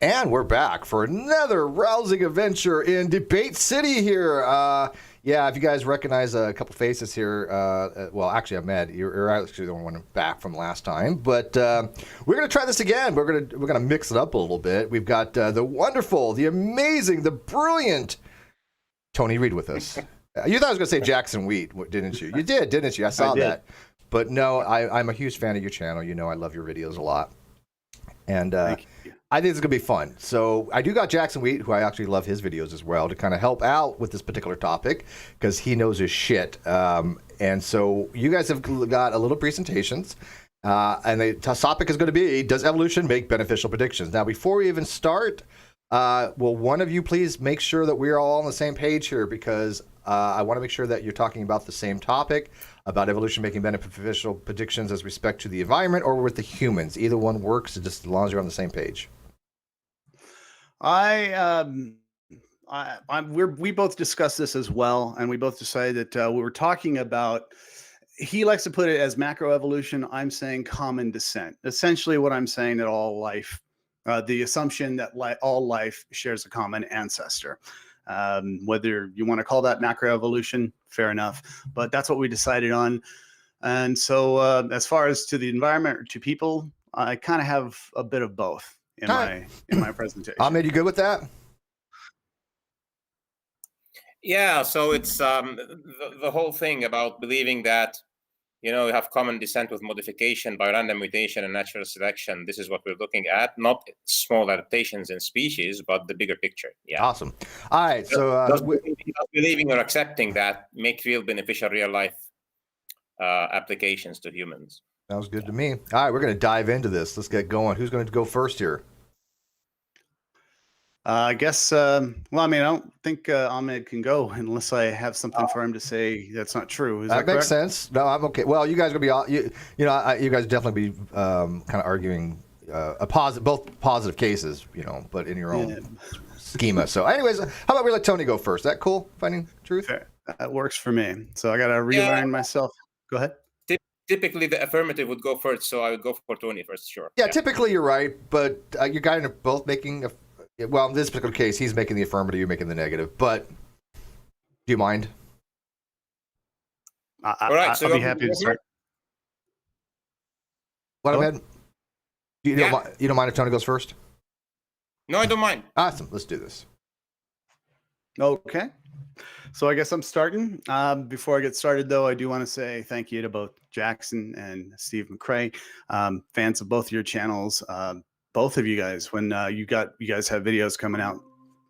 And we're back for another rousing adventure in Debate City here. Yeah, if you guys recognize a couple faces here, well, actually, Ahmed, you're actually the one back from last time. But we're going to try this again. We're gonna mix it up a little bit. We've got the wonderful, the amazing, the brilliant Tony Reed with us. You thought I was going to say Jackson Wheat, didn't you? You did, didn't you? I saw that. But no, I'm a huge fan of your channel. You know I love your videos a lot. And I think it's going to be fun. So I do got Jackson Wheat, who I actually love his videos as well, to kind of help out with this particular topic because he knows his shit. And so you guys have got a little presentations. And the topic is going to be, does evolution make beneficial predictions? Now, before we even start, will one of you please make sure that we're all on the same page here, because I want to make sure that you're talking about the same topic, about evolution making beneficial predictions as respect to the environment or with the humans. Either one works, just as long as you're on the same page. We both discussed this as well, and we both decided that we were talking about. He likes to put it as macroevolution. I'm saying common descent. Essentially, what I'm saying that all life, the assumption that all life shares a common ancestor. Whether you want to call that macroevolution, fair enough, but that's what we decided on. And so as far as to the environment or to people, I kind of have a bit of both in my presentation. Ahmed, you good with that? Yeah, so it's the whole thing about believing that, you know, you have common descent with modification by random mutation and natural selection. This is what we're looking at, not small adaptations in species, but the bigger picture. Yeah. Awesome. All right. So believing or accepting that make real beneficial real life applications to humans. Sounds good to me. All right, we're going to dive into this. Let's get going. Who's going to go first here? I guess, well, I mean, I don't think Ahmed can go unless I have something for him to say that's not true. Is that makes correct? sense. No, I'm okay. Well, you guys are going to be, you guys definitely be kind of arguing both positive cases, you know, but in your own schema. So anyways, how about we let Tony go first? Is that cool? Finding truth? Fair. That works for me. So I got to relearn myself. Go ahead. Typically, the affirmative would go first, so I would go for Tony first, sure. Yeah, typically you're right, but you guys are both making well, in this particular case, he's making the affirmative, you're making the negative. But do you mind? All right, so I'll be happy to start. Go ahead. You don't mind if Tony goes first? No, I don't mind. Awesome. Let's do this. Okay. So I guess I'm starting. Before I get started, though, I do want to say thank you to both Jackson and Steve McCrae, fans of both your channels. Both of you guys, when you guys have videos coming out,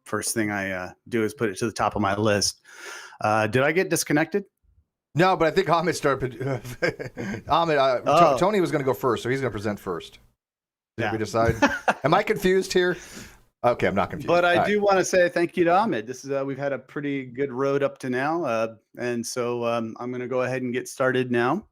first thing I do is put it to the top of my list. Did I get disconnected? No, but I think Ahmed started. Tony was going to go first, so he's going to present first. Did we decide? Am I confused here? Okay, I'm not confused. But I do want to say thank you to Ahmed. This is we've had a pretty good road up to now, and so I'm going to go ahead and get started now.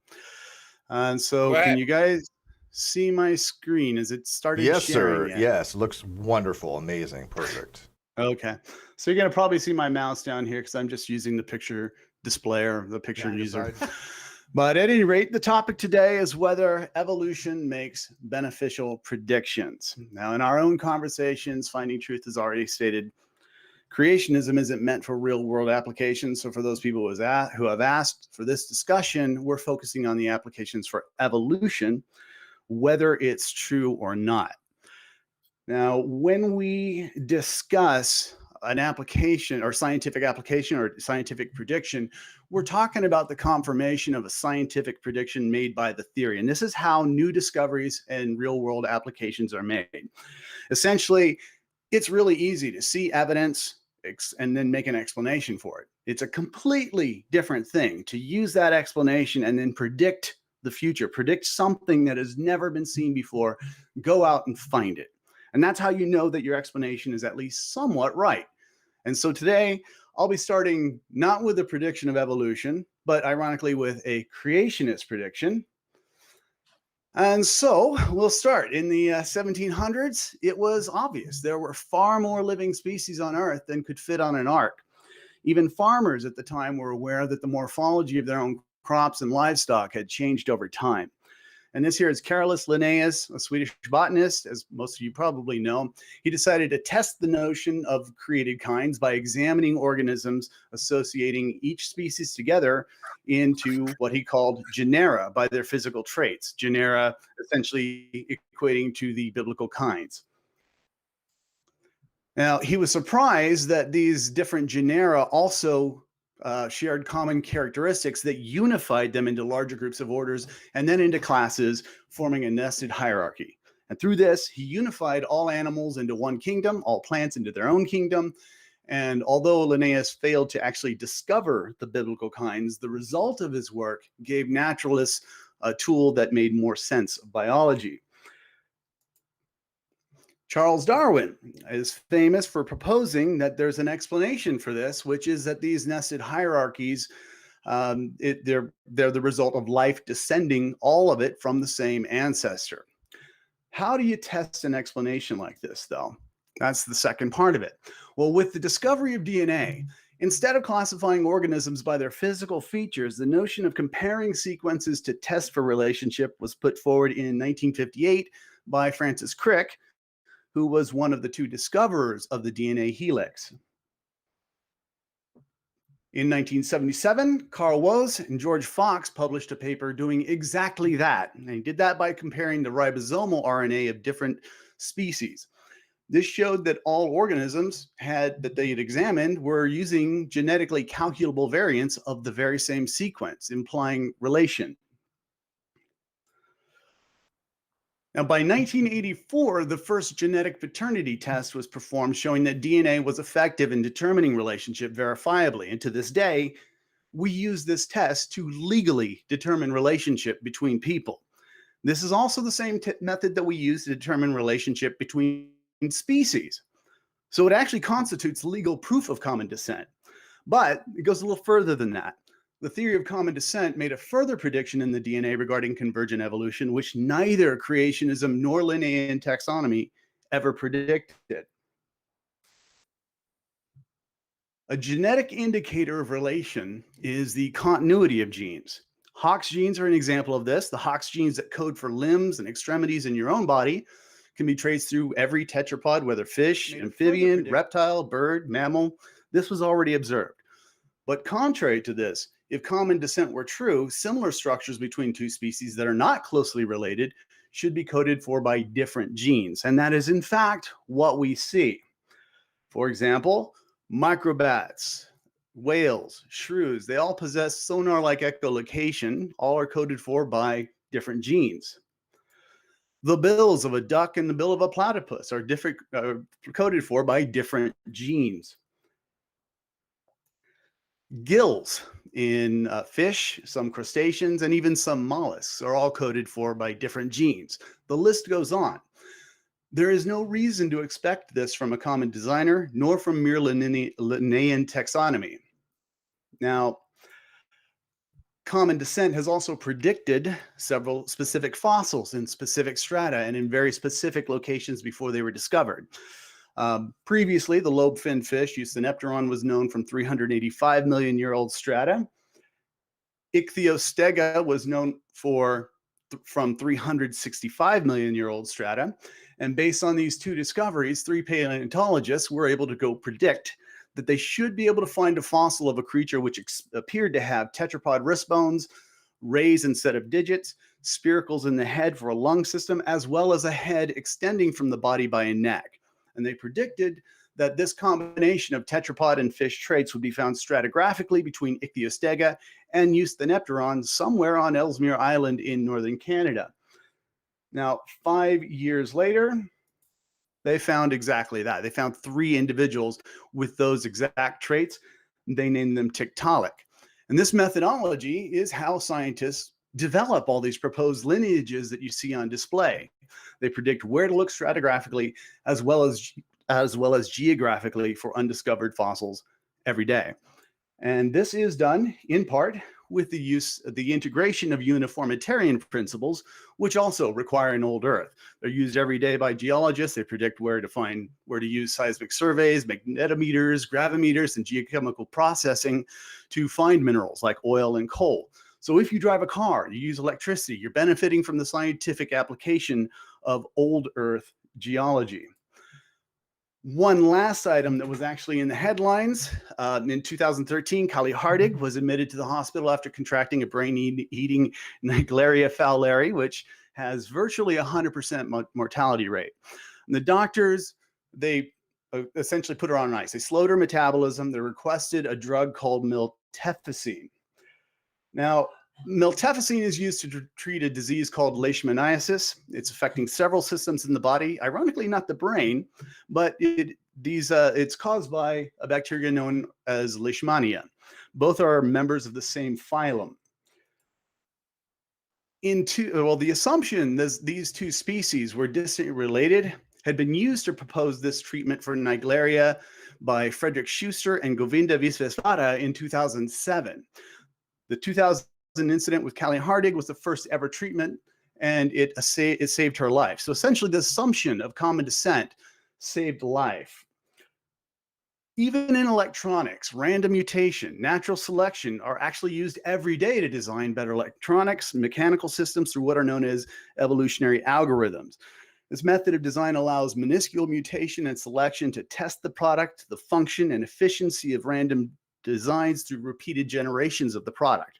And so, can you guys see my screen? Is it started? Yes, sir. Yet? Yes, looks wonderful, amazing, perfect. Okay, so you're going to probably see my mouse down here because I'm just using the picture displayer, the picture user. But at any rate, the topic today is whether evolution makes beneficial predictions. Now, in our own conversations, Finding Truth has already stated creationism isn't meant for real-world applications. So for those people who have asked for this discussion, we're focusing on the applications for evolution, whether it's true or not. Now, when we discuss an application or scientific application or scientific prediction, we're talking about the confirmation of a scientific prediction made by the theory. And this is how new discoveries and real world applications are made. Essentially, it's really easy to see evidence and then make an explanation for it. It's a completely different thing to use that explanation and then predict the future, predict something that has never been seen before, go out and find it. And that's how you know that your explanation is at least somewhat right. And so today I'll be starting not with a prediction of evolution, but ironically with a creationist prediction. And so we'll start. In the 1700s, it was obvious there were far more living species on Earth than could fit on an ark. Even farmers at the time were aware that the morphology of their own crops and livestock had changed over time. And this here is Carolus Linnaeus, a Swedish botanist, as most of you probably know. He decided to test the notion of created kinds by examining organisms associating each species together into what he called genera by their physical traits. Genera essentially equating to the biblical kinds. Now, he was surprised that these different genera also shared common characteristics that unified them into larger groups of orders and then into classes, forming a nested hierarchy. And through this, he unified all animals into one kingdom, all plants into their own kingdom. And although Linnaeus failed to actually discover the biblical kinds, the result of his work gave naturalists a tool that made more sense of biology. Charles Darwin is famous for proposing that there's an explanation for this, which is that these nested hierarchies, they're the result of life descending, all of it from the same ancestor. How do you test an explanation like this, though? That's the second part of it. Well, with the discovery of DNA, instead of classifying organisms by their physical features, the notion of comparing sequences to test for relationship was put forward in 1958 by Francis Crick, who was one of the two discoverers of the DNA helix. In 1977, Carl Woese and George Fox published a paper doing exactly that. And he did that by comparing the ribosomal RNA of different species. This showed that all organisms that they had examined were using genetically calculable variants of the very same sequence, implying relation. Now, by 1984, the first genetic paternity test was performed, showing that DNA was effective in determining relationship verifiably. And to this day, we use this test to legally determine relationship between people. This is also the same method that we use to determine relationship between species. So it actually constitutes legal proof of common descent. But it goes a little further than that. The theory of common descent made a further prediction in the DNA regarding convergent evolution, which neither creationism nor Linnaean taxonomy ever predicted. A genetic indicator of relation is the continuity of genes. Hox genes are an example of this. The Hox genes that code for limbs and extremities in your own body can be traced through every tetrapod, whether fish, amphibian, reptile, bird, mammal. This was already observed. But contrary to this, if common descent were true, similar structures between two species that are not closely related should be coded for by different genes. And that is, in fact, what we see. For example, microbats, whales, shrews, they all possess sonar-like echolocation. All are coded for by different genes. The bills of a duck and the bill of a platypus are coded for by different genes. Gills in fish, some crustaceans, and even some mollusks are all coded for by different genes. The list goes on. There is no reason to expect this from a common designer, nor from mere Linnaean taxonomy. Now, common descent has also predicted several specific fossils in specific strata and in very specific locations before they were discovered. Previously, the lobe-finned fish, Eusthenepteron, was known from 385 million year old strata. Ichthyostega was known from 365 million year old strata. And based on these two discoveries, 3 paleontologists were able to go predict that they should be able to find a fossil of a creature which appeared to have tetrapod wrist bones, rays instead of digits, spiracles in the head for a lung system, as well as a head extending from the body by a neck. And they predicted that this combination of tetrapod and fish traits would be found stratigraphically between Ichthyostega and Eusthenepteron somewhere on Ellesmere Island in northern Canada. Now, 5 years later, they found exactly that. They found 3 individuals with those exact traits. They named them Tiktaalik. And this methodology is how scientists develop all these proposed lineages that you see on display. They predict where to look stratigraphically as well as geographically for undiscovered fossils every day. And this is done in part with the integration of uniformitarian principles, which also require an old Earth. They're used every day by geologists. They predict where to use seismic surveys, magnetometers, gravimeters, and geochemical processing to find minerals like oil and coal. So if you drive a car, you use electricity, you're benefiting from the scientific application of old Earth geology. One last item that was actually in the headlines, in 2013, Kali Hardig was admitted to the hospital after contracting a brain-eating Naegleria fowleri, which has virtually 100% mortality rate. And the doctors, they essentially put her on ice. They slowed her metabolism. They requested a drug called Miltefosine. Now, Miltefosine is used to treat a disease called leishmaniasis. It's affecting several systems in the body, ironically not the brain, but it's caused by a bacteria known as Leishmania. Both are members of the same phylum. The assumption that these two species were distantly related had been used to propose this treatment for Naegleria by Frederick Schuster and Govinda Visvesvara in 2007. The 2000 incident with Kali Hardig was the first ever treatment, and it saved her life. So essentially, the assumption of common descent saved life. Even in electronics, random mutation, natural selection are actually used every day to design better electronics, mechanical systems through what are known as evolutionary algorithms. This method of design allows minuscule mutation and selection to test the product, the function, and efficiency of random designs through repeated generations of the product.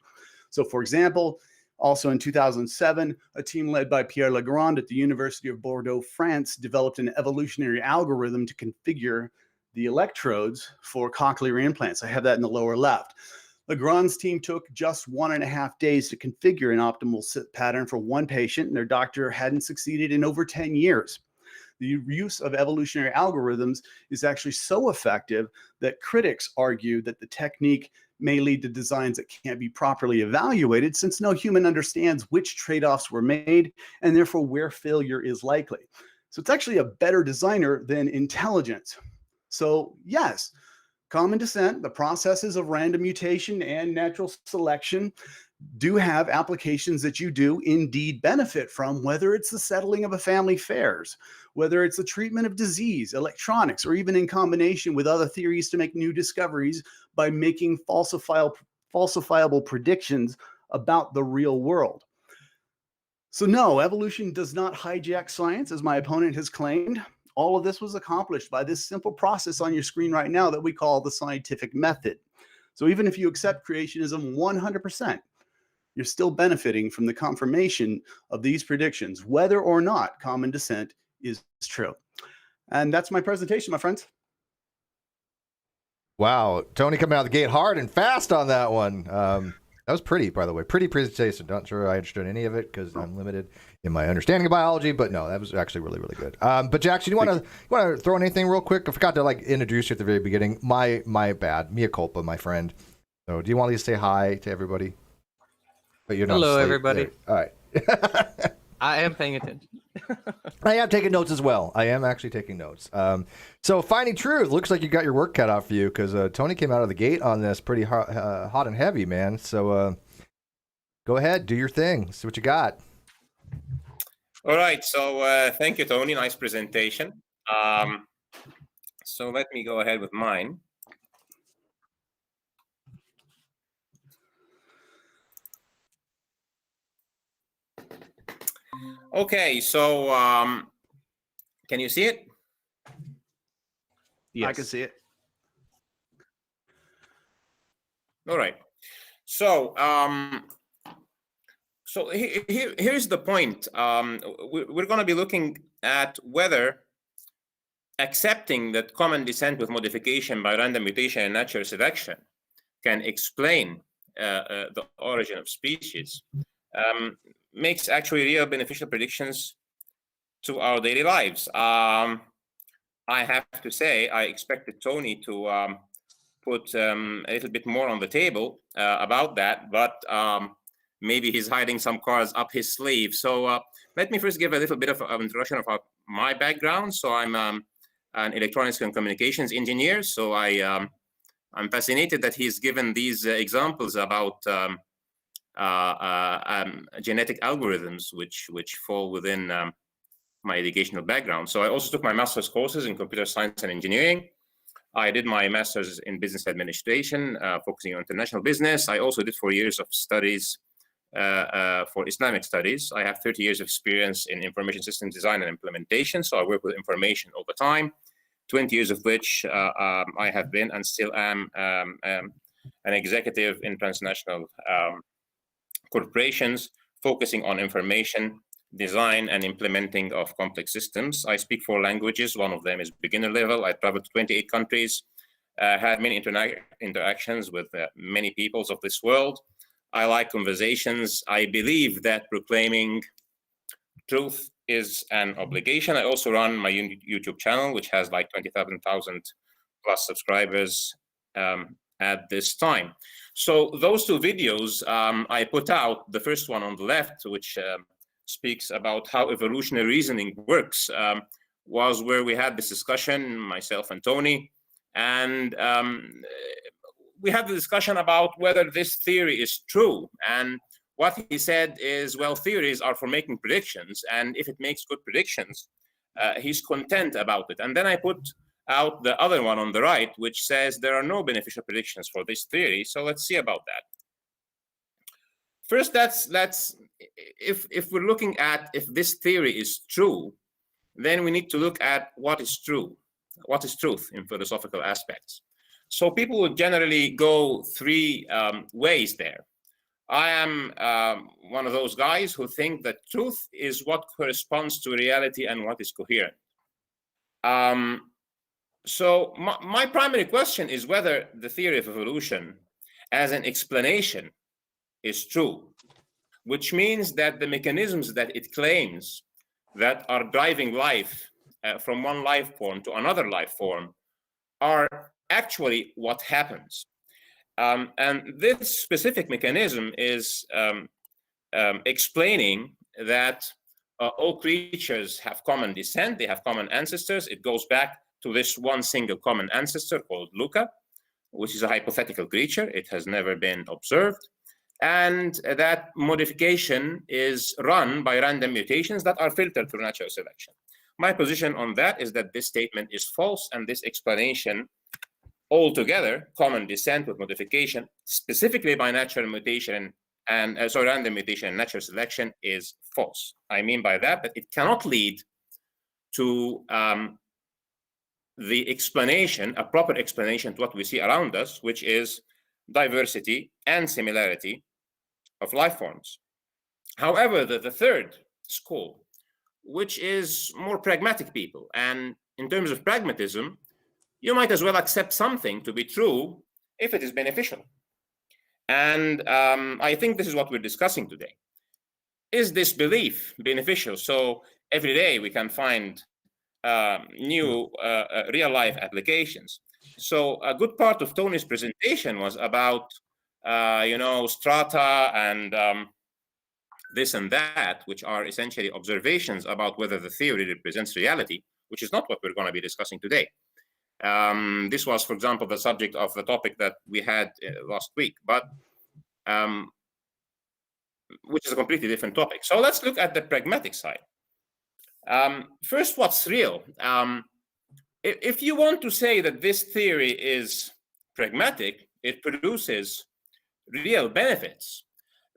So for example, also in 2007, a team led by Pierre Legrand at the University of Bordeaux, France, developed an evolutionary algorithm to configure the electrodes for cochlear implants. I have that in the lower left. Legrand's team took just 1.5 days to configure an optimal pattern for one patient, and their doctor hadn't succeeded in over 10 years. The use of evolutionary algorithms is actually so effective that critics argue that the technique may lead to designs that can't be properly evaluated, since no human understands which trade-offs were made and therefore where failure is likely. So it's actually a better designer than intelligence. So yes, common descent, the processes of random mutation and natural selection do have applications that you do indeed benefit from, whether it's the settling of a family affairs, whether it's the treatment of disease, electronics, or even in combination with other theories to make new discoveries by making falsifiable predictions about the real world. So no, evolution does not hijack science, as my opponent has claimed. All of this was accomplished by this simple process on your screen right now that we call the scientific method. So even if you accept creationism 100%, you're still benefiting from the confirmation of these predictions, whether or not common descent is true. And that's my presentation, my friends. Wow, Tony coming out of the gate hard and fast on that one. That was pretty, by the way. Pretty presentation. Not sure I understood any of it because I'm limited in my understanding of biology, but no, that was actually really, really good. But Jackson, you want to throw in anything real quick? I forgot to introduce you at the very beginning. My bad. Mea culpa, my friend. So do you want to say hi to everybody? But you're not Hello, asleep. everybody. All right. I am paying attention. I am taking notes as well. I am actually taking notes. So finding truth. Looks like you got your work cut out for you because Tony came out of the gate on this pretty hot and heavy, man. So go ahead, do your thing. See what you got. All right. So thank you, Tony. Nice presentation. So let me go ahead with mine. Okay, so can you see it? Yes. I can see it. All right. So here's the point. We're going to be looking at whether accepting that common descent with modification by random mutation and natural selection can explain the origin of species. Makes actually real beneficial predictions to our daily lives. I have to say, I expected Tony to put a little bit more on the table about that, but maybe he's hiding some cards up his sleeve. So let me first give a little bit of an introduction of my background. So I'm an electronics and communications engineer. So I'm fascinated that he's given these examples about genetic algorithms which fall within my educational background. So I also took my master's courses in computer science and engineering. I did my master's in business administration, focusing on international business. I also did 4 years of studies for Islamic studies. I have 30 years of experience in information systems design and implementation, so I work with information all the time, 20 years of which I have been and still am an executive in transnational corporations focusing on information design and implementing of complex systems. I speak 4 languages. One of them is beginner level. I traveled to 28 countries, had many interactions with many peoples of this world. I like conversations. I believe that proclaiming truth is an obligation. I also run my YouTube channel, which has like 20,000 plus subscribers at this time. So those 2 videos I put out, the first one on the left, which speaks about how evolutionary reasoning works, was where we had this discussion, myself and Tony, and we had the discussion about whether this theory is true. And what he said is, well, theories are for making predictions, and if it makes good predictions, he's content about it. And then I put out the other one on the right, which says there are no beneficial predictions for this theory. So let's see about that. First, if we're looking at if this theory is true, then we need to look at what is true, what is truth in philosophical aspects. So people would generally go 3 ways there. I am one of those guys who think that truth is what corresponds to reality and what is coherent. So my primary question is whether the theory of evolution as an explanation is true, which means that the mechanisms that it claims that are driving life from one life form to another life form are actually what happens. And this specific mechanism is explaining that all creatures have common descent, they have common ancestors. It goes back to this one single common ancestor called Luca, which is a hypothetical creature. It has never been observed. And that modification is run by random mutations that are filtered through natural selection. My position on that is that this statement is false, and this explanation altogether, common descent with modification, specifically by natural mutation and random mutation and natural selection, is false. I mean by that it cannot lead to the explanation, a proper explanation to what we see around us, which is diversity and similarity of life forms. However, the third school, which is more pragmatic people, and in terms of pragmatism, you might as well accept something to be true if it is beneficial. And I think this is what we're discussing today. Is this belief beneficial? So every day we can find new real-life applications. So a good part of Tony's presentation was about, strata and this and that, which are essentially observations about whether the theory represents reality, which is not what we're going to be discussing today. This was, for example, the subject of the topic that we had last week, but which is a completely different topic. So let's look at the pragmatic side. First, what's real? If you want to say that this theory is pragmatic, it produces real benefits,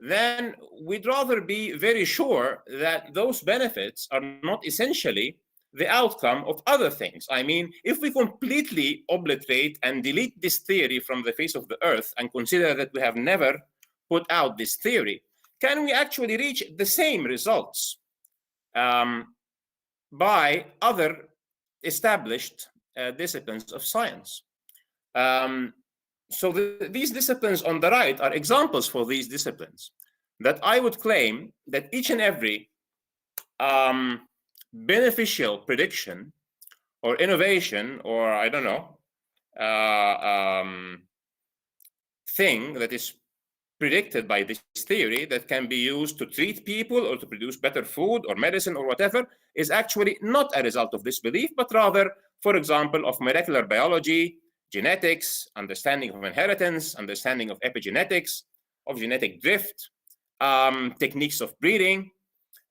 then we'd rather be very sure that those benefits are not essentially the outcome of other things. I mean, if we completely obliterate and delete this theory from the face of the earth and consider that we have never put out this theory, can we actually reach the same results by other established disciplines of science? So these disciplines on the right are examples for these disciplines that I would claim that each and every beneficial prediction or innovation or, I don't know, thing that is predicted by this theory that can be used to treat people or to produce better food or medicine or whatever is actually not a result of this belief, but rather, for example, of molecular biology, genetics, understanding of inheritance, understanding of epigenetics, of genetic drift, techniques of breeding,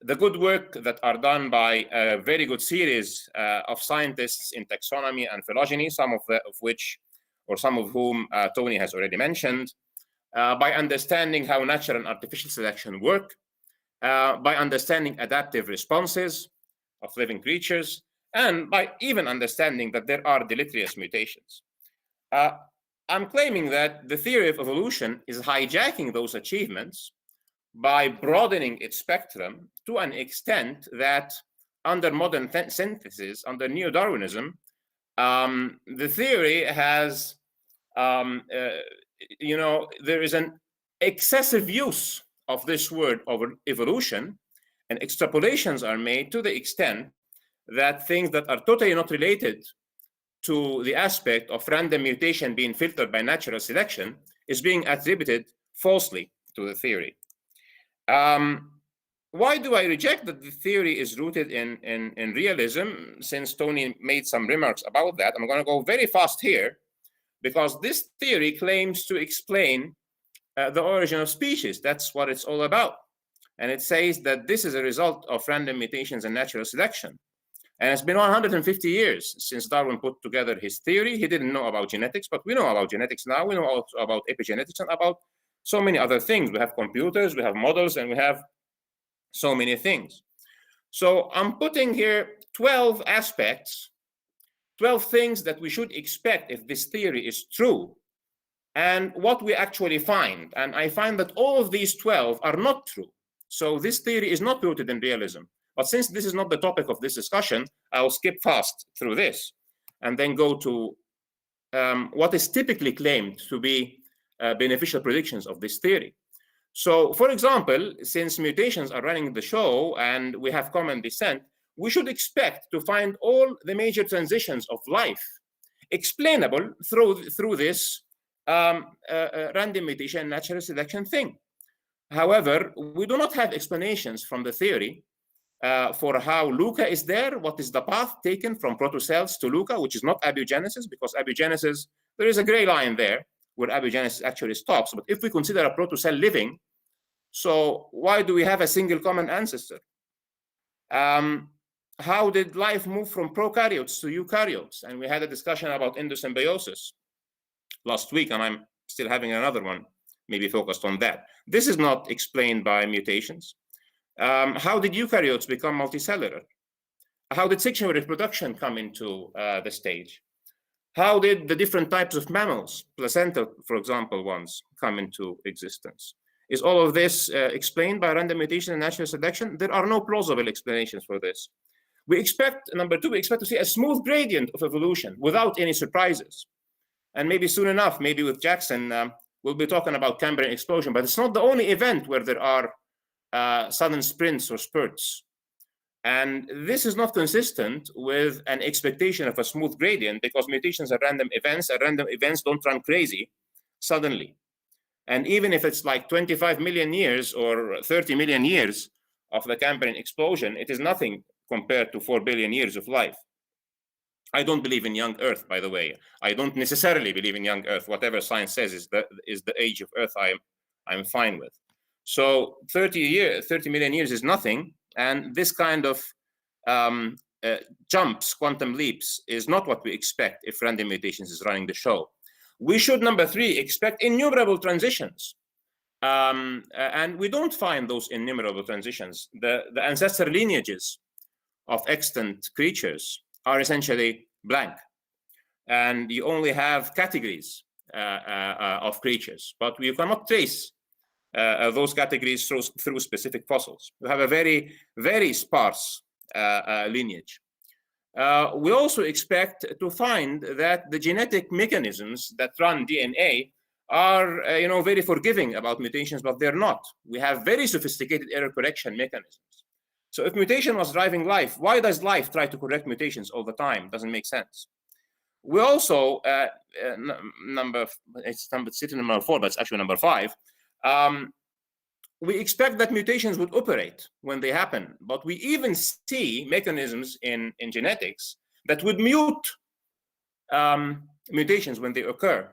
the good work that are done by a very good series of scientists in taxonomy and phylogeny, some of whom Tony has already mentioned, by understanding how natural and artificial selection work, by understanding adaptive responses of living creatures, and by even understanding that there are deleterious mutations. I'm claiming that the theory of evolution is hijacking those achievements by broadening its spectrum to an extent that under modern synthesis, under neo-Darwinism, the theory has, there is an excessive use of this word over evolution, and extrapolations are made to the extent that things that are totally not related to the aspect of random mutation being filtered by natural selection is being attributed falsely to the theory. Why do I reject that the theory is rooted in realism? Since Tony made some remarks about that, I'm going to go very fast here, because this theory claims to explain the origin of species. That's what it's all about. And it says that this is a result of random mutations and natural selection. And it's been 150 years since Darwin put together his theory. He didn't know about genetics, but we know about genetics now. We know also about epigenetics and about so many other things. We have computers, we have models, and we have so many things. So I'm putting here 12 aspects, 12 things that we should expect if this theory is true, and what we actually find. And I find that all of these 12 are not true. So this theory is not rooted in realism. But since this is not the topic of this discussion, I'll skip fast through this and then go to what is typically claimed to be beneficial predictions of this theory. So, for example, since mutations are running the show and we have common descent, we should expect to find all the major transitions of life explainable through this random mutation natural selection thing. However, we do not have explanations from the theory for how Luca is there, what is the path taken from protocells to Luca, which is not abiogenesis, because abiogenesis, there is a gray line there where abiogenesis actually stops. But if we consider a protocell living, so why do we have a single common ancestor? How did life move from prokaryotes to eukaryotes? And we had a discussion about endosymbiosis last week, and I'm still having another one, maybe focused on that. This is not explained by mutations. How did eukaryotes become multicellular? How did sexual reproduction come into the stage? How did the different types of mammals, placenta, for example, ones, come into existence? Is all of this explained by random mutation and natural selection? There are no plausible explanations for this. We expect, number two, we expect to see a smooth gradient of evolution without any surprises. And maybe soon enough, maybe with Jackson, we'll be talking about Cambrian explosion, but it's not the only event where there are sudden sprints or spurts. And this is not consistent with an expectation of a smooth gradient, because mutations are random events, and random events don't run crazy suddenly. And even if it's like 25 million years or 30 million years of the Cambrian explosion, it is nothing compared to 4 billion years of life. I don't believe in young Earth, by the way. I don't necessarily believe in young Earth. Whatever science says is the age of Earth I'm fine with. So 30 million years is nothing. And this kind of jumps, quantum leaps, is not what we expect if random mutations is running the show. We should, number three, expect innumerable transitions. And we don't find those innumerable transitions. The ancestral lineages of extant creatures are essentially blank. And you only have categories of creatures, but we cannot trace those categories through specific fossils. We have a very, very sparse lineage. We also expect to find that the genetic mechanisms that run DNA are very forgiving about mutations, but they're not. We have very sophisticated error correction mechanisms. So if mutation was driving life, why does life try to correct mutations all the time? Doesn't make sense. We also, number 4, but it's actually number 5, we expect that mutations would operate when they happen, but we even see mechanisms in genetics that would mute mutations when they occur.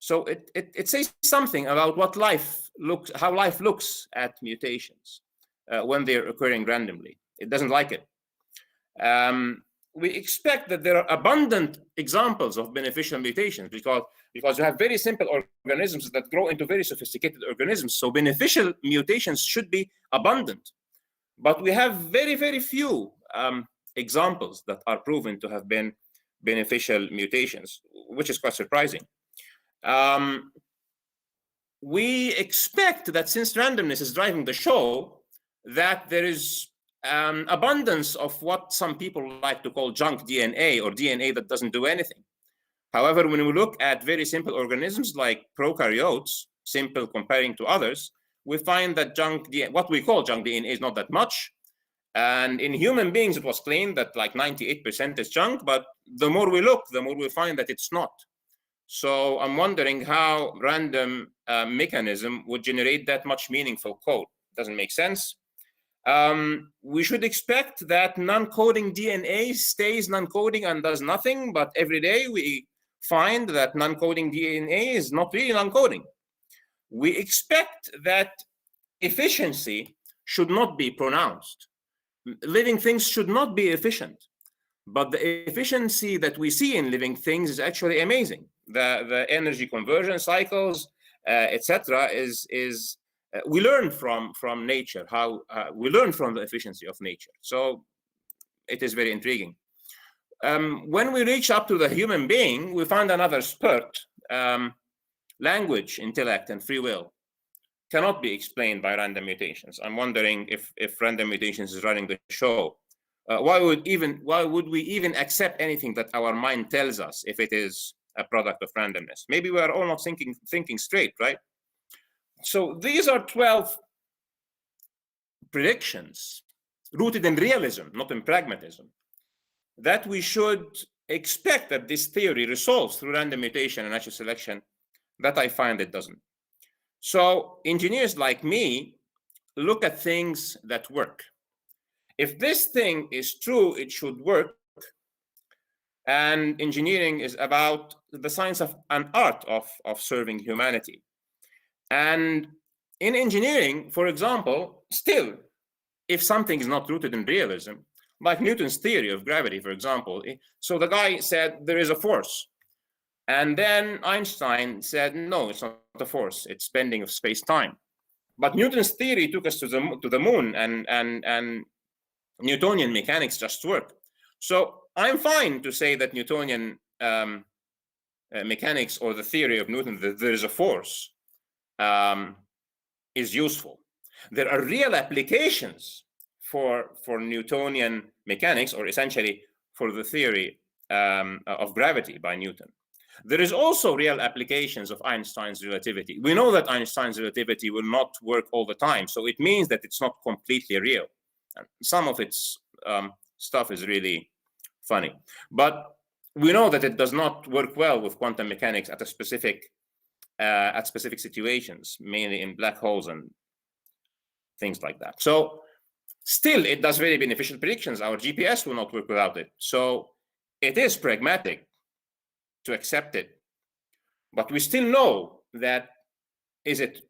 So it says something about how life looks at mutations when they're occurring randomly. It doesn't like it. We expect that there are abundant examples of beneficial mutations, because because you have very simple organisms that grow into very sophisticated organisms. So beneficial mutations should be abundant. But we have very, very few examples that are proven to have been beneficial mutations, which is quite surprising. We expect that since randomness is driving the show, that there is abundance of what some people like to call junk DNA, or DNA that doesn't do anything. However, when we look at very simple organisms like prokaryotes, simple comparing to others, we find that junk DNA, what we call junk DNA, is not that much. And in human beings, it was claimed that like 98% is junk, but the more we look, the more we find that it's not. So I'm wondering how random mechanism would generate that much meaningful code. Doesn't make sense. We should expect that non-coding DNA stays non-coding and does nothing, but every day we find that non-coding DNA is not really non-coding. We expect that efficiency should not be pronounced. Living things should not be efficient, but the efficiency that we see in living things is actually amazing. The energy conversion cycles, etc., we learn from nature, how we learn from the efficiency of nature. So it is very intriguing. When we reach up to the human being, we find another spurt. Language, intellect, and free will cannot be explained by random mutations. I'm wondering if random mutations is running the show. Why would we even accept anything that our mind tells us if it is a product of randomness? Maybe we are all not thinking straight, right? So these are 12 predictions rooted in realism, not in pragmatism, that we should expect that this theory resolves through random mutation and natural selection, that I find it doesn't. So engineers like me look at things that work. If this thing is true, it should work. And engineering is about the science of an art of serving humanity. And in engineering, for example, still, if something is not rooted in realism, like Newton's theory of gravity, for example, so the guy said there is a force. And then Einstein said, no, it's not a force, it's bending of space-time. But Newton's theory took us to the moon, and Newtonian mechanics just work. So I'm fine to say that Newtonian mechanics, or the theory of Newton, that there is a force, is useful. There are real applications for Newtonian mechanics, or essentially for the theory of gravity by Newton. There is also real applications of Einstein's relativity. We know that Einstein's relativity will not work all the time, so it means that it's not completely real. And some of its stuff is really funny, but we know that it does not work well with quantum mechanics at specific situations, mainly in black holes and things like that. So still, it does very beneficial predictions. Our GPS will not work without it. So it is pragmatic to accept it, but we still know that, is it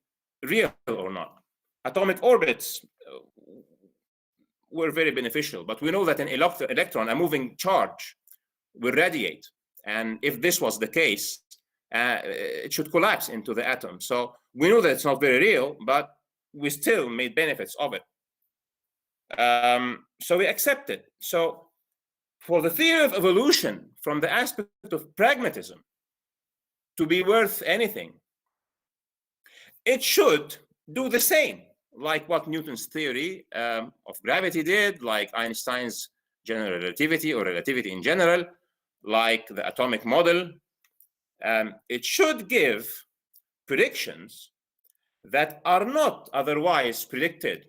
real or not? Atomic orbits were very beneficial, but we know that an electron, a moving charge, will radiate. And if this was the case, it should collapse into the atom. So we know that it's not very real, but we still made benefits of it. So we accept it. So for the theory of evolution, from the aspect of pragmatism, to be worth anything, it should do the same, like what Newton's theory of gravity did, like Einstein's general relativity, or relativity in general, like the atomic model. It should give predictions that are not otherwise predicted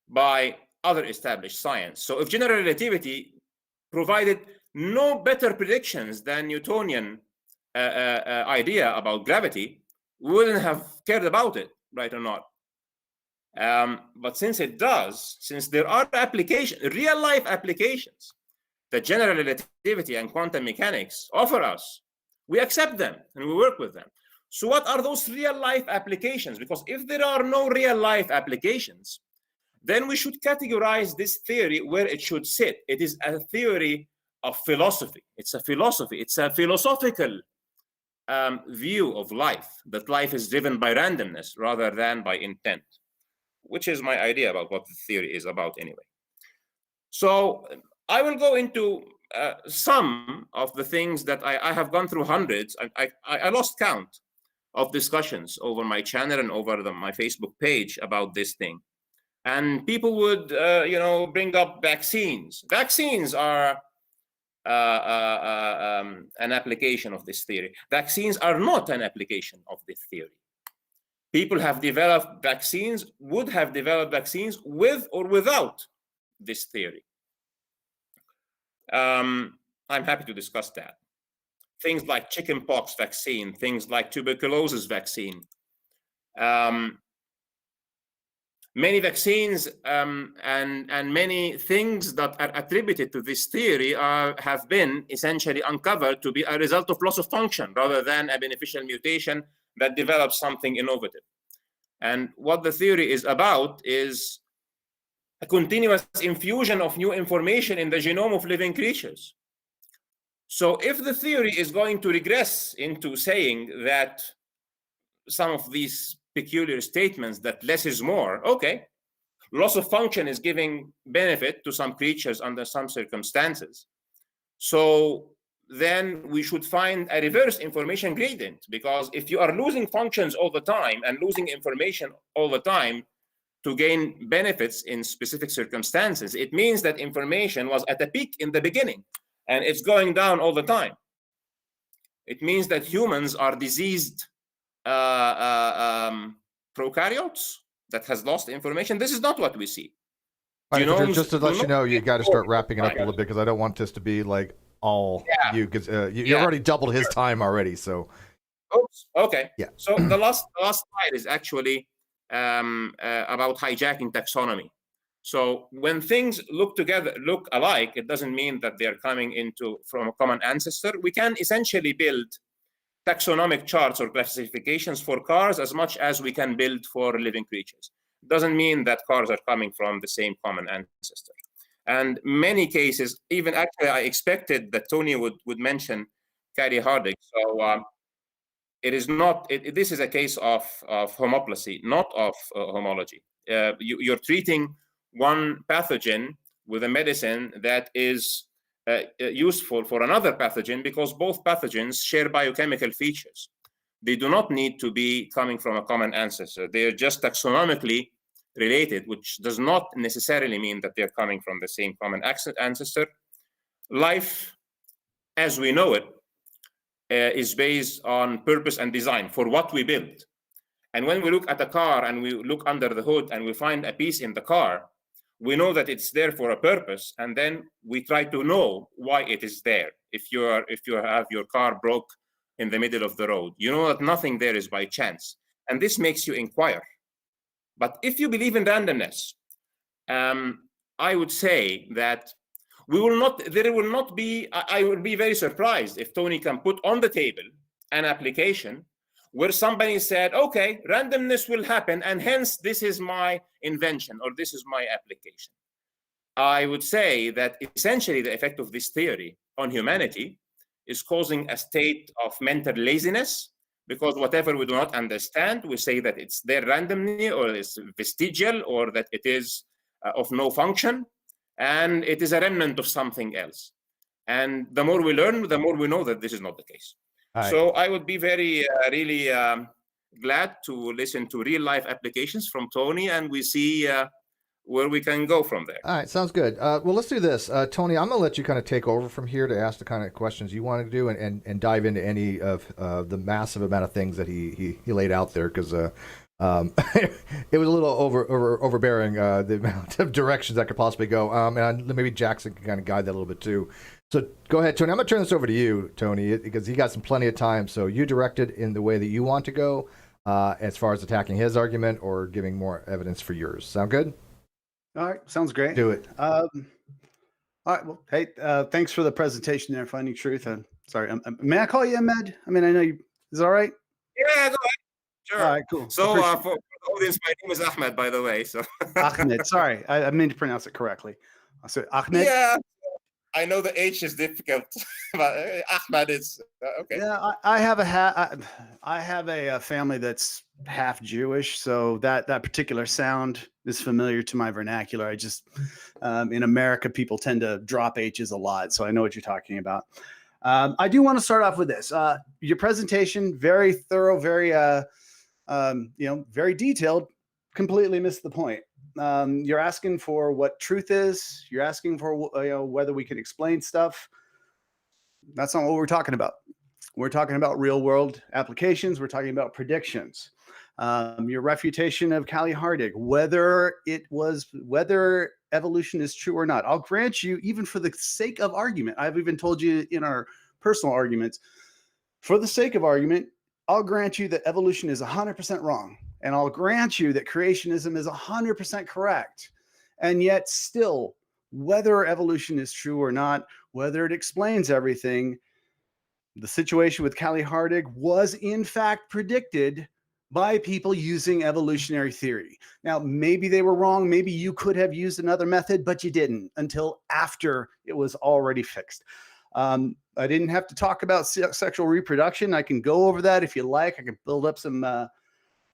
by other established science. So if general relativity provided no better predictions than Newtonian idea about gravity, we wouldn't have cared about it, right or not? But since it does, since there are applications, real life applications that general relativity and quantum mechanics offer us, we accept them and we work with them. So what are those real life applications? Because if there are no real life applications, then we should categorize this theory where it should sit. It is a theory of philosophy. It's a philosophy. It's a philosophical view of life, that life is driven by randomness rather than by intent, which is my idea about what the theory is about anyway. So I will go into some of the things that I have gone through hundreds. I lost count of discussions over my channel and over my Facebook page about this thing. And people would, bring up vaccines. Vaccines are an application of this theory. Vaccines are not an application of this theory. People have developed vaccines, would have developed vaccines with or without this theory. I'm happy to discuss that. Things like chickenpox vaccine, things like tuberculosis vaccine. Many vaccines and many things that are attributed to this theory have been essentially uncovered to be a result of loss of function rather than a beneficial mutation that develops something innovative. And what the theory is about is a continuous infusion of new information in the genome of living creatures. So if the theory is going to regress into saying that some of these peculiar statements that less is more, okay, loss of function is giving benefit to some creatures under some circumstances. So then we should find a reverse information gradient, because if you are losing functions all the time and losing information all the time to gain benefits in specific circumstances, it means that information was at a peak in the beginning and it's going down all the time. It means that humans are diseased prokaryotes that has lost information. This is not what we see. Right, just to let you know, you got to start wrapping it up a little bit, because I don't want this to be like all you, because you already doubled his time already. So, oops. Okay. Yeah. So the last slide is actually about hijacking taxonomy. So when things look alike, it doesn't mean that they're coming from a common ancestor. We can essentially build taxonomic charts or classifications for cars as much as we can build for living creatures. Doesn't mean that cars are coming from the same common ancestor. And many cases, even actually, I expected that Tony would mention Carrie Hardig. So it is not. This is a case of homoplasy, not of homology. You're treating one pathogen with a medicine that is useful for another pathogen, because both pathogens share biochemical features. They do not need to be coming from a common ancestor. They're just taxonomically related, which does not necessarily mean that they're coming from the same common ancestor. Life, as we know it, is based on purpose and design for what we build. And when we look at a car and we look under the hood and we find a piece in the car, we know that it's there for a purpose, and then we try to know why it is there. If you have your car broke in the middle of the road, you know that nothing there is by chance, and this makes you inquire. But if you believe in randomness, I would say that there will not be. I would be very surprised if Tony can put on the table an application where somebody said, okay, randomness will happen, and hence this is my invention or this is my application. I would say that essentially the effect of this theory on humanity is causing a state of mental laziness, because whatever we do not understand, we say that it's there randomly, or it's vestigial, or that it is of no function, and it is a remnant of something else. And the more we learn, the more we know that this is not the case. Right. So I would be very, really glad to listen to real life applications from Tony, and we see where we can go from there. All right, sounds good. Well, let's do this. Tony, I'm going to let you kind of take over from here to ask the kind of questions you want to do, and dive into any of the massive amount of things that he laid out there, because it was a little overbearing, the amount of directions that could possibly go. And maybe Jackson can kind of guide that a little bit too. So go ahead, Tony. I'm going to turn this over to you, Tony, because he got plenty of time. So you direct it in the way that you want to go, as far as attacking his argument or giving more evidence for yours. Sound good? All right. Sounds great. Do it. All right. Well, hey, thanks for the presentation there, Finding Truth. Sorry, may I call you Ahmed? I mean, I know you. Is it all right? Yeah, go ahead. Sure. All right, cool. So for the audience, my name is Ahmed, by the way. So Ahmed. Sorry, I meant to pronounce it correctly. I said Ahmed. Yeah. I know the H is difficult, but Ahmad is okay. Yeah, I have a family that's half Jewish, so that particular sound is familiar to my vernacular. I just in America, people tend to drop H's a lot, so I know what you're talking about. I do want to start off with this. Your presentation, very thorough, very very detailed. Completely missed the point. You're asking for what truth is. You're asking for whether we can explain stuff. That's not what we're talking about. We're talking about real world applications. We're talking about predictions. Your refutation of Callie Hardig, whether evolution is true or not. I'll grant you, even for the sake of argument, I've even told you in our personal arguments, for the sake of argument, I'll grant you that evolution is 100% wrong. And I'll grant you that creationism is 100% correct. And yet still, whether evolution is true or not, whether it explains everything, the situation with Callie Hardig was in fact predicted by people using evolutionary theory. Now, maybe they were wrong. Maybe you could have used another method, but you didn't until after it was already fixed. I didn't have to talk about sexual reproduction. I can go over that if you like. I can build up some,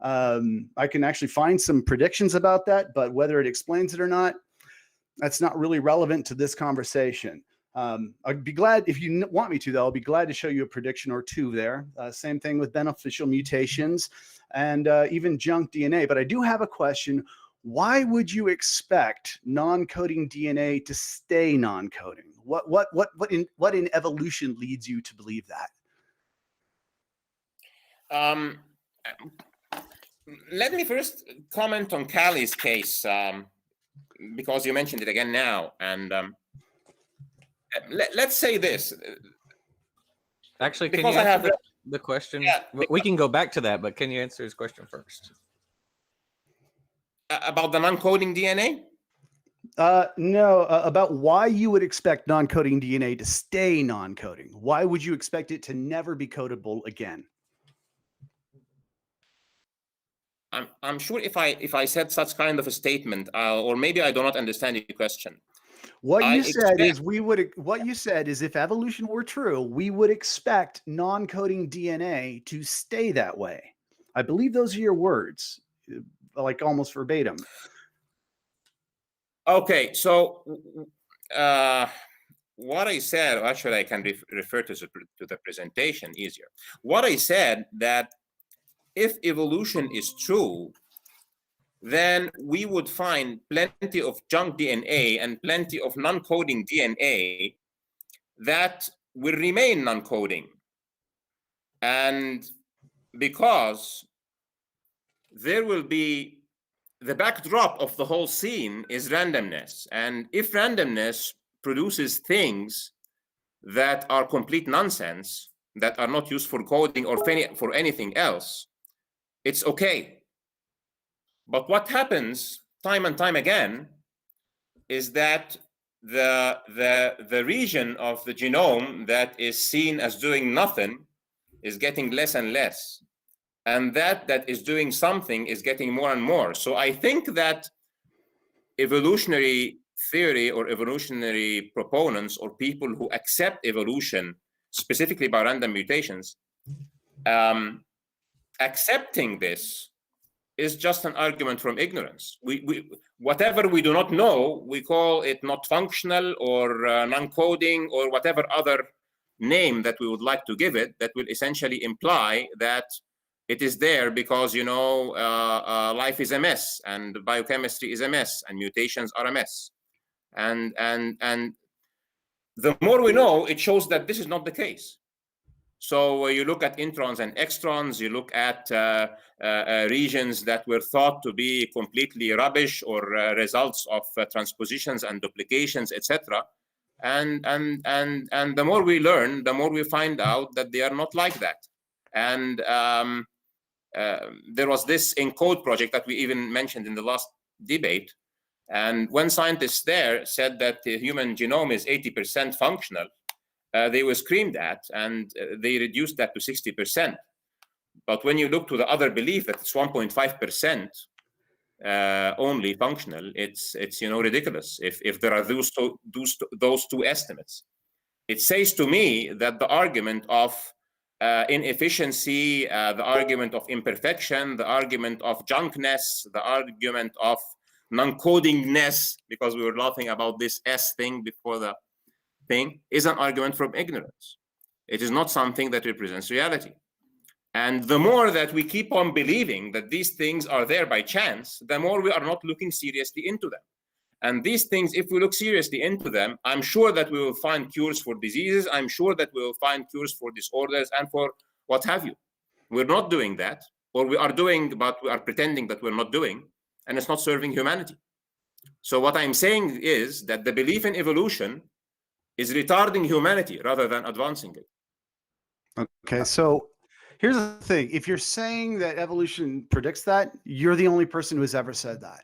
I can actually find some predictions about that, but whether it explains it or not, that's not really relevant to this conversation. I'd be glad, if you want me to, though, I'll be glad to show you a prediction or two there. Same thing with beneficial mutations and even junk DNA. But I do have a question. Why would you expect non-coding DNA to stay non-coding? What in evolution leads you to believe that? Let me first comment on Callie's case, because you mentioned it again now. And let's say this. Actually, can you answer the question? Yeah, we can go back to that, but can you answer his question first? About the non-coding DNA? No, about why you would expect non-coding DNA to stay non-coding. Why would you expect it to never be codable again? I'm sure if I said such kind of a statement, or maybe I do not understand your question. What you said is if evolution were true, we would expect non-coding DNA to stay that way. I believe those are your words, like almost verbatim. Okay, so what I said, actually I can refer to the presentation easier. What I said that if evolution is true, then we would find plenty of junk DNA and plenty of non-coding DNA that will remain non-coding. And because there will be, the backdrop of the whole scene is randomness. And if randomness produces things that are complete nonsense, that are not used for coding or for anything else, it's okay. But what happens time and time again is that the region of the genome that is seen as doing nothing is getting less and less. And that is doing something is getting more and more. So I think that evolutionary theory or evolutionary proponents or people who accept evolution, specifically by random mutations, accepting this is just an argument from ignorance. Whatever we do not know, we call it not functional or non-coding or whatever other name that we would like to give it, that will essentially imply that it is there because, life is a mess and biochemistry is a mess and mutations are a mess. And the more we know, it shows that this is not the case. So you look at introns and extrons, you look at regions that were thought to be completely rubbish or results of transpositions and duplications, etc. And the more we learn, the more we find out that they are not like that. And there was this ENCODE project that we even mentioned in the last debate. And when scientists there said that the human genome is 80% functional, they were screamed at, and they reduced that to 60%. But when you look to the other belief that it's 1.5%, only functional, it's ridiculous if there are those two estimates. It says to me that the argument of inefficiency, the argument of imperfection, the argument of junkness, the argument of non-codingness, because we were laughing about this S thing before the thing, is an argument from ignorance. It is not something that represents reality. And the more that we keep on believing that these things are there by chance, the more we are not looking seriously into them. And these things, if we look seriously into them, I'm sure that we will find cures for diseases. I'm sure that we will find cures for disorders and for what have you. We're not doing that, or we are doing, but we are pretending that we're not doing, and it's not serving humanity. So what I'm saying is that the belief in evolution is retarding humanity rather than advancing it. Okay, so here's the thing. If you're saying that evolution predicts that, you're the only person who has ever said that.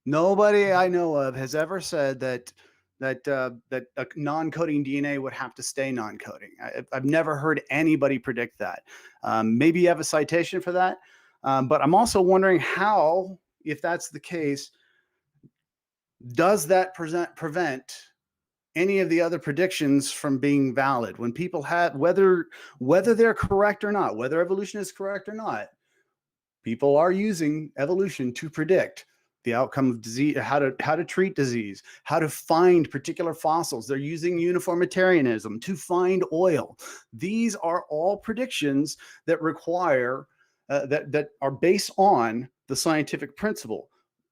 Nobody I know of has ever said that a non-coding DNA would have to stay non-coding. I've never heard anybody predict that. Maybe you have a citation for that, but I'm also wondering how, if that's the case, does that prevent any of the other predictions from being valid? When people have, whether they're correct or not, whether evolution is correct or not, people are using evolution to predict the outcome of disease, how to treat disease, how to find particular fossils. They're using uniformitarianism to find oil. These are all predictions that require that are based on the scientific principle.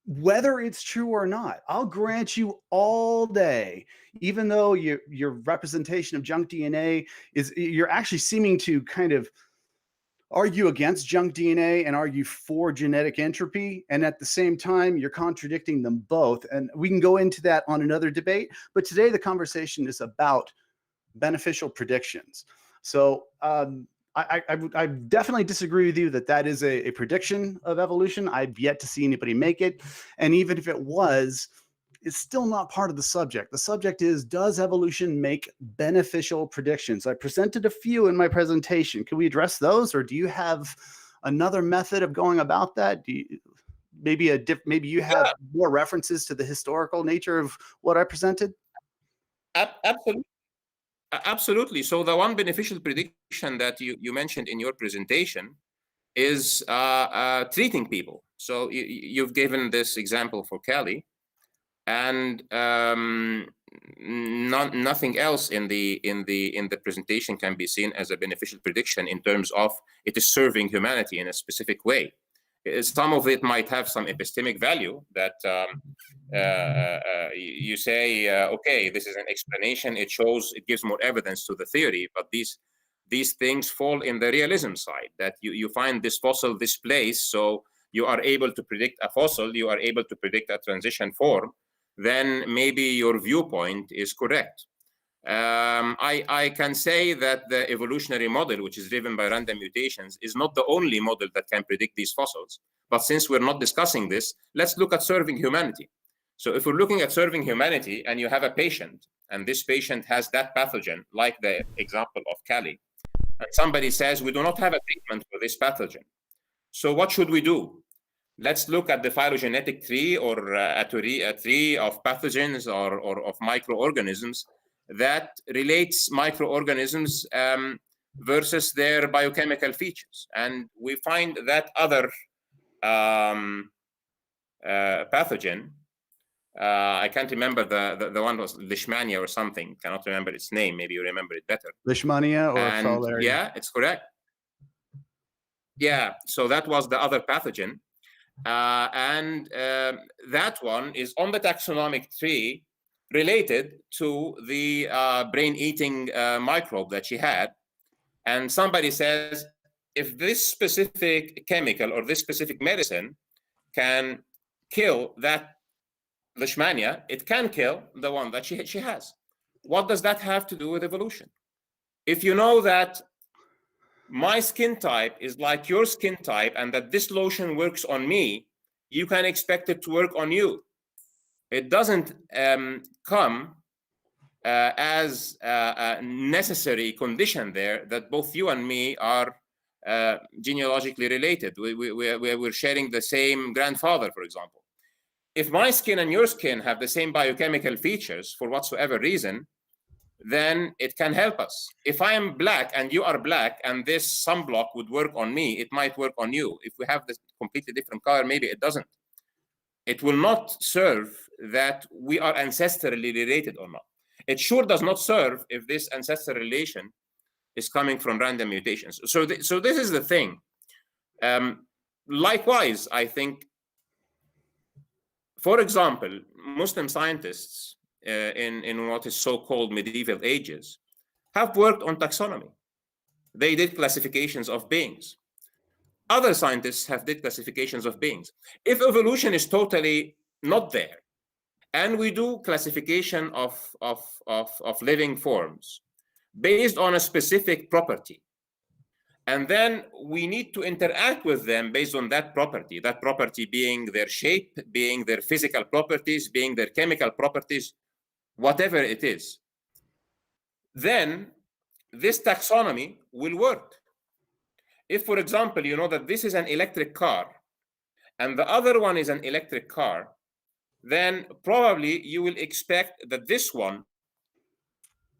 Whether it's true or not, I'll grant you all day, even though your representation of junk DNA is, you're actually seeming to kind of argue against junk DNA and argue for genetic entropy. And at the same time, you're contradicting them both. And we can go into that on another debate. But today, the conversation is about beneficial predictions. So I definitely disagree with you that is a prediction of evolution. I've yet to see anybody make it. And even if it was, it's still not part of the subject. The subject is, does evolution make beneficial predictions? I presented a few in my presentation. Can we address those, or do you have another method of going about that? Maybe you have more references to the historical nature of what I presented? Absolutely. Absolutely. So the one beneficial prediction that you mentioned in your presentation is treating people. So you've given this example for Cali, and nothing else in the presentation can be seen as a beneficial prediction in terms of it is serving humanity in a specific way. Some of it might have some epistemic value that you say, okay, this is an explanation. It shows, it gives more evidence to the theory, but these things fall in the realism side, that you find this fossil, this place, so you are able to predict a fossil, you are able to predict a transition form, then maybe your viewpoint is correct. I can say that the evolutionary model, which is driven by random mutations, is not the only model that can predict these fossils. But since we're not discussing this, let's look at serving humanity. So if we're looking at serving humanity and you have a patient, and this patient has that pathogen, like the example of Cali, and somebody says, we do not have a treatment for this pathogen. So what should we do? Let's look at the phylogenetic tree, or a tree of pathogens or of microorganisms that relates microorganisms versus their biochemical features. And we find that other pathogen, I can't remember, the one was Leishmania or something, cannot remember its name, maybe you remember it better. Leishmania or fowleri. Yeah, it's correct. Yeah, so that was the other pathogen. That one is on the taxonomic tree related to the brain-eating microbe that she had. And somebody says, if this specific chemical or this specific medicine can kill that Leishmania, it can kill the one that she has. What does that have to do with evolution? If you know that my skin type is like your skin type and that this lotion works on me, you can expect it to work on you. It doesn't come as a necessary condition there that both you and me are genealogically related. We're sharing the same grandfather, for example. If my skin and your skin have the same biochemical features for whatsoever reason, then it can help us. If I am black and you are black and this sunblock would work on me, it might work on you. If we have this completely different color, maybe it doesn't. It will not serve that we are ancestrally related or not. It sure does not serve if this ancestral relation is coming from random mutations. So this is the thing. Likewise, I think, for example, Muslim scientists in what is so-called medieval ages have worked on taxonomy. They did classifications of beings. Other scientists have did classifications of beings. If evolution is totally not there, and we do classification of living forms based on a specific property, and then we need to interact with them based on that property being their shape, being their physical properties, being their chemical properties, whatever it is, then this taxonomy will work. If, for example, you know that this is an electric car and the other one is an electric car, then probably you will expect that this one,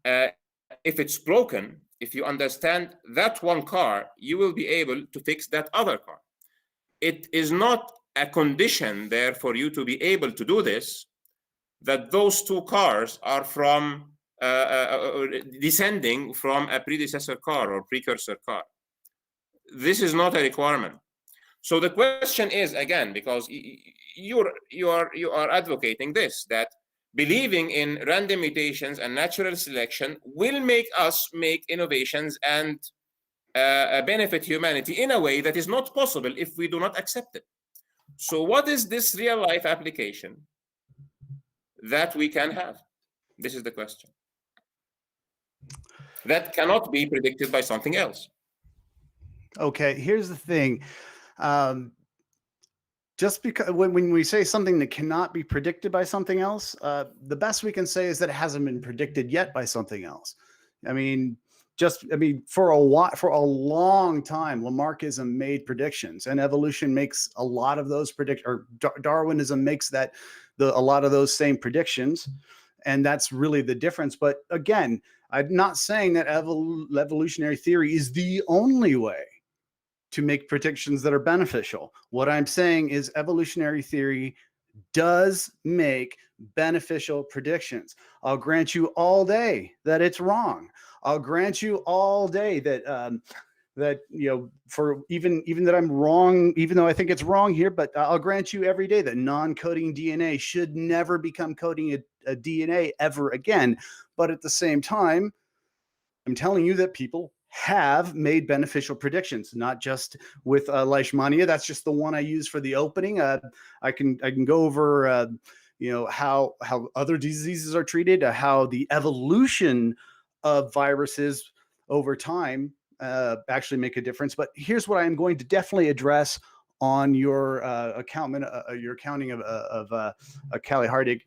if it's broken, if you understand that one car, you will be able to fix that other car. It is not a condition there for you to be able to do this, that those two cars are from descending from a predecessor car or precursor car. This is not a requirement. So the question is, again, because you are advocating this, that believing in random mutations and natural selection will make us make innovations and benefit humanity in a way that is not possible if we do not accept it. So what is this real life application that we can have? This is the question. That cannot be predicted by something else. Okay, here's the thing. Just because when we say something that cannot be predicted by something else, the best we can say is that it hasn't been predicted yet by something else. I mean, for a long time, Lamarckism made predictions, and evolution makes a lot of those Darwinism makes a lot of those same predictions, and that's really the difference. But again, I'm not saying that evolutionary theory is the only way to make predictions that are beneficial. What I'm saying is evolutionary theory does make beneficial predictions. I'll grant you all day that it's wrong. I'll grant you all day that for even that I'm wrong, even though I think it's wrong here, but I'll grant you every day that non-coding DNA should never become coding a DNA ever again. But at the same time, I'm telling you that people have made beneficial predictions, not just with Leishmania. That's just the one I use for the opening. I can go over how other diseases are treated, how the evolution of viruses over time actually make a difference. But here's what I am going to definitely address on your accounting of Callie Hardig,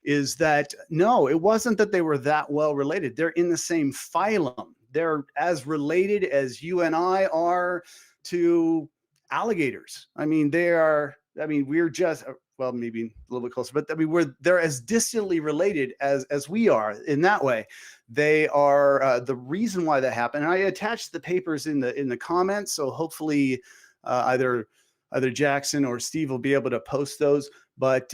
is that no, it wasn't that they were that well related. They're in the same phylum. They're as related as you and I are to alligators. I mean, we're just, well, maybe a little bit closer, but I mean, they're as distantly related as we are in that way. They are the reason why that happened. And I attached the papers in the comments, so hopefully either Jackson or Steve will be able to post those. But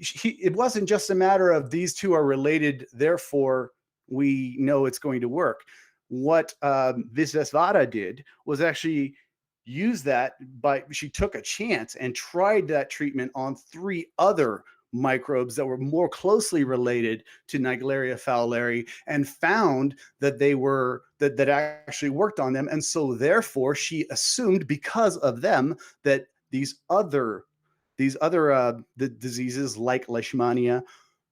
it wasn't just a matter of these two are related, therefore we know it's going to work. What Visvesvarga did was actually use that she took a chance and tried that treatment on 3 other microbes that were more closely related to Naegleria fowleri, and found that that actually worked on them. And so therefore she assumed, because of them, that these other the diseases like Leishmania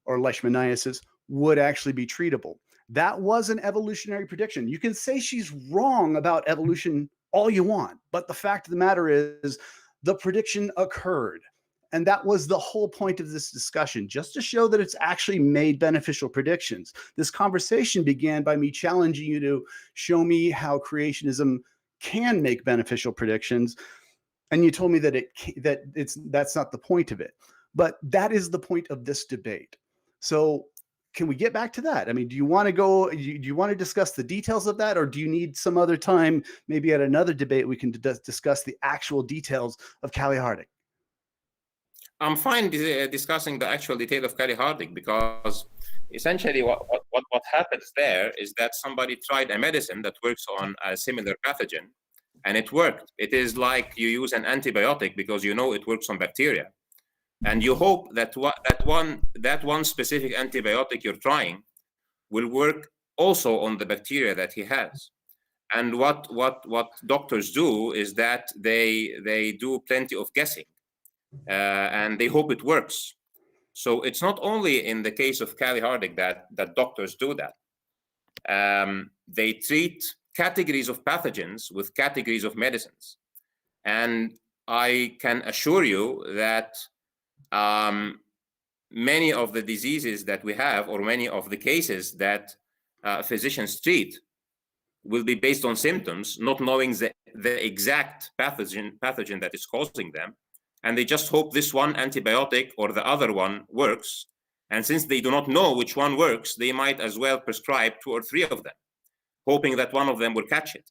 or Leishmaniasis would actually be treatable. That was an evolutionary prediction. You can say she's wrong about evolution all you want, but the fact of the matter is the prediction occurred. And that was the whole point of this discussion, just to show that it's actually made beneficial predictions. This conversation began by me challenging you to show me how creationism can make beneficial predictions, and you told me that that's not the point of it. But that is the point of this debate. So can we get back to that? I mean, do you want to go? Do you want to discuss the details of that, or do you need some other time? Maybe at another debate we can discuss the actual details of Hardig. I'm fine discussing the actual detail of Hardig, because essentially what happens there is that somebody tried a medicine that works on a similar pathogen, and it worked. It is like you use an antibiotic because you know it works on bacteria, and you hope that that one specific antibiotic you're trying will work also on the bacteria that he has. And what doctors do is that they do plenty of guessing, and they hope it works. So it's not only in the case of Hardig that doctors do that. They treat categories of pathogens with categories of medicines. And I can assure you that many of the diseases that we have, or many of the cases that physicians treat, will be based on symptoms, not knowing the exact pathogen that is causing them. And they just hope this one antibiotic or the other one works. And since they do not know which one works, they might as well prescribe 2 or 3 of them, hoping that one of them will catch it.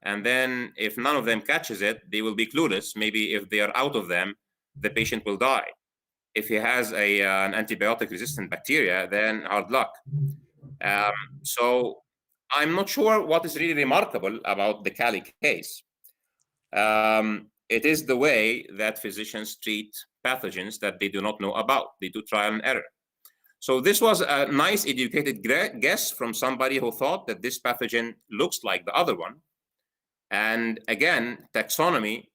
And then if none of them catches it, they will be clueless. Maybe if they are out of them, the patient will die. If he has an antibiotic-resistant bacteria, then hard luck. So I'm not sure what is really remarkable about the Cali case. It is the way that physicians treat pathogens that they do not know about. They do trial and error. So this was a nice educated guess from somebody who thought that this pathogen looks like the other one. And again, taxonomy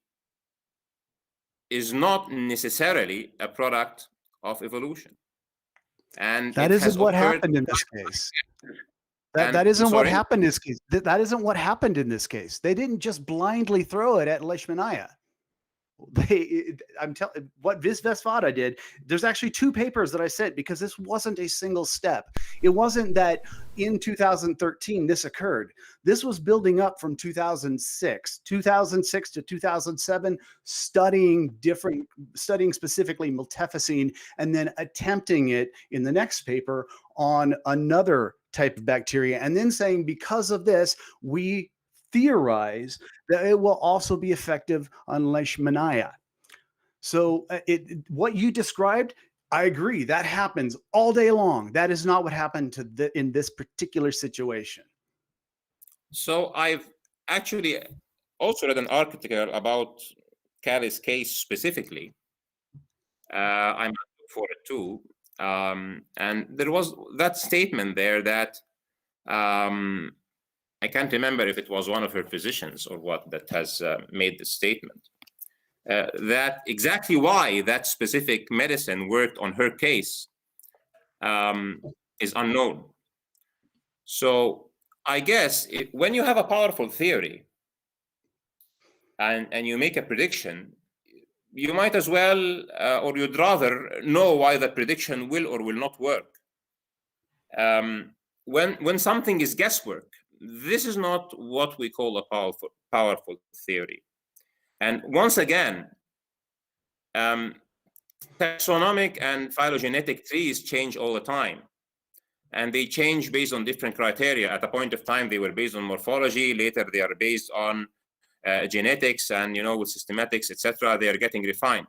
is not necessarily a product of evolution. And that isn't what happened in this case. That isn't what happened in this case. That isn't what happened in this case. They didn't just blindly throw it at Leishmania. I'm telling what Visvesvada did. There's actually 2 papers that I sent, because this wasn't a single step. It wasn't that in 2013 this occurred. This was building up from 2006 to 2007, studying specifically Miltefosine, and then attempting it in the next paper on another type of bacteria, and then saying, because of this, we theorize that it will also be effective on Leishmania. So what you described, I agree, that happens all day long. That is not what happened in this particular situation. So I've actually also read an article about Cali's case specifically. I'm looking for it too. And there was that statement there that I can't remember if it was one of her physicians or what that has made the statement, that exactly why that specific medicine worked on her case is unknown. So I guess when you have a powerful theory and you make a prediction, you might as well, or you'd rather know why the prediction will or will not work. When something is guesswork, this is not what we call a powerful theory. And once again, taxonomic and phylogenetic trees change all the time. And they change based on different criteria. At a point of time, they were based on morphology. Later, they are based on genetics, and with systematics, etc. They are getting refined.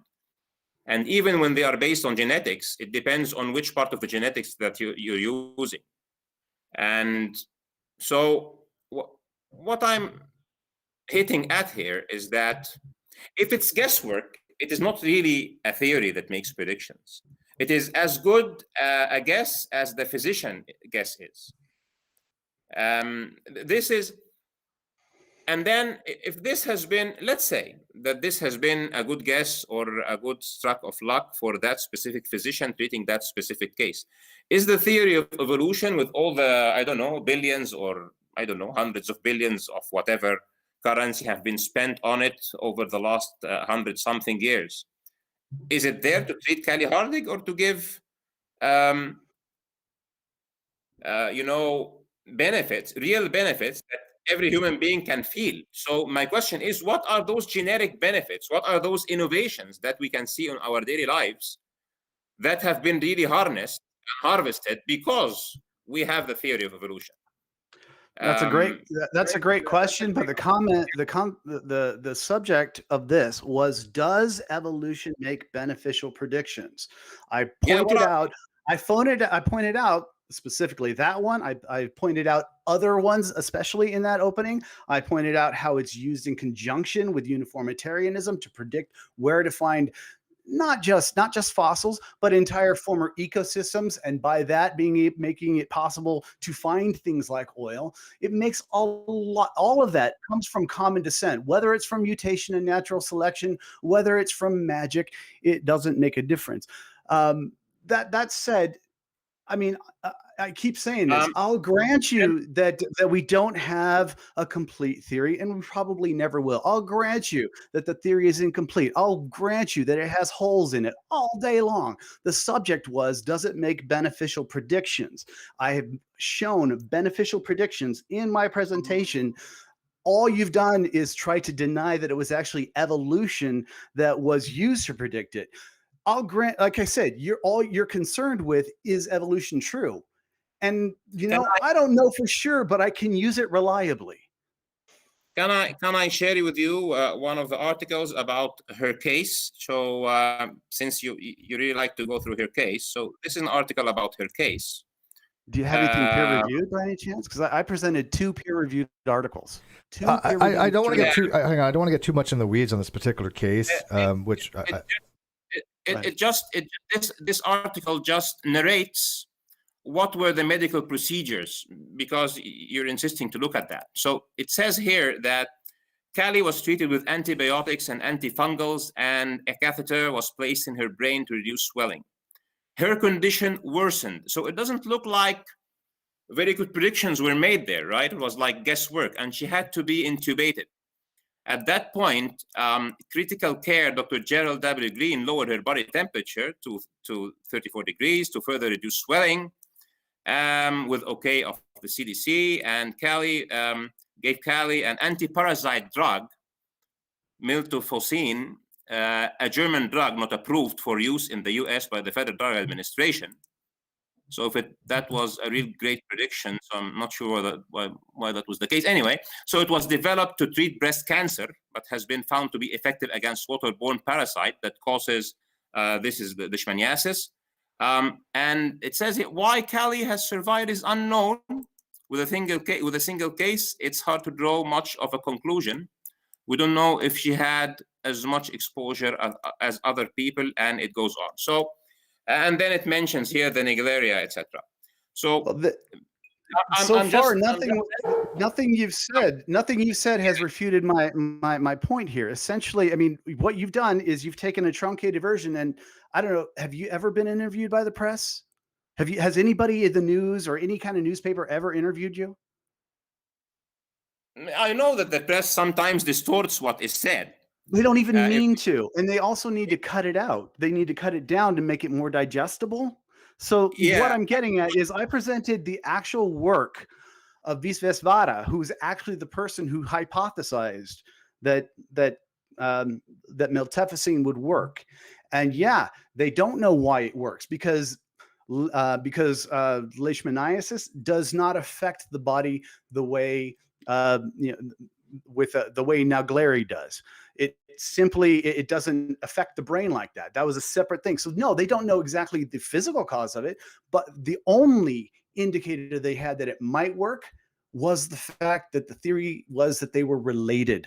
And even when they are based on genetics, it depends on which part of the genetics that you're using. And so what I'm hitting at here is that if it's guesswork, it is not really a theory that makes predictions. It is as good a guess as the physician guess is. And then if this has been, let's say that this has been a good guess or a good stroke of luck for that specific physician treating that specific case, is the theory of evolution, with all the, I don't know, billions or I don't know, hundreds of billions of whatever currency have been spent on it over the last 100-something years, is it there to treat Hardig or to give, benefits, real benefits that every human being can feel. So my question is, what are those genetic benefits? What are those innovations that we can see in our daily lives that have been really harnessed and harvested because we have the theory of evolution? That's a great question. But the subject of this was, does evolution make beneficial predictions? I pointed out specifically that one. I pointed out other ones, especially in that opening. I pointed out how it's used in conjunction with uniformitarianism to predict where to find not just fossils, but entire former ecosystems, and by that making it possible to find things like oil. It makes all of that comes from common descent, whether it's from mutation and natural selection, whether it's from magic. It doesn't make a difference. That said, I mean, I keep saying this. I'll grant you that we don't have a complete theory, and we probably never will. I'll grant you that the theory is incomplete. I'll grant you that it has holes in it all day long. The subject was, does it make beneficial predictions? I have shown beneficial predictions in my presentation. All you've done is try to deny that it was actually evolution that was used to predict it. I'll grant, like I said, all you're concerned with is evolution true. And, I don't know for sure, but I can use it reliably. Can I share with you one of the articles about her case? So since you really like to go through her case, so this is an article about her case. Do you have anything peer-reviewed by any chance? Because I presented 2 peer-reviewed articles. I don't want to get hang on. I don't want to get too much in the weeds on this particular case, this article just narrates what were the medical procedures, because you're insisting to look at that. So it says here that Callie was treated with antibiotics and antifungals, and a catheter was placed in her brain to reduce swelling. Her condition worsened. So it doesn't look like very good predictions were made there, right? It was like guesswork, and she had to be intubated. At that point, critical care, Dr. Gerald W. Green lowered her body temperature to 34 degrees to further reduce swelling with OK of the CDC. And Callie gave Callie an anti-parasite drug, Miltefosine, a German drug not approved for use in the US by the Federal Drug Administration. So that was a real great prediction. So I'm not sure why that was the case. Anyway, so it was developed to treat breast cancer, but has been found to be effective against waterborne parasite that causes, this is the leishmaniasis. And it says here, why Callie has survived is unknown. With a single case, it's hard to draw much of a conclusion. We don't know if she had as much exposure as other people, and it goes on. So. And then it mentions here the Naegleria, etc. So, nothing you've said has refuted my point here. Essentially, I mean, what you've done is you've taken a truncated version, and I don't know. Have you ever been interviewed by the press? Has anybody in the news or any kind of newspaper ever interviewed you? I know that the press sometimes distorts what is said. They don't even mean to, and they also need to cut it out. They need to cut it down to make it more digestible. So what I'm getting at is I presented the actual work of Visvesvara, who's actually the person who hypothesized that Miltefosine would work. And they don't know why it works because leishmaniasis does not affect the body the way with the way Naegleria does. It doesn't affect the brain like that. That was a separate thing. So no, they don't know exactly the physical cause of it, but the only indicator they had that it might work was the fact that the theory was that they were related.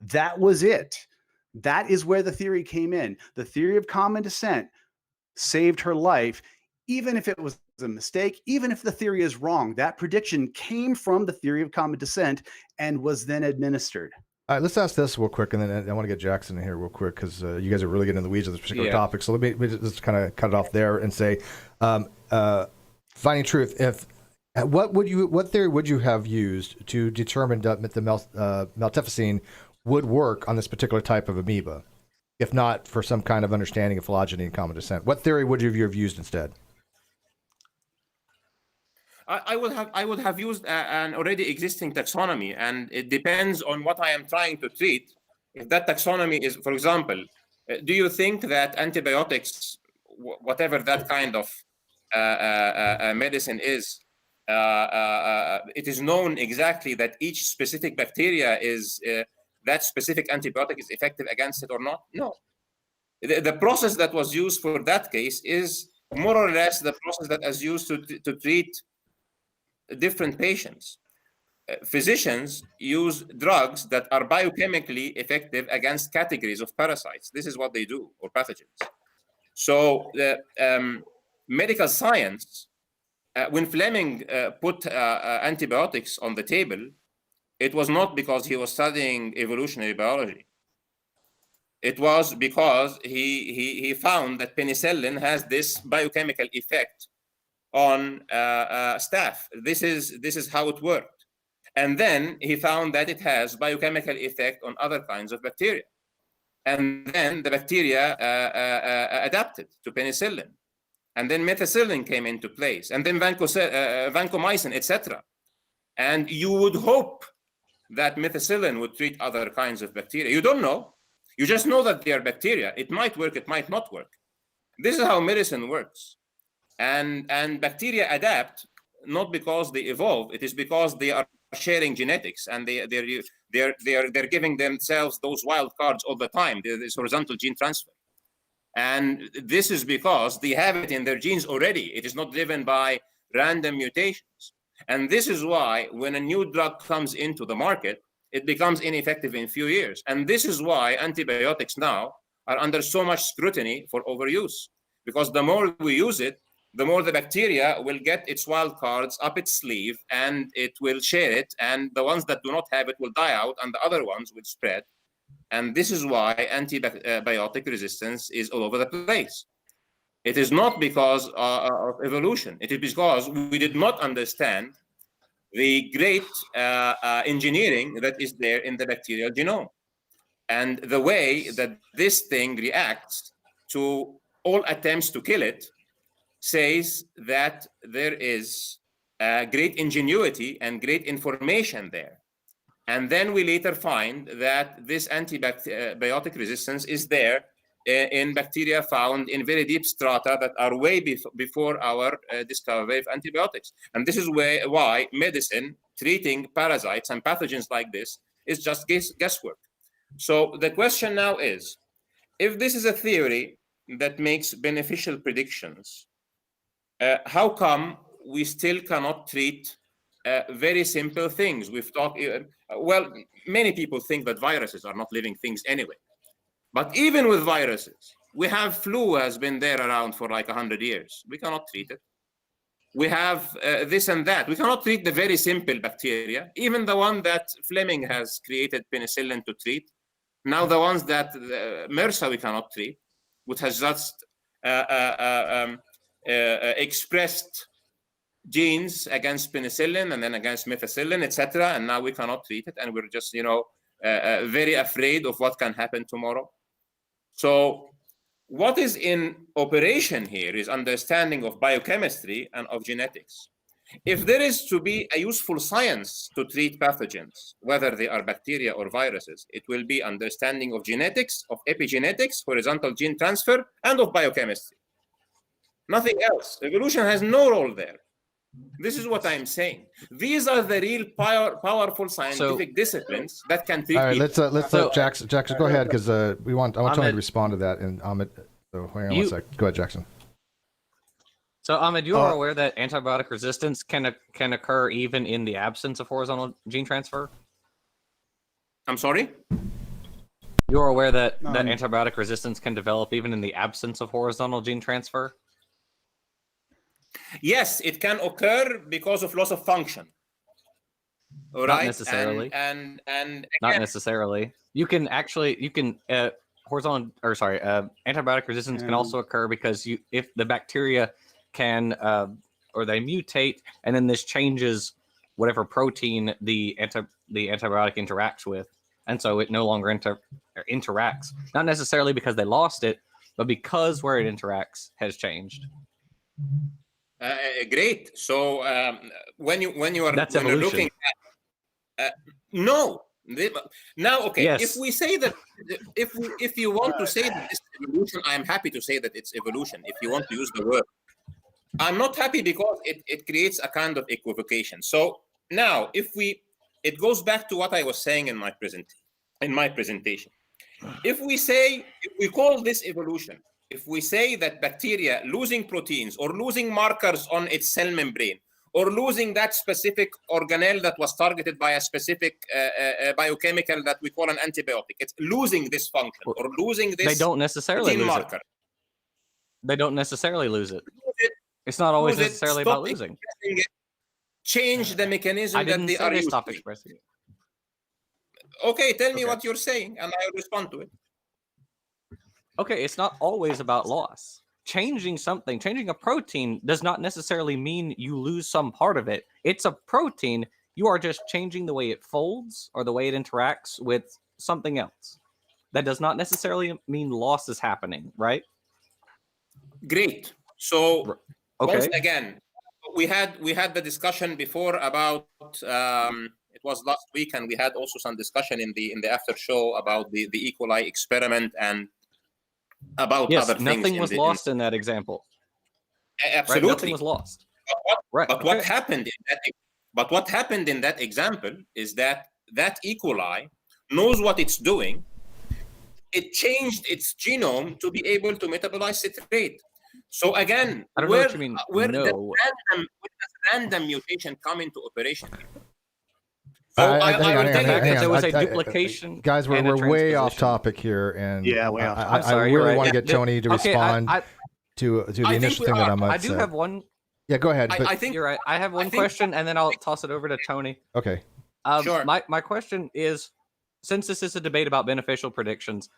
That was it. That is where the theory came in. The theory of common descent saved her life, even if it was a mistake, even if the theory is wrong. That prediction came from the theory of common descent and was then administered. All right, let's ask this real quick, and then I want to get Jackson in here real quick because you guys are really getting in the weeds of this particular topic. So let me just kind of cut it off there and say, finding truth. What theory would you have used to determine that the Miltefosine would work on this particular type of amoeba, if not for some kind of understanding of phylogeny and common descent? What theory would you have used instead? I would have used an already existing taxonomy, and it depends on what I am trying to treat. If that taxonomy is, for example, do you think that antibiotics, whatever that kind of medicine is, it is known exactly that each specific bacteria is that specific antibiotic is effective against it or not? No. The process that was used for that case is more or less the process that is used to treat different patients. Physicians use drugs that are biochemically effective against categories of parasites. This is what they do, or pathogens. So the medical science, when Fleming put antibiotics on the table, it was not because he was studying evolutionary biology. It was because he found that penicillin has this biochemical effect on staph. This is how it worked. And then he found that it has biochemical effect on other kinds of bacteria. And then the bacteria adapted to penicillin. And then methicillin came into place. And then vancomycin, etc. And you would hope that methicillin would treat other kinds of bacteria. You don't know. You just know that they are bacteria. It might work, it might not work. This is how medicine works. And bacteria adapt not because they evolve, it is because they are sharing genetics, and they're giving themselves those wild cards all the time. There's horizontal gene transfer. And this is because they have it in their genes already. It is not driven by random mutations. And this is why when a new drug comes into the market, it becomes ineffective in a few years. And this is why antibiotics now are under so much scrutiny for overuse. Because the more we use it, the more the bacteria will get its wild cards up its sleeve, and it will share it. And the ones that do not have it will die out, and the other ones will spread. And this is why antibiotic resistance is all over the place. It is not because of evolution. It is because we did not understand the great engineering that is there in the bacterial genome. And the way that this thing reacts to all attempts to kill it says that there is great ingenuity and great information there. And then we later find that this antibiotic resistance is there in bacteria found in very deep strata that are way before our discovery of antibiotics. And this is why medicine treating parasites and pathogens like this is just guesswork. So the question now is, if this is a theory that makes beneficial predictions, how come we still cannot treat very simple things? We've talked, well, many people think that viruses are not living things anyway. But even with viruses, we have flu has been there around for like 100 years. We cannot treat it. We have this and that. We cannot treat the very simple bacteria, even the one that Fleming has created penicillin to treat. Now the ones that MRSA we cannot treat, which has just expressed genes against penicillin and then against methicillin, etc. And now we cannot treat it, and we're just, very afraid of what can happen tomorrow. So what is in operation here is understanding of biochemistry and of genetics. If there is to be a useful science to treat pathogens, whether they are bacteria or viruses, it will be understanding of genetics, of epigenetics, horizontal gene transfer, and of biochemistry. Nothing else. Evolution has no role there. This is what I'm saying. These are the real powerful scientific disciplines that can treat. All right, let's let Jackson go ahead, because I want Tony to respond to that. And Ahmed, so hang on one sec. Go ahead, Jackson. So Ahmed, you are aware that antibiotic resistance can occur even in the absence of horizontal gene transfer? I'm sorry? You are aware that antibiotic resistance can develop even in the absence of horizontal gene transfer? Yes, it can occur because of loss of function. All right? Not necessarily. And not necessarily. Antibiotic resistance can also occur because if the bacteria can or they mutate, and then this changes whatever protein the antibiotic interacts with, and so it no longer interacts. Not necessarily because they lost it, but because where it interacts has changed. Great. So when you are That's when you're evolution. looking at no. Now, okay. Yes. If we say that, if you want to say that this is evolution, I'm happy to say that it's evolution. If you want to use the word, I'm not happy because it creates a kind of equivocation. So now, it goes back to what I was saying in my presentation. If we call this evolution, if we say that bacteria losing proteins or losing markers on its cell membrane, or losing that specific organelle that was targeted by a specific biochemical that we call an antibiotic, it's losing this function or losing this They don't necessarily lose marker. it. They don't necessarily lose it. It's not always necessarily about losing. Change the mechanism I didn't that they say are they used stop to. expressing it. Okay, tell me Okay. what you're saying, and I'll respond to it. Okay, it's not always about loss. Changing something, changing a protein does not necessarily mean you lose some part of it. It's a protein. You are just changing the way it folds or the way it interacts with something else. That does not necessarily mean loss is happening, right? Great. So Okay. once again, we had the discussion before about it was last week, and we had also some discussion in the after show about the E. coli experiment and about Yes, other things. nothing was lost in that example. Absolutely, right? Nothing was lost. But what happened in that? But what happened in that example is that E. coli knows what it's doing. It changed its genome to be able to metabolize citrate. So again, I don't know what you mean. Where No. does random mutation come into operation? So there was a duplication. Guys, we're way off topic here, and way off. I really want to get Tony to respond to the initial thing that I'm about to say. I do have one. Yeah, go ahead. I think you're right. I have one question, and then I'll toss it over to Tony. Okay. Sure. My question is, since this is a debate about beneficial predictions,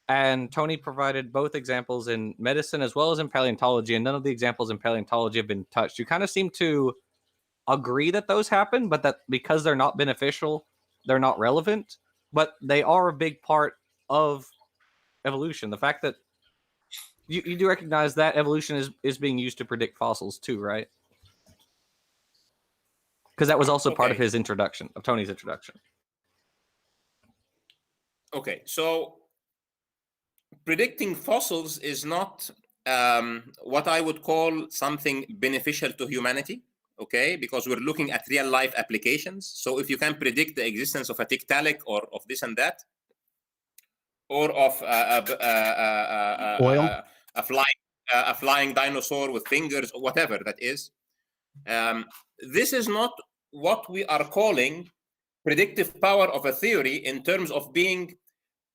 and Tony provided both examples in medicine as well as in paleontology, and none of the examples in paleontology have been touched. You kind of seem to agree that those happen, but that because they're not beneficial, they're not relevant, but they are a big part of evolution. The fact that you do recognize that evolution is being used to predict fossils too, right? Because that was also part of his introduction, of Tony's introduction. Okay, so predicting fossils is not what I would call something beneficial to humanity. Okay, because we're looking at real life applications. So if you can predict the existence of a tiktaalik or of this and that, or of a flying dinosaur with fingers or whatever that is, this is not what we are calling predictive power of a theory in terms of being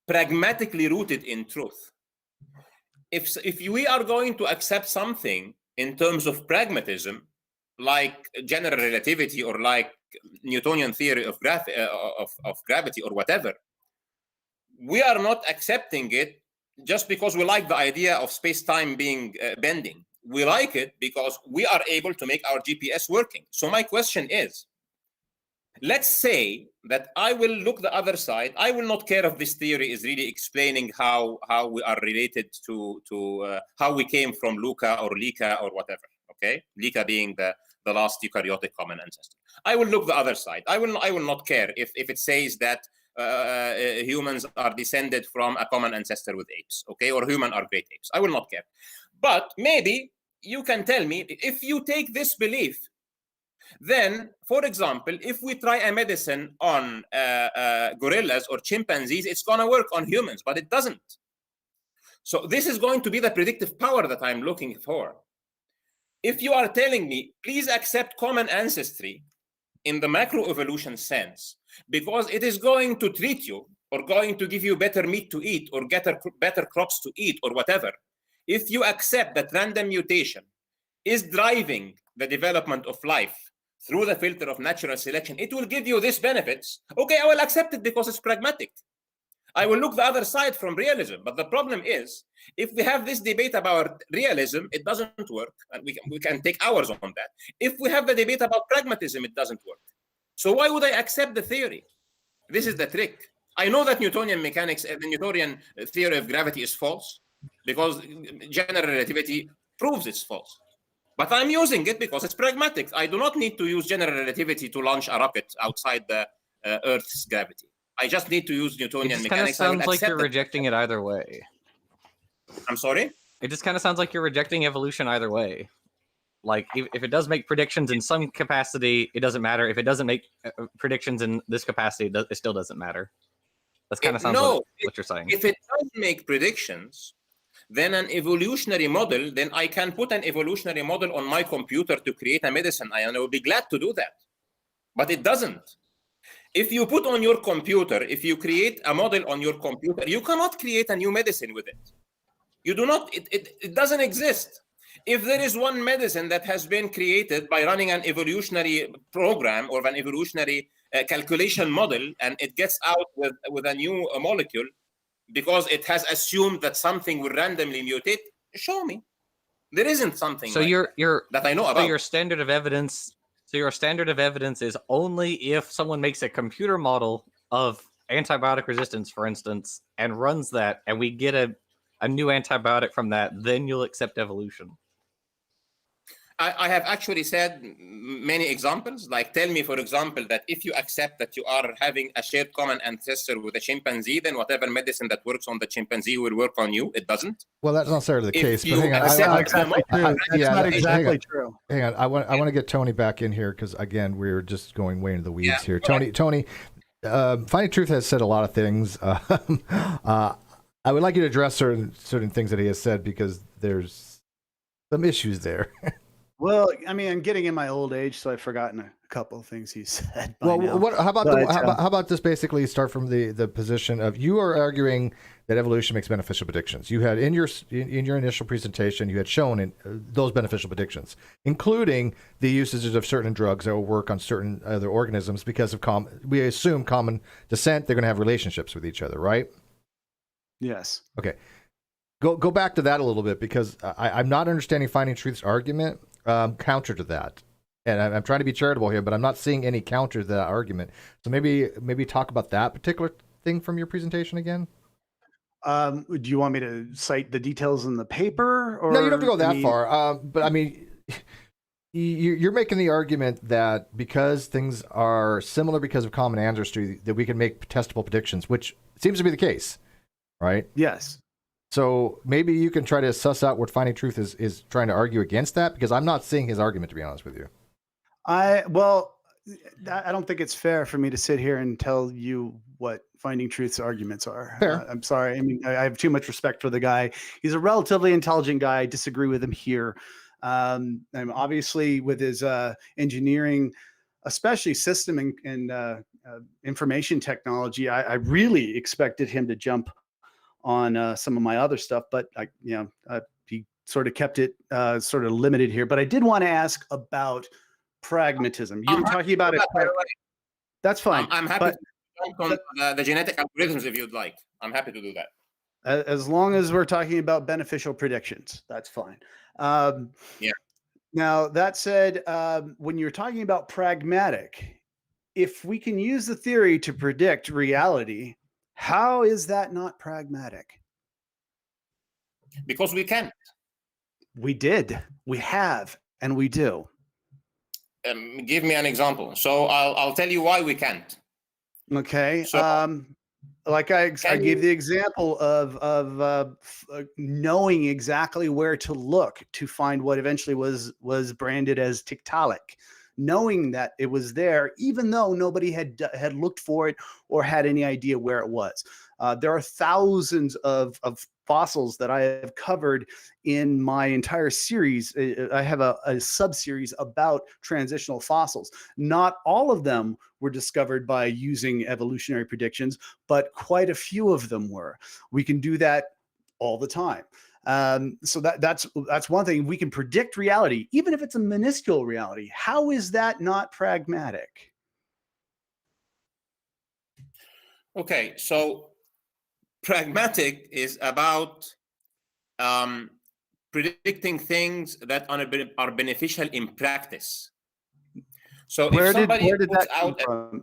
pragmatically rooted in truth. If we are going to accept something in terms of pragmatism, like general relativity or like Newtonian theory of gravity or whatever, we are not accepting it just because we like the idea of space-time being bending. We like it because we are able to make our GPS working. So my question is, let's say that I will look the other side. I will not care if this theory is really explaining how we are related to how we came from Luca or Lika or whatever. Okay, Lika being the last eukaryotic common ancestor. I will look the other side. I will not care if it says that humans are descended from a common ancestor with apes, okay, or human are great apes. I will not care. But maybe you can tell me, if you take this belief, then, for example, if we try a medicine on gorillas or chimpanzees, it's going to work on humans, but it doesn't. So this is going to be the predictive power that I'm looking for. If you are telling me, please accept common ancestry in the macroevolution sense, because it is going to treat you or going to give you better meat to eat or better crops to eat or whatever, if you accept that random mutation is driving the development of life through the filter of natural selection, it will give you these benefits. Okay, I will accept it because it's pragmatic. I will look the other side from realism. But the problem is, if we have this debate about realism, it doesn't work. And we can take hours on that. If we have the debate about pragmatism, it doesn't work. So why would I accept the theory? This is the trick. I know that Newtonian mechanics, the Newtonian theory of gravity is false, because general relativity proves it's false. But I'm using it because it's pragmatic. I do not need to use general relativity to launch a rocket outside the Earth's gravity. I just need to use It Newtonian just kind of mechanics. I will sounds like accept you're rejecting it either way. I'm sorry? It just kind of sounds like you're rejecting evolution either way. Like, if it does make predictions in some capacity, it doesn't matter. If it doesn't make predictions in this capacity, it still doesn't matter. That's kind of sounds like what you're saying. If it does make predictions, then an evolutionary model, then I can put an evolutionary model on my computer to create a medicine. I will be glad to do that. But it doesn't. If you put on your computer, if you create a model on your computer, you cannot create a new medicine with it. You do not, it doesn't exist. If there is one medicine that has been created by running an evolutionary program or an evolutionary calculation model, and it gets out with a new molecule because it has assumed that something will randomly mutate, show me. There isn't something So that I know about. So your standard of evidence is only if someone makes a computer model of antibiotic resistance, for instance, and runs that, and we get a new antibiotic from that, then you'll accept evolution. I have actually said many examples, like tell me, for example, that if you accept that you are having a shared common ancestor with a chimpanzee, then whatever medicine that works on the chimpanzee will work on you. It doesn't. Well, that's not necessarily the case. But hang on, That's not exactly true. Hang on, I want to get Tony back in here because again, we're just going way into the weeds here. Tony, Finding Truth has said a lot of things. I would like you to address certain things that he has said because there's some issues there. Well, I mean, I'm getting in my old age, so I've forgotten a couple of things he said. Well, how about this? Basically, start from the position of you are arguing that evolution makes beneficial predictions. You had in your initial presentation, you had shown those beneficial predictions, including the usages of certain drugs that will work on certain other organisms because of we assume common descent. They're going to have relationships with each other, right? Yes. Okay. Go back to that a little bit because I'm not understanding Finding Truth's argument. Counter to that, and I'm trying to be charitable here, but I'm not seeing any counter to that argument. So maybe talk about that particular thing from your presentation again. Do you want me to cite the details in the paper? Or no, you don't have to go that far. But I mean, you're making the argument that because things are similar because of common ancestry, that we can make testable predictions, which seems to be the case, right? Yes. So maybe you can try to suss out what Finding Truth is trying to argue against that, because I'm not seeing his argument, to be honest with you. I don't think it's fair for me to sit here and tell you what Finding Truth's arguments are. Fair. I'm sorry. I mean, I have too much respect for the guy. He's a relatively intelligent guy. I disagree with him here. And obviously with his engineering, especially system and information technology, I really expected him to jump on some of my other stuff, but he sort of kept it sort of limited here. But I did want to ask about pragmatism. You were talking about it. That's fine. I'm happy to jump on the genetic algorithms if you'd like. I'm happy to do that. As long as we're talking about beneficial predictions, that's fine. Yeah. Now, that said, when you're talking about pragmatic, if we can use the theory to predict reality, how is that not pragmatic? Because we can't. We did. We have, and we do. Give me an example. So I'll tell you why we can't. Okay. So, like I gave the example of knowing exactly where to look to find what eventually was branded as Tiktaalik. Knowing that it was there, even though nobody had looked for it or had any idea where it was. There are thousands of fossils that I have covered in my entire series. I have a sub-series about transitional fossils. Not all of them were discovered by using evolutionary predictions, but quite a few of them were. We can do that all the time. So that's one thing. We can predict reality, even if it's a minuscule reality. How is that not pragmatic? Okay, so pragmatic is about predicting things that are beneficial in practice. So Where if somebody did puts that come out from?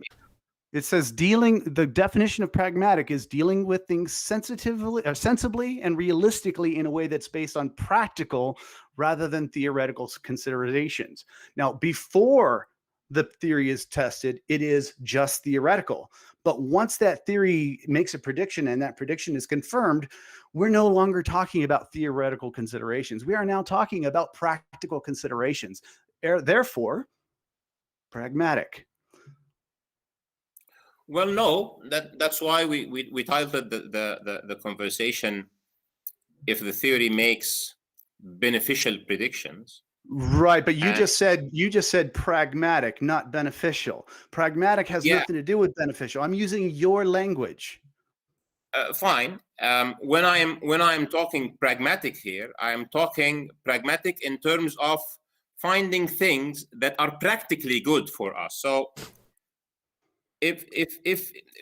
It says the definition of pragmatic is dealing with things sensibly and realistically in a way that's based on practical rather than theoretical considerations. Now, before the theory is tested, it is just theoretical. But once that theory makes a prediction and that prediction is confirmed, we're no longer talking about theoretical considerations. We are now talking about practical considerations. Therefore, pragmatic. Well, no, that's why we titled the conversation, if the theory makes beneficial predictions. Right, but you just said pragmatic, not beneficial. Pragmatic has nothing to do with beneficial. I'm using your language. Fine. When I'm talking pragmatic here, I'm talking pragmatic in terms of finding things that are practically good for us. So if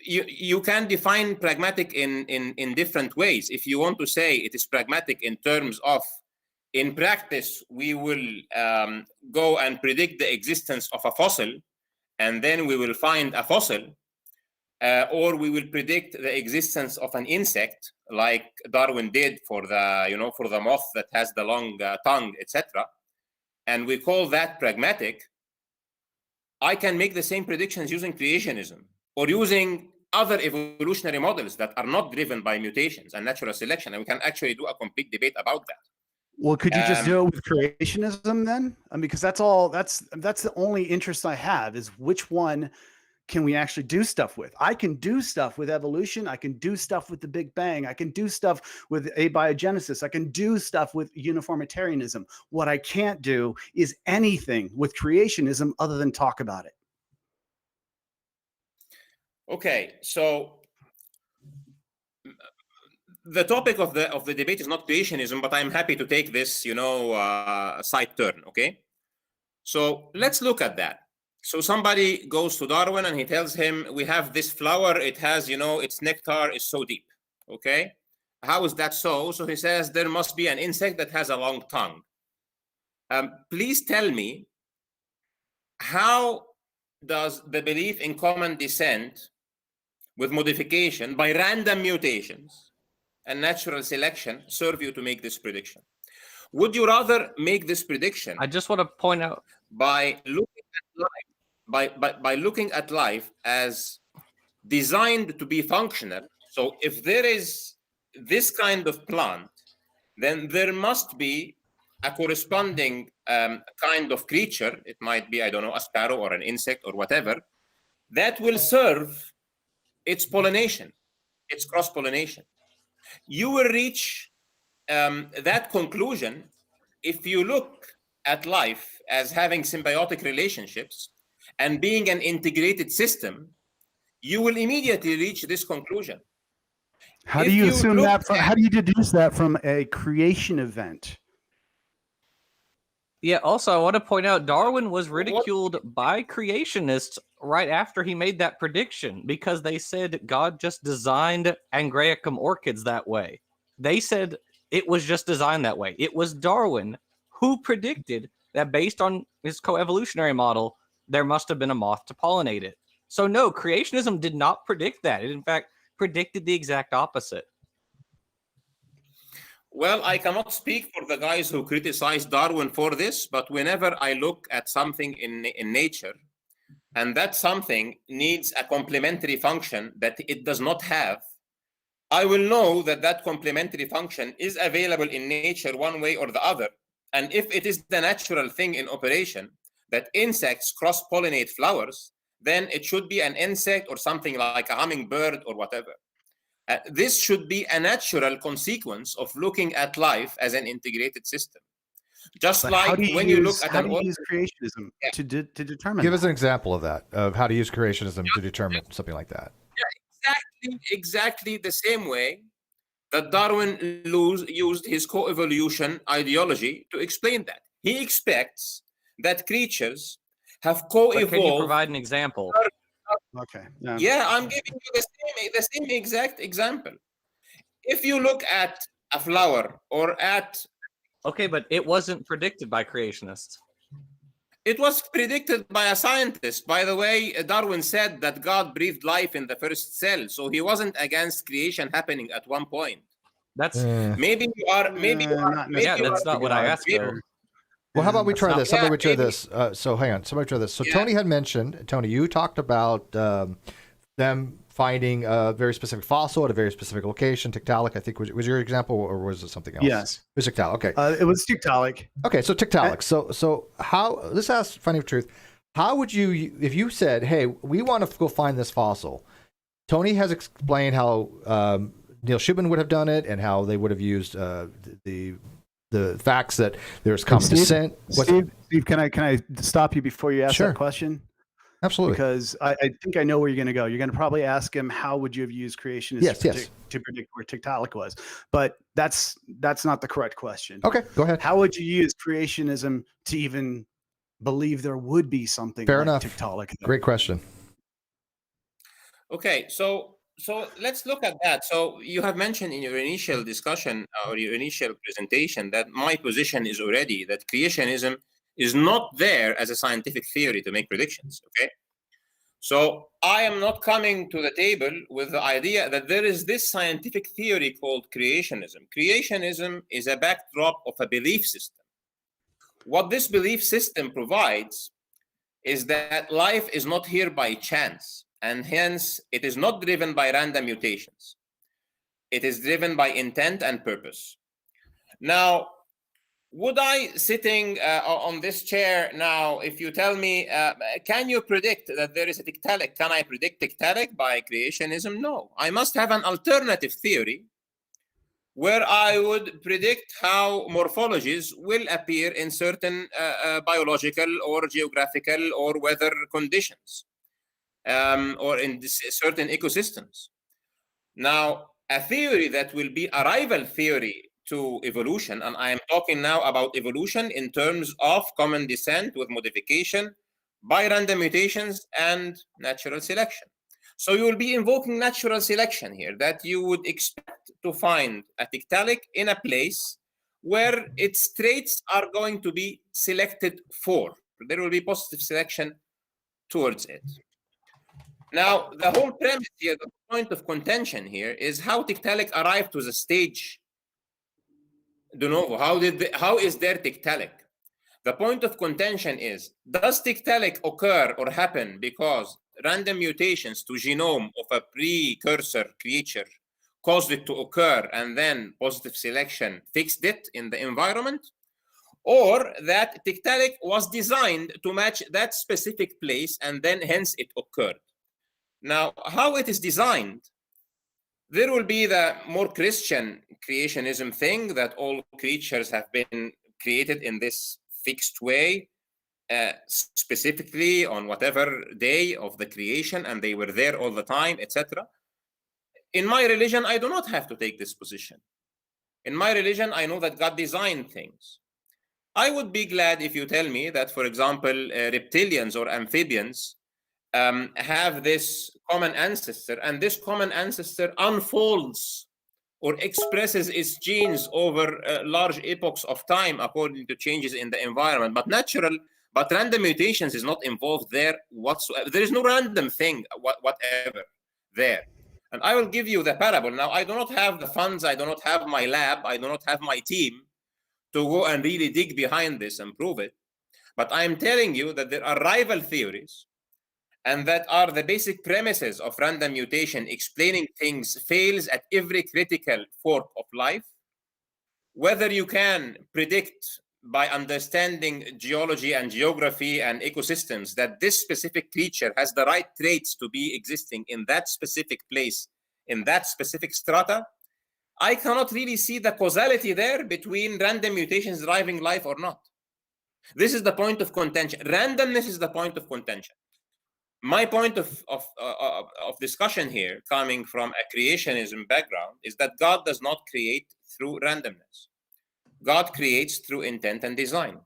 you can define pragmatic in different ways. If you want to say it is pragmatic in terms of, in practice, we will go and predict the existence of a fossil, and then we will find a fossil, or we will predict the existence of an insect, like Darwin did for the moth that has the long tongue, etc. And we call that pragmatic. I can make the same predictions using creationism or using other evolutionary models that are not driven by mutations and natural selection, and we can actually do a complete debate about that. Well, could you just do it with creationism then? I mean, because that's the only interest I have is which one can we actually do stuff with? I can do stuff with evolution. I can do stuff with the Big Bang. I can do stuff with abiogenesis. I can do stuff with uniformitarianism. What I can't do is anything with creationism other than talk about it. Okay, so the topic of the debate is not creationism, but I'm happy to take this, side turn. Okay, so let's look at that. So somebody goes to Darwin and he tells him, we have this flower, it has, its nectar is so deep. Okay, how is that so? So he says, there must be an insect that has a long tongue. Please tell me, how does the belief in common descent with modification by random mutations and natural selection serve you to make this prediction? Would you rather make this prediction? I just want to point out, by looking at life, by looking at life as designed to be functional. So if there is this kind of plant, then there must be a corresponding kind of creature. It might be, I don't know, a sparrow or an insect or whatever, that will serve its pollination, its cross-pollination. You will reach that conclusion if you look at life as having symbiotic relationships and being an integrated system. You will immediately reach this conclusion. How do you assume that? How do you deduce that from a creation event? Yeah, also, I want to point out Darwin was ridiculed by creationists right after he made that prediction because they said God just designed Angræacum orchids that way. They said it was just designed that way. It was Darwin who predicted that based on his coevolutionary model, there must have been a moth to pollinate it. So no, creationism did not predict that. It, in fact, predicted the exact opposite. Well, I cannot speak for the guys who criticize Darwin for this, but whenever I look at something in nature, and that something needs a complementary function that it does not have, I will know that that complementary function is available in nature one way or the other. And if it is the natural thing in operation, that insects cross-pollinate flowers, then it should be an insect or something like a hummingbird or whatever. This should be a natural consequence of looking at life as an integrated system. Just But like when you look at how do you use creationism to determine Give us that? an example of that, of how to use creationism to determine something like that. Yeah, exactly the same way that Darwin used his co-evolution ideology to explain that. He expects that creatures have co-evolved. But can you provide an example? Okay. Yeah, I'm giving you the same exact example. If you look at a flower or at... Okay, but it wasn't predicted by creationists. It was predicted by a scientist. By the way, Darwin said that God breathed life in the first cell, so he wasn't against creation happening at one point. That's Maybe you are. yeah. That's not what I asked though. Well, how about we try this? How about we try maybe. this? So hang on. Somebody try this. So Yeah. Tony had mentioned, Tony, you talked about them finding a very specific fossil at a very specific location. Tiktaalik, I think, was your example, or was it something else? Yes. It was Tiktaalik. Okay. It was Tiktaalik. Okay, so Tiktaalik. So how? Let's ask Finding of Truth. How would you, if you said, "Hey, we want to go find this fossil"? Tony has explained how Neil Shubin would have done it, and how they would have used the facts that there's common descent. Steve, can I stop you before you ask Sure. that question? Absolutely. Because I think I know where you're going to go. You're going to probably ask him, how would you have used creationists Yes. to predict where Tiktaalik was? But that's not the correct question. Okay, go ahead. How would you use creationism to even believe there would be something Fair like enough. Tiktaalik there? Great question. Okay, so let's look at that. So you have mentioned in your initial discussion or your initial presentation that my position is already that creationism is not there as a scientific theory to make predictions. Okay, so I am not coming to the table with the idea that there is this scientific theory called creationism. Creationism is a backdrop of a belief system. What this belief system provides is that life is not here by chance, and hence it is not driven by random mutations. It is driven by intent and purpose. Now, would I, sitting on this chair now, if you tell me, can you predict that there is a Tiktaalik? Can I predict Tiktaalik by creationism? No. I must have an alternative theory where I would predict how morphologies will appear in certain biological or geographical or weather conditions, or in certain ecosystems. Now, a theory that will be a rival theory to evolution, and I am talking now about evolution in terms of common descent with modification by random mutations and natural selection. So you will be invoking natural selection here, that you would expect to find a Tiktaalik in a place where its traits are going to be selected for. There will be positive selection towards it. Now, the whole premise here, the point of contention here, is how Tiktaalik arrived to the stage de novo. How is there Tiktaalik? The point of contention is, does Tiktaalik occur or happen because random mutations to genome of a precursor creature caused it to occur, and then positive selection fixed it in the environment? Or that Tiktaalik was designed to match that specific place, and then hence it occurred? Now, how it is designed, there will be the more Christian creationism thing, that all creatures have been created in this fixed way, specifically on whatever day of the creation, and they were there all the time, etc. In my religion, I do not have to take this position. In my religion, I know that God designed things. I would be glad if you tell me that, for example, reptilians or amphibians have this common ancestor, and this common ancestor unfolds or expresses its genes over large epochs of time according to changes in the environment. But random mutations is not involved there whatsoever. There is no random thing, whatever, there. And I will give you the parable. Now, I do not have the funds, I do not have my lab, I do not have my team to go and really dig behind this and prove it. But I am telling you that there are rival theories, and that are the basic premises of random mutation, explaining things fails at every critical fork of life. Whether you can predict by understanding geology and geography and ecosystems that this specific creature has the right traits to be existing in that specific place, in that specific strata, I cannot really see the causality there between random mutations driving life or not. This is the point of contention. Randomness is the point of contention. My point of discussion here, coming from a creationism background, is that God does not create through randomness. God creates through intent and design.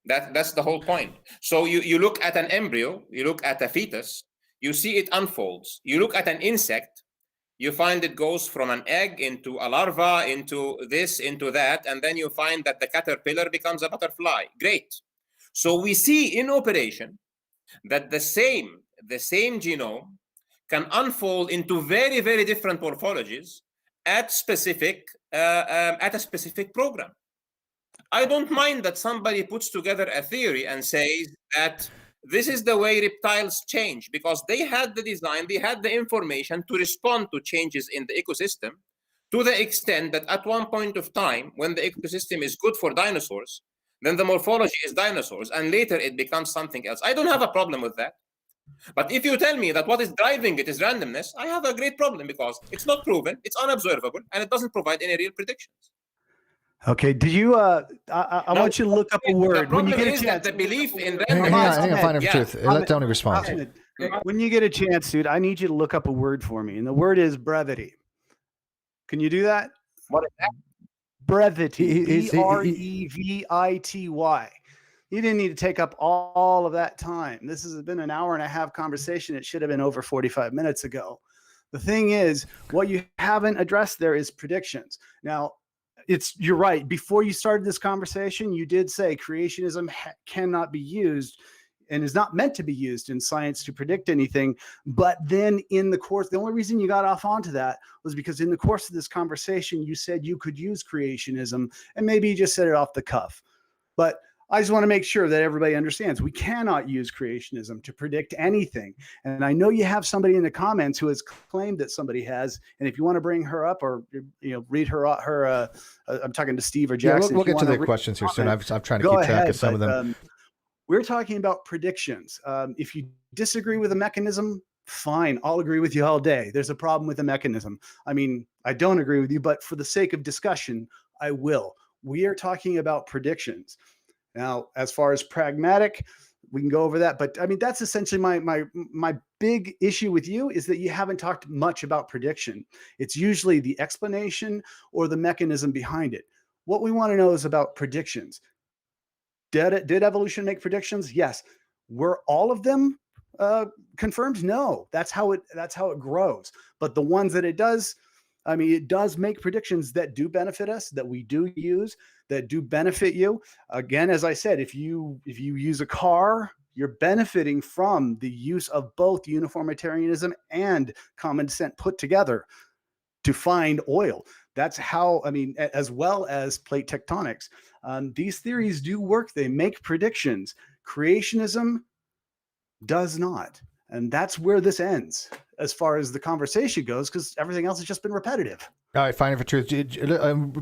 That's the whole point. So you look at an embryo, you look at a fetus, you see it unfolds. You look at an insect, you find it goes from an egg into a larva, into this, into that, and then you find that the caterpillar becomes a butterfly. Great. So we see in operation that the same genome can unfold into very, very different morphologies at a specific program. I don't mind that somebody puts together a theory and says that this is the way reptiles change, because they had the design, they had the information to respond to changes in the ecosystem, to the extent that at one point of time, when the ecosystem is good for dinosaurs, then the morphology is dinosaurs, and later it becomes something else. I don't have a problem with that. But if you tell me that what is driving it is randomness, I have a great problem, because it's not proven, it's unobservable, and it doesn't provide any real predictions. Okay, did you? I want you to look up a word. When you get a chance, the belief in randomness. Hang on, find truth. Let Tony respond. When you get a chance, dude, I need you to look up a word for me, and the word is brevity. Can you do that? What is that? Brevity. Brevity. You didn't need to take up all of that time. This has been an hour and a half conversation. It should have been over 45 minutes ago. The thing is, what you haven't addressed there is predictions. Now, you're right. Before you started this conversation, you did say creationism cannot be used and is not meant to be used in science to predict anything. But then in the course, the only reason you got off onto that was because in the course of this conversation, you said you could use creationism, and maybe you just said it off the cuff. But I just want to make sure that everybody understands we cannot use creationism to predict anything. And I know you have somebody in the comments who has claimed that somebody has. And if you want to bring her up or read her, I'm talking to Steve or Jackson. Yeah, we'll get to the questions here soon. I'm trying to keep track of some of them. We're talking about predictions. If you disagree with a mechanism, fine. I'll agree with you all day. There's a problem with the mechanism. I mean, I don't agree with you, but for the sake of discussion, I will. We are talking about predictions. Now, as far as pragmatic, we can go over that. But I mean, that's essentially my big issue with you is that you haven't talked much about prediction. It's usually the explanation or the mechanism behind it. What we want to know is about predictions. Did evolution make predictions? Yes. Were all of them confirmed? No. That's how it grows. But the ones that it does, I mean, it does make predictions that do benefit us, that we do use, that do benefit you. Again, as I said, if you use a car, you're benefiting from the use of both uniformitarianism and common descent put together to find oil. That's how, I mean, as well as plate tectonics. These theories do work. They make predictions. Creationism does not. And that's where this ends as far as the conversation goes, because everything else has just been repetitive. All right, finding for truth.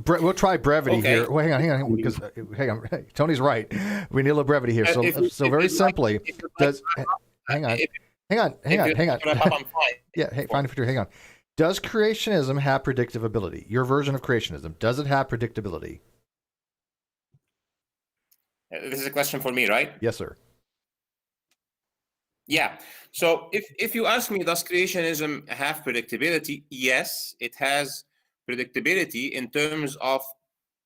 We'll try brevity here. Well, hang on, because hang on. Tony's right. We need a little brevity here. So very simply, hang on. Yeah, hey, finding for truth. Hang on. Does creationism have predictability? Your version of creationism, does it have predictability? This is a question for me, right? Yes, sir. Yeah. So if you ask me, does creationism have predictability? Yes, it has predictability in terms of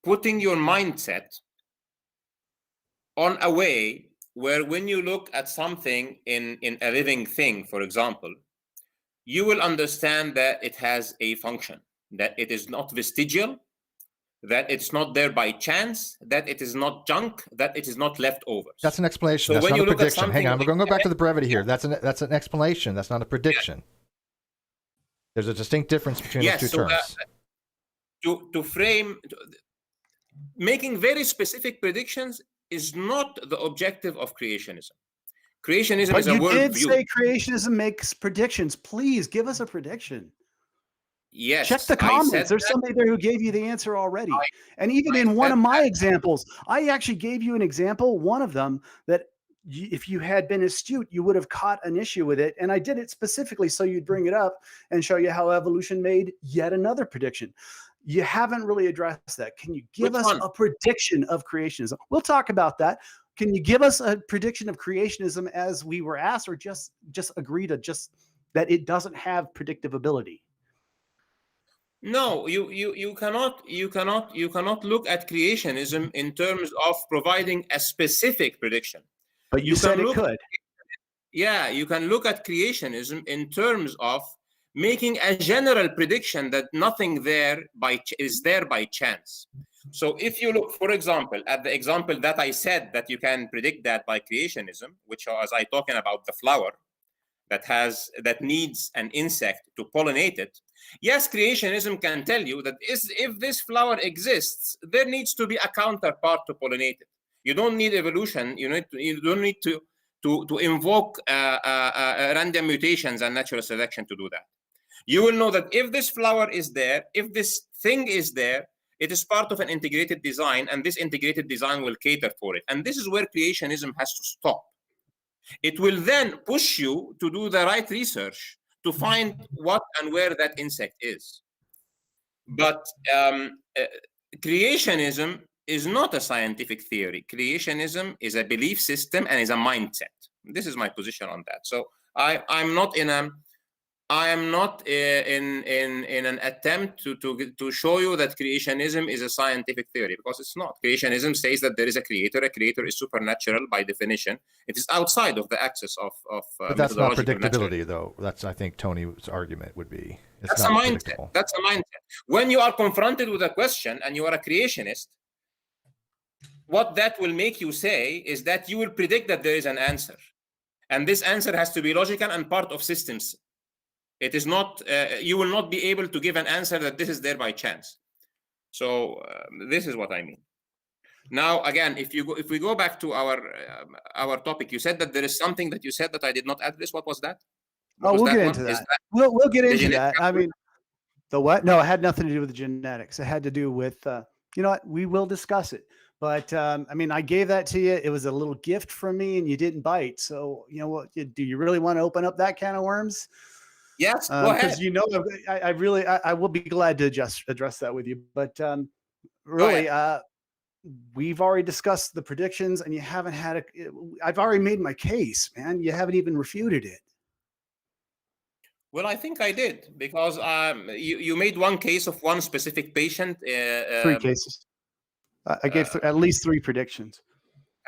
putting your mindset on a way where when you look at something in a living thing, for example, you will understand that it has a function, that it is not vestigial, that it's not there by chance, that it is not junk, that it is not leftovers. That's an explanation. So that's not a prediction. Hang on, we're going to go back to the brevity here. That's an explanation. That's not a prediction. There's a distinct difference between those two terms. To frame, making very specific predictions is not the objective of creationism. Creationism is a worldview. But you did say creationism makes predictions. Please give us a prediction. Yes. Check the comments. There's somebody there who gave you the answer already. And even in one of my examples, I actually gave you an example, one of them, that if you had been astute, you would have caught an issue with it. And I did it specifically so you'd bring it up and show you how evolution made yet another prediction. You haven't really addressed that. Can you give us a prediction of creationism? We'll talk about that. Can you give us a prediction of creationism as we were asked, or just agree to just that it doesn't have predictability? No, you cannot look at creationism in terms of providing a specific prediction. But you said it could. Yeah, you can look at creationism in terms of making a general prediction that nothing there is there by chance. So if you look, for example, at the example that I said that you can predict that by creationism, which was I talking about the flower that needs an insect to pollinate it. Yes, creationism can tell you that if this flower exists, there needs to be a counterpart to pollinate it. You don't need evolution. You don't need to invoke random mutations and natural selection to do that. You will know that if this flower is there, if this thing is there, it is part of an integrated design, and this integrated design will cater for it. And this is where creationism has to stop. It will then push you to do the right research to find what and where that insect is. But creationism is not a scientific theory. Creationism is a belief system and is a mindset. This is my position on that. So I'm not in an attempt to show you that creationism is a scientific theory, because it's not. Creationism says that there is a creator. A creator is supernatural by definition. It is outside of the axis of but that's not predictability, though. That's, I think, Tony's argument would be. That's a mindset. That's a mindset. When you are confronted with a question and you are a creationist, what that will make you say is that you will predict that there is an answer. And this answer has to be logical and part of systems. It is not, you will not be able to give an answer that this is there by chance. So this is what I mean. Now, again, if we go back to our topic, you said that there is something that you said that I did not address. What was that? We'll get into that. We'll get into that. I mean, the what? No, it had nothing to do with the genetics. It had to do with, you know what? We will discuss it. But I mean, I gave that to you. It was a little gift from me, and you didn't bite. So, you know what? Do you really want to open up that can of worms? Yes, go ahead. Because you know, I will be glad to just address that with you. But really, we've already discussed the predictions, and you haven't had I've already made my case, man. You haven't even refuted it. Well, I think I did, because you made one case of one specific patient. 3 cases. I gave at least 3 predictions.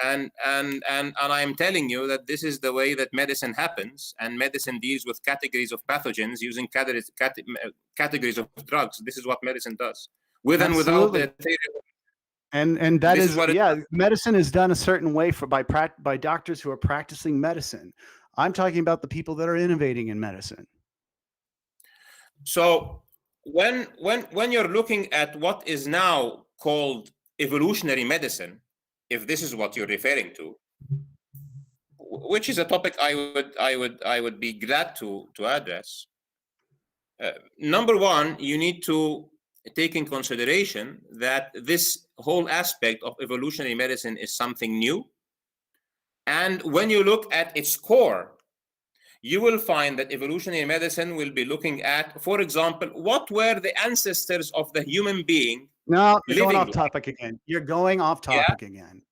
And I am telling you that this is the way that medicine happens, and medicine deals with categories of pathogens using categories of drugs. This is what medicine does, with and without the theory. And that is medicine is done a certain way by doctors who are practicing medicine. I'm talking about the people that are innovating in medicine. So when you're looking at what is now called evolutionary medicine, if this is what you're referring to, which is a topic I would be glad to address. Number one, you need to take in consideration that this whole aspect of evolutionary medicine is something new. And when you look at its core, you will find that evolutionary medicine will be looking at, for example, what were the ancestors of the human being. No, you're going off topic again. You're going off topic again.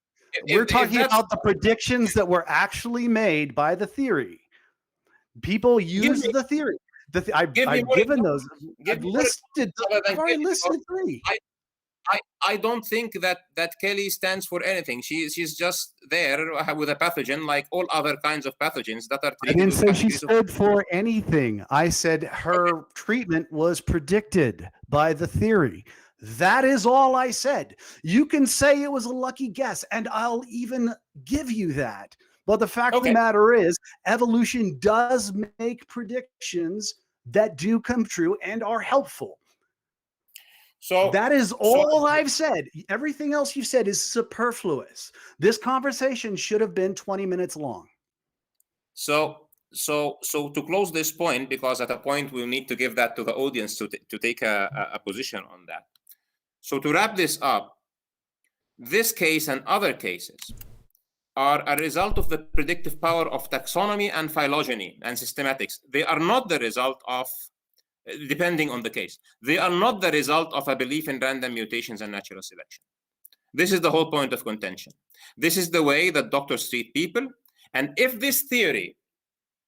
We're talking about the predictions that were actually made by the theory. People use the theory. I've given those. I've already listed 3. I don't think that Kelly stands for anything. She's just there with a pathogen like all other kinds of pathogens that are treated. I didn't say she stood for anything. I said her treatment was predicted by the theory. That is all I said. You can say it was a lucky guess, and I'll even give you that. But the fact of the matter is, evolution does make predictions that do come true and are helpful. So that is all I've said. Everything else you said is superfluous. This conversation should have been 20 minutes long. So to close this point, because at a point we'll need to give that to the audience to take a position on that. So to wrap this up, this case and other cases are a result of the predictive power of taxonomy and phylogeny and systematics. They are not the result of, depending on the case, they are not the result of a belief in random mutations and natural selection. This is the whole point of contention. This is the way that doctors treat people. And if this theory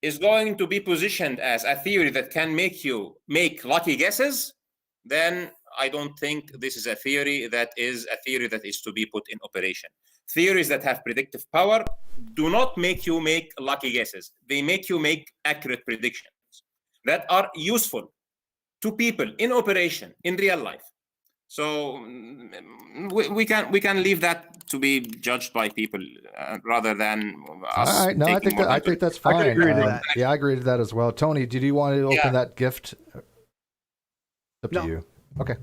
is going to be positioned as a theory that can make you make lucky guesses, then I don't think this is a theory that is to be put in operation. Theories that have predictive power do not make you make lucky guesses. They make you make accurate predictions that are useful to people in operation, in real life. So we can leave that to be judged by people rather than us. All right, no, I taking think more that's fine. I can agree to that. Yeah, I agree to that as well. Tony, did you want to open Yeah. that gift? Up to No. you. Okay.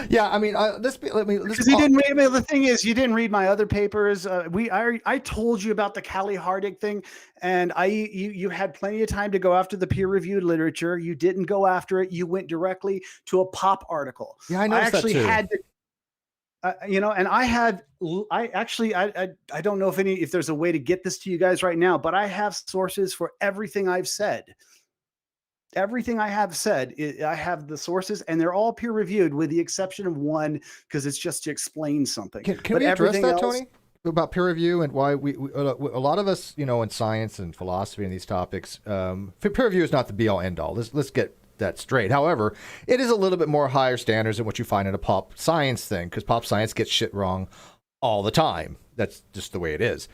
Yeah, I mean, let's Because you didn't read. The thing is, you didn't read my other papers. I told you about the Hardig thing, and you had plenty of time to go after the peer-reviewed literature. You didn't go after it. You went directly to a pop article. Yeah, I noticed actually that too. had to, and I don't know if there's a way to get this to you guys right now, but I have sources for everything I've said. Everything I have said, I have the sources, and they're all peer reviewed, with the exception of one, because it's just to explain something. Can we address that, Tony? About peer review and why we a lot of us, in science and philosophy and these topics, peer review is not the be all end all. Let's get that straight. However, it is a little bit more higher standards than what you find in a pop science thing, because pop science gets shit wrong all the time. That's just the way it is.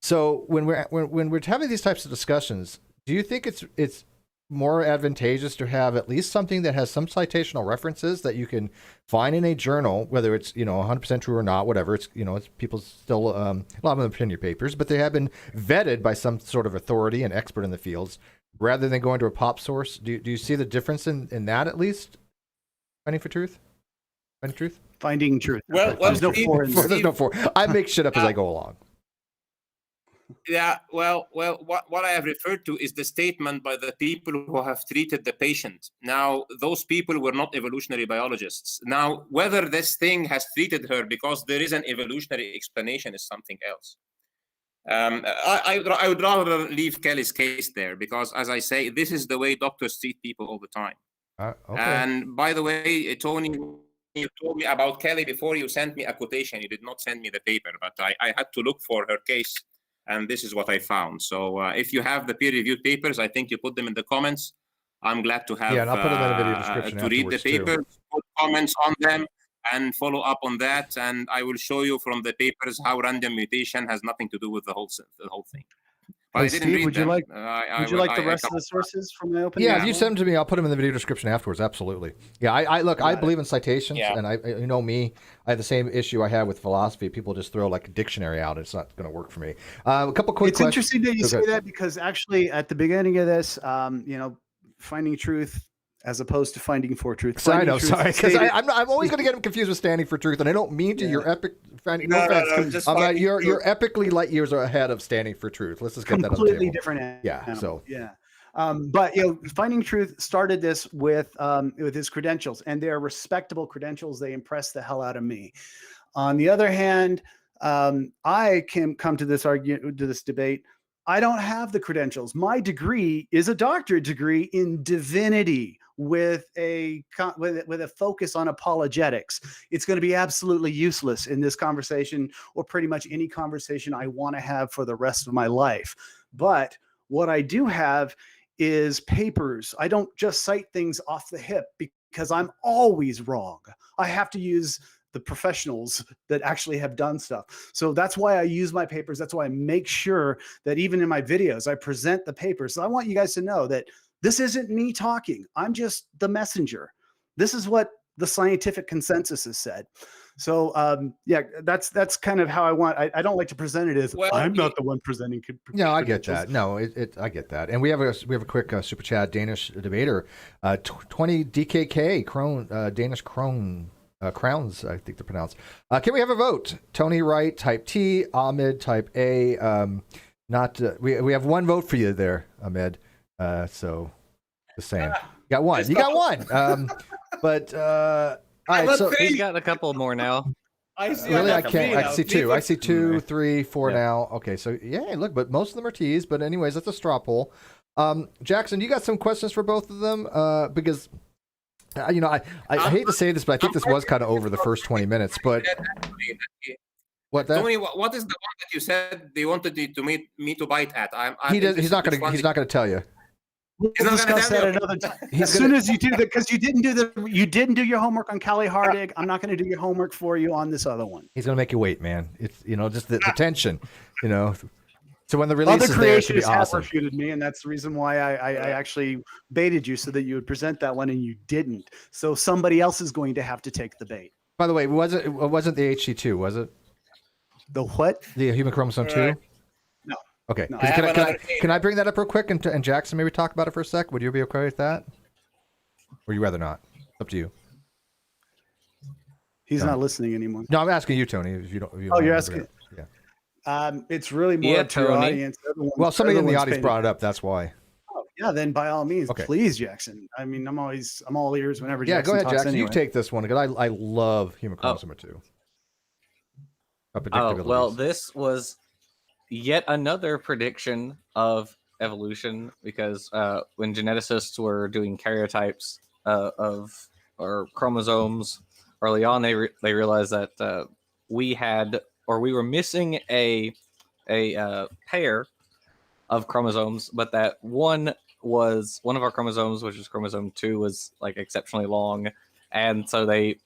So when we're having these types of discussions, do you think it's more advantageous to have at least something that has some citational references that you can find in a journal, whether it's 100% true or not, whatever, it's people still a lot of them opinion papers, but they have been vetted by some sort of authority and expert in the fields, rather than going to a pop source? Do you see the difference in that, at least? Finding truth. Finding truth. Well, there's no four in there. There's no four. I make shit up as I go along. Yeah, well, what I have referred to is the statement by the people who have treated the patient. Now, those people were not evolutionary biologists. Now, whether this thing has treated her because there is an evolutionary explanation is something else. I would rather leave Kelly's case there, because, as I say, this is the way doctors treat people all the time. Okay. And by the way, Tony, you told me about Kelly before you sent me a quotation. You did not send me the paper, but I had to look for her case. And this is what I found. So if you have the peer-reviewed papers, I think you put them in the comments. I'm glad to have and I'll put them in the video description to read the papers, put comments on them, and follow up on that. And I will show you from the papers how random mutation has nothing to do with the whole thing. But I didn't Steve, read would you them. like would you like the rest of the sources from my opening? Yeah, if you send them to me, I'll put them in the video description afterwards. Absolutely. Yeah, I believe in citations, and I me, I have the same issue I have with philosophy. People just throw like a dictionary out. It's not going to work for me. A couple quick It's questions. interesting that you say that, because actually at the beginning of this, finding truth as opposed to finding for truth. I know, sorry, because I'm always going to get them confused with standing for truth, and I don't mean to. You're epic. No, you're epically light years ahead of standing for truth. Let's just get that on the table. Completely different. Yeah. So yeah. But finding truth started this with his credentials, and they're respectable credentials. They impress the hell out of me. On the other hand, I can come to this debate. I don't have the credentials. My degree is a doctorate degree in divinity with a focus on apologetics. It's going to be absolutely useless in this conversation, or pretty much any conversation I want to have for the rest of my life. But what I do have is papers. I don't just cite things off the hip, because I'm always wrong. I have to use the professionals that actually have done stuff. So that's why I use my papers. That's why I make sure that even in my videos, I present the papers. So I want you guys to know that this isn't me talking. I'm just the messenger. This is what the scientific consensus has said. So that's kind of how I want. I don't like to present it as I'm not the one presenting. No, I get that. No, I get that. And we have a quick super chat. Danish debater, 20 DKK Krone, Danish Krone. Crowns, I think they're pronounced. Can we have a vote? Tony Wright, type T. Ahmed, type A. We have one vote for you there, Ahmed. So just saying, you got one. You got one. But all right. So he's got a couple more now. I see. Really, I can't. I see two. I see 2, 3, 4 now. Okay, so yeah, look, but most of them are T's. But anyways, that's a straw poll. Jackson, you got some questions for both of them? Because. I hate to say this, but I think this was kind of over the first 20 minutes. But what that? Tony, what is the one that you said they wanted me to bite at? He's not going to tell you. We'll discuss that another time. As soon as you do that, because you didn't do your homework on Hardig. I'm not going to do your homework for you on this other one. He's going to make you wait, man. It's just the tension, So when the release Other is there, it should be creationists have awesome. refuted me, and that's the reason why I actually baited you so that you would present that one, and you didn't. So somebody else is going to have to take the bait. By the way, it wasn't the HC2, was it? The what? The human chromosome 2? No. Okay. No, 'Cause I have another can I bring that up real quick and Jackson maybe talk about it for a sec? Would you be okay with that? Or you rather not? Up to you. He's No. not listening anymore. No, I'm asking you, Tony. If you don't. If you Oh, don't you're wanna bring asking. it up. Yeah. It's really more Yeah, up to your Tony. audience. Well, somebody in the everyone's audience paying brought it up. That's why. Oh, yeah, then by all means, Okay. please, Jackson. I mean, I'm all ears whenever Yeah, Jackson go ahead, talks Jackson. anyway. You take this one because I love human chromosome 2. Oh, well, this was yet another prediction of evolution because when geneticists were doing karyotypes of or chromosomes early on, they realized that we were missing a pair of chromosomes, but that one of our chromosomes, which is chromosome 2, was like exceptionally long, and so they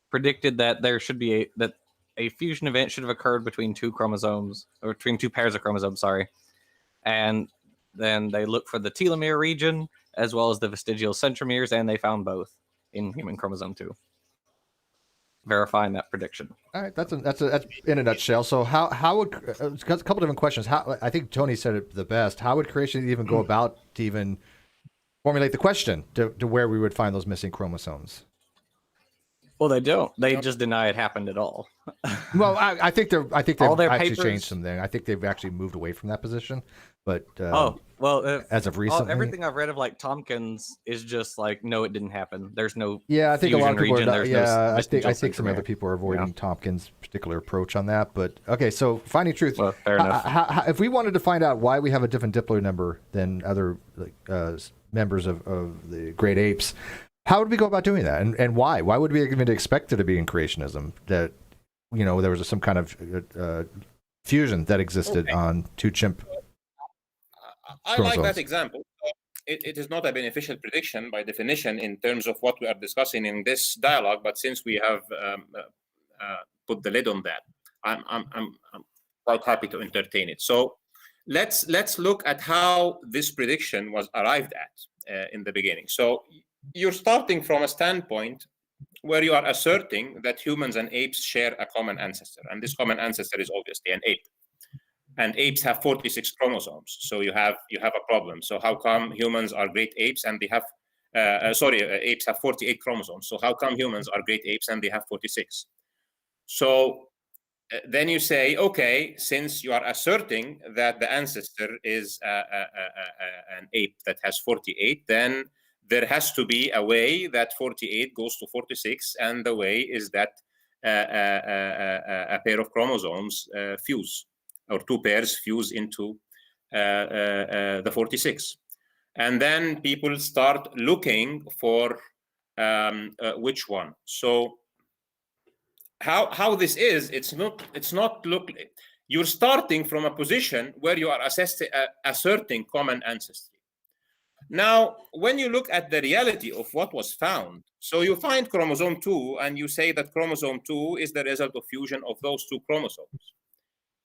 predicted that there should be a fusion event should have occurred between two chromosomes, or between two pairs of chromosomes, sorry. And then they looked for the telomere region as well as the vestigial centromeres, and they found both in human chromosome 2, verifying that prediction. All right, that's in a nutshell. So how would a couple different questions? How I think Tony said it the best. How would creation even go about to even formulate the question to where we would find those missing chromosomes? Well, they don't. They just deny it happened at all. Well, I think they've All their actually papers- changed something. I think they've actually moved away from that position. But as of recently, everything I've read of like Tompkins is just like, no, it didn't happen. There's no yeah, I think a lot of people fusion are. region, there's no I think vestigial some other centromere. people are avoiding Tompkins' particular approach on that. But okay, so finding truth. Well, fair enough. If we wanted to find out why we have a different diploid number than other members of the great apes, how would we go about doing that, and why? Why would we even expect there to be in creationism that there was some kind of fusion that existed on two chimp? I like that example. It is not a beneficial prediction by definition in terms of what we are discussing in this dialogue. But since we have put the lid on that, I'm quite happy to entertain it. So let's look at how this prediction was arrived at in the beginning. So you're starting from a standpoint where you are asserting that humans and apes share a common ancestor, and this common ancestor is obviously an ape. And apes have 46 chromosomes, so you have a problem. So how come humans are great apes and they have apes have 48 chromosomes? So how come humans are great apes and they have 46? So then you say, okay, since you are asserting that the ancestor is an ape that has 48, then there has to be a way that 48 goes to 46, and the way is that a pair of chromosomes fuse, or two pairs fuse into the 46. And then people start looking for which one. So how this is, it's not you're starting from a position where you are asserting common ancestry. Now, when you look at the reality of what was found, so you find chromosome 2 and you say that chromosome 2 is the result of fusion of those two chromosomes.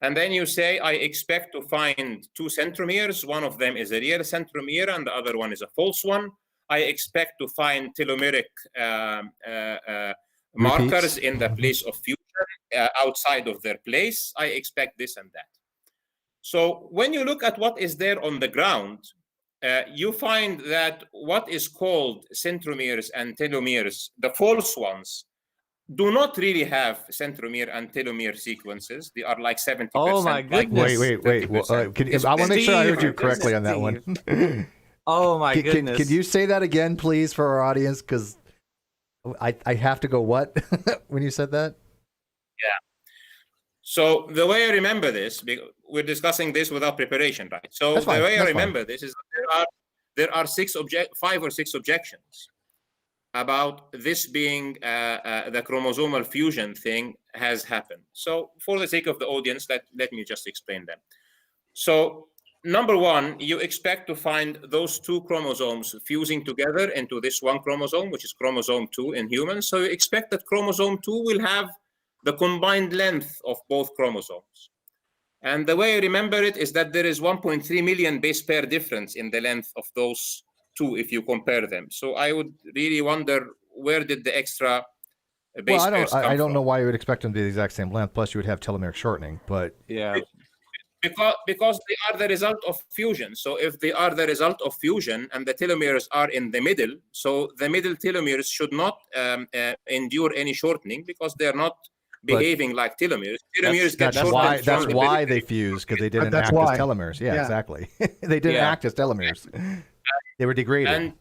And then you say, I expect to find two centromeres. One of them is a real centromere and the other one is a false one. I expect to find telomeric markers in the place of fusion outside of their place. I expect this and that. So when you look at what is there on the ground, you find that what is called centromeres and telomeres, the false ones, do not really have centromere and telomere sequences. They are like 70%. Oh my goodness. Wait. Well, I want to make sure I heard you correctly on that one. Oh my goodness. Can you say that again, please, for our audience? Because I have to go what when you said that? Yeah. So the way I remember this, we're discussing this without preparation, right? So the way I remember this is that there are 5 or 6 objections about this being the chromosomal fusion thing has happened. So for the sake of the audience, let me just explain them. So number one, you expect to find those two chromosomes fusing together into this one chromosome, which is chromosome 2 in humans. So you expect that chromosome 2 will have the combined length of both chromosomes. And the way I remember it is that there is 1.3 million base pair difference in the length of those two if you compare them. So I would really wonder, where did the extra base pairs come I don't from? know why you would expect them to be the exact same length. Plus, you would have telomeric shortening. But Yeah. Because they are the result of fusion. So if they are the result of fusion and the telomeres are in the middle, so the middle telomeres should not endure any shortening because they're not behaving like telomeres. Telomeres get that's why shortened from the they middle. fuse, because they didn't That's act why. as telomeres. Yeah, Yeah. exactly. They didn't Yeah. act as telomeres. They were degraded. And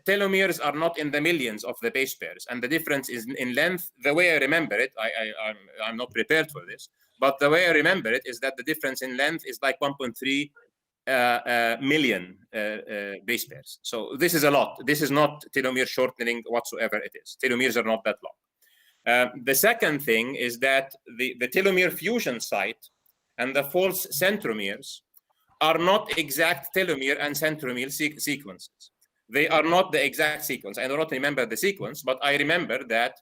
telomeres are not in the millions of the base pairs, and the difference is in length. The way I remember it, I'm not prepared for this, but the way I remember it is that the difference in length is like 1.3 million base pairs. So this is a lot. This is not telomere shortening whatsoever. It is. Telomeres are not that long. The second thing is that the telomere fusion site and the false centromeres are not exact telomere and centromere sequences. They are not the exact sequence. I do not remember the sequence, but I remember that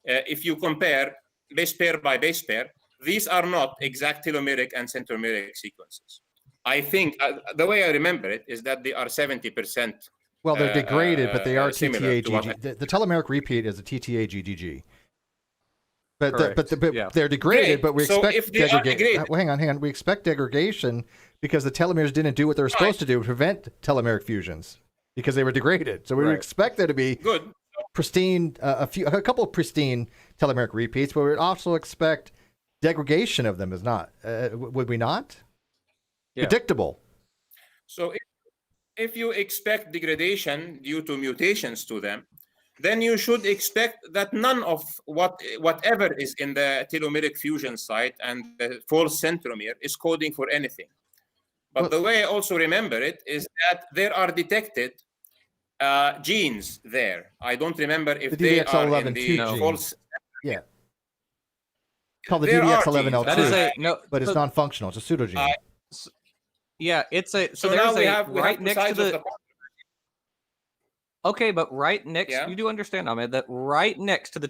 if you compare base pair by base pair, these are not exact telomeric and centromeric sequences. I think the way I remember it is that they are 70%. Well, they're degraded, but they are similar to what TTA-GG. The telomeric repeat is a TTA-GGG. But Yeah. they're degraded, Great. but we So expect if they are degraded- well, hang on. We expect degradation because the telomeres didn't do what they were supposed to do to prevent telomeric fusions because they were degraded. So we would Right. expect there to be Good. pristine, a couple of pristine telomeric repeats, but we would also expect degradation of them. Is not would we not? Yeah. Predictable. So if you expect degradation due to mutations to them, then you should expect that none of whatever is in the telomeric fusion site and the false centromere is coding for anything. But the way I also remember it is that there are detected genes there. I don't remember if The they are in DDX11 the gene. false. Yeah. Called the There are DDX11L2, genes. That is a no. but it's so- non-functional. It's a pseudogene. Yeah, it's a. So, So now there's we a have right two next to sides of the. Okay, but right next, Yeah. you do understand, Ahmed, that right next to the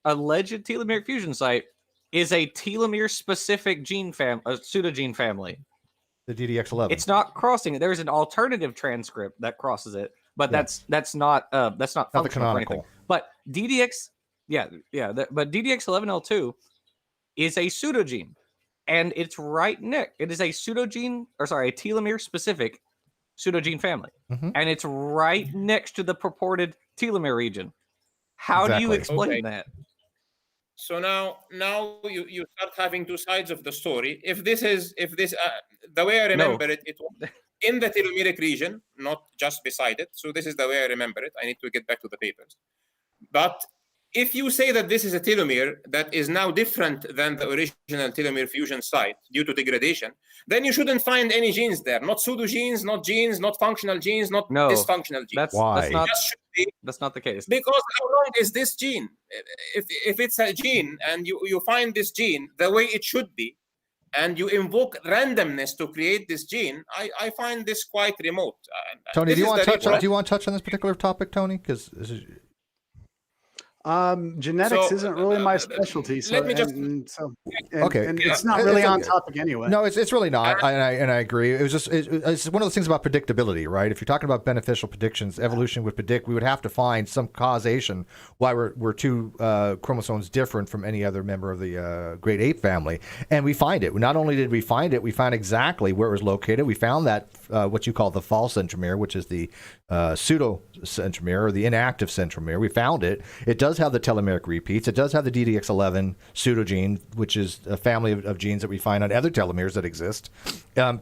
alleged telomeric fusion site is a telomere-specific gene a pseudogene family. The DDX11. It's not crossing it. There's an alternative transcript that crosses it, but Yeah. that's not not the functional for canonical. anything. But but DDX11L2 is a pseudogene, and it's right next. It is a a telomere-specific pseudogene family, Mhm. and it's right next to the purported telomere region. How do you Exactly. explain Okay. that? So now you start having two sides of the story. If this the way I remember it was in the telomeric region, not just beside it. So this is the way I remember it. I need to get back to the papers. But if you say that this is a telomere that is now different than the original telomere fusion site due to degradation, then you shouldn't find any genes there. Not pseudogenes, not functional genes, not No, dysfunctional genes. Why? That's not the case. Because how long is this gene? If it's a gene and you find this gene the way it should be, and you invoke randomness to create this gene, I find this quite remote. Tony, do you want to to touch on this particular topic, Tony? Because Genetics So, isn't really my specialty. So, let me just- Okay. and it's not really It's on okay. topic anyway. No, it's really not, and I agree. It was just it's one of those things about predictability, right? If you're talking about beneficial predictions, evolution would predict we would have to find some causation why we're two chromosomes different from any other member of the great ape family, and we find it. Not only did we find it, we found exactly where it was located. We found that what you call the false centromere, which is the pseudo centromere or the inactive centromere. We found it. It does have the telomeric repeats. It does have the DDX11 pseudogene, which is a family of genes that we find on other telomeres that exist.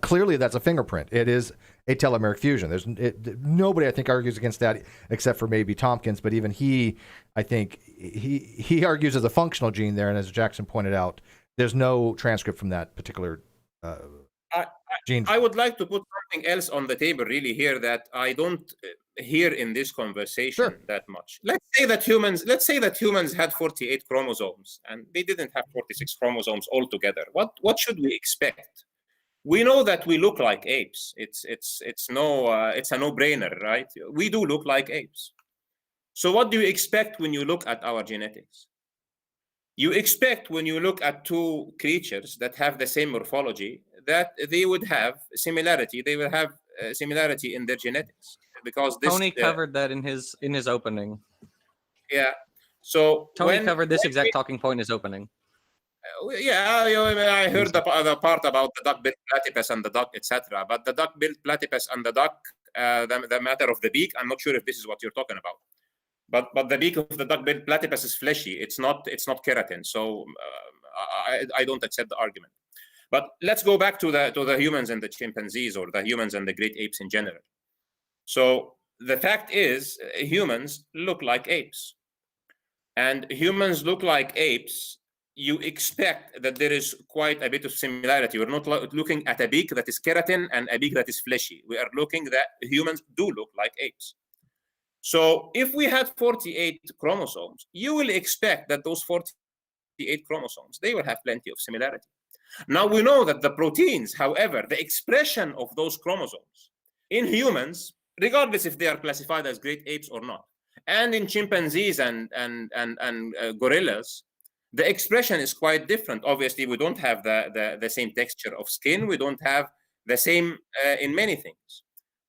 Clearly, that's a fingerprint. It is a telomeric fusion. Nobody, I think, argues against that except for maybe Tompkins, but even he, I think, he argues as a functional gene there, and as Jackson pointed out, there's no transcript from that particular gene. I would like to put something else on the table really here that I don't hear in this conversation that much. Let's say that humans had 48 chromosomes and they didn't have 46 chromosomes altogether. What should we expect? We know that we look like apes. It's a no-brainer, right? We do look like apes. So what do you expect when you look at our genetics? you expect when you look at two creatures that have the same morphology that they would have similarity. They will have similarity in their genetics, because this Tony covered that in his opening. yeah. So Tony covered this exact talking point in his opening. Yeah, I heard the part about the duck-billed platypus and the duck, etc. But the duck-billed platypus and the duck, the matter of the beak, I'm not sure if this is what you're talking about. But the beak of the duck-billed platypus is fleshy. It's not keratin. So I don't accept the argument. But let's go back to the humans and the chimpanzees, or the humans and the great apes in general. So the fact is, humans look like apes, and humans look like apes. You expect that there is quite a bit of similarity. We're not looking at a beak that is keratin and a beak that is fleshy. We are looking that humans do look like apes. So if we had 48 chromosomes, you will expect that those 48 chromosomes, they will have plenty of similarity. Now we know that the proteins, however, the expression of those chromosomes in humans, regardless if they are classified as great apes or not, and in chimpanzees and gorillas, the expression is quite different. Obviously, we don't have the same texture of skin. We don't have the same in many things.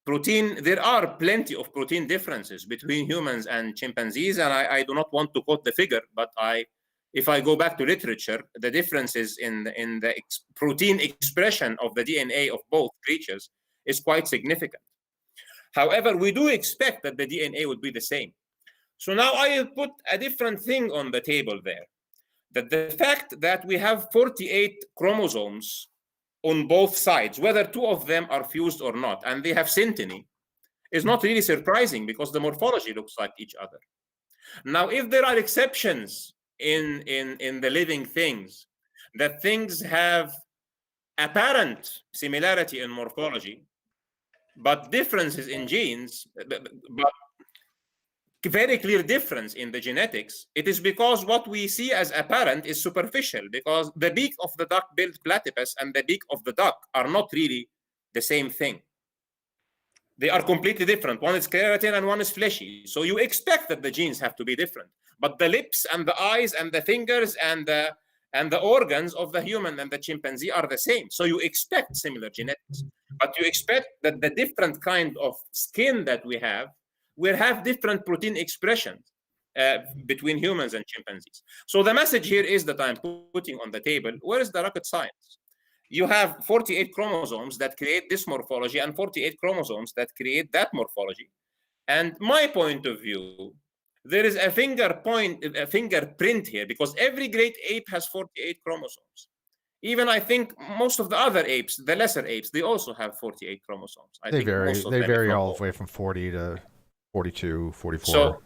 Protein, there are plenty of protein differences between humans and chimpanzees, and I do not want to quote the figure, but if I go back to literature, the differences in the protein expression of the DNA of both creatures is quite significant. However, we do expect that the DNA would be the same. So now I put a different thing on the table there. That the fact that we have 48 chromosomes on both sides, whether two of them are fused or not, and they have synteny, is not really surprising, because the morphology looks like each other. Now, if there are exceptions in the living things, that things have apparent similarity in morphology, but differences in genes, but very clear difference in the genetics, it is because what we see as apparent is superficial, because the beak of the duck-billed platypus and the beak of the duck are not really the same thing. They are completely different. One is keratin and one is fleshy. So you expect that the genes have to be different. But the lips and the eyes and the fingers and the organs of the human and the chimpanzee are the same. So you expect similar genetics. But you expect that the different kind of skin that we have will have different protein expressions between humans and chimpanzees. So the message here is that I'm putting on the table, where is the rocket science? You have 48 chromosomes that create this morphology and 48 chromosomes that create that morphology. And my point of view, there is a fingerprint here, because every great ape has 48 chromosomes. Even I think most of the other apes, the lesser apes, they also have 48 chromosomes. They vary all the way from 40 to 42, 44.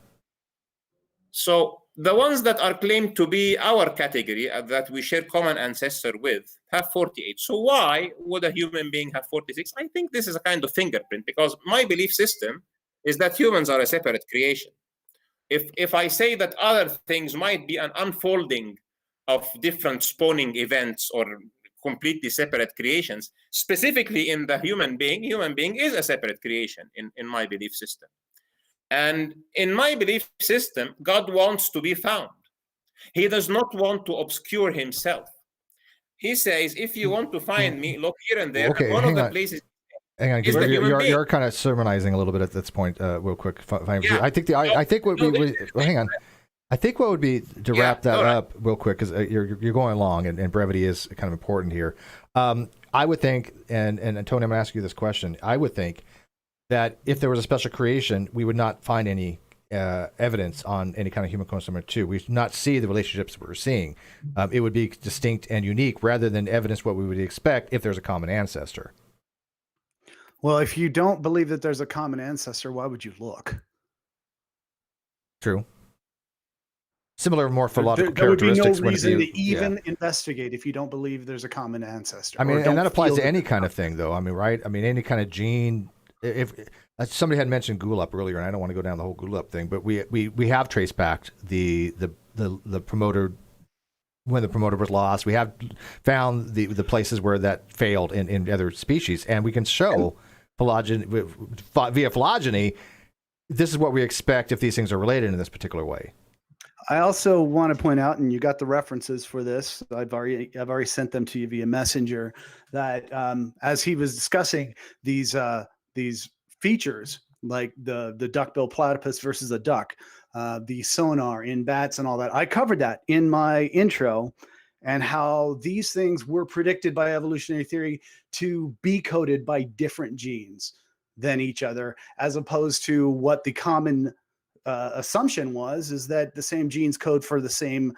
So the ones that are claimed to be our category, that we share common ancestor with, have 48. So why would a human being have 46? I think this is a kind of fingerprint, because my belief system is that humans are a separate creation. If I say that other things might be an unfolding of different spawning events or completely separate creations, specifically in the human being is a separate creation in my belief system. And in my belief system, God wants to be found. He does not want to obscure himself. He says, if you want to find me, look here and there. Okay, and one of the places. Hang on, you're kind of sermonizing a little bit at this point, real quick. Yeah. I think hang on. I think what would be to wrap that up real quick, because you're going along, and brevity is kind of important here. I would think, and Tony, I'm going to ask you this question. I would think that if there was a special creation, we would not find any evidence on any kind of human chromosome 2. We would not see the relationships we're seeing. It would be distinct and unique, rather than evidence what we would expect if there's a common ancestor. Well, if you don't believe that there's a common ancestor, why would you look? True. Similar morphological there would be no characteristics. reason to even investigate if you don't believe there's a common ancestor. I mean, and that applies to any kind of thing, though. I mean, right? I mean, any kind of gene. If somebody had mentioned GULAP earlier, and I don't want to go down the whole GULAP thing, but we have traced back the promoter, when the promoter was lost. We have found the places where that failed in other species, and we can show via phylogeny, this is what we expect if these things are related in this particular way. I also want to point out, and you got the references for this. I've already sent them to you via Messenger. That as he was discussing these features, like the duckbill platypus versus a duck, the sonar in bats and all that, I covered that in my intro, and how these things were predicted by evolutionary theory to be coded by different genes than each other, as opposed to what the common assumption is that the same genes code for the same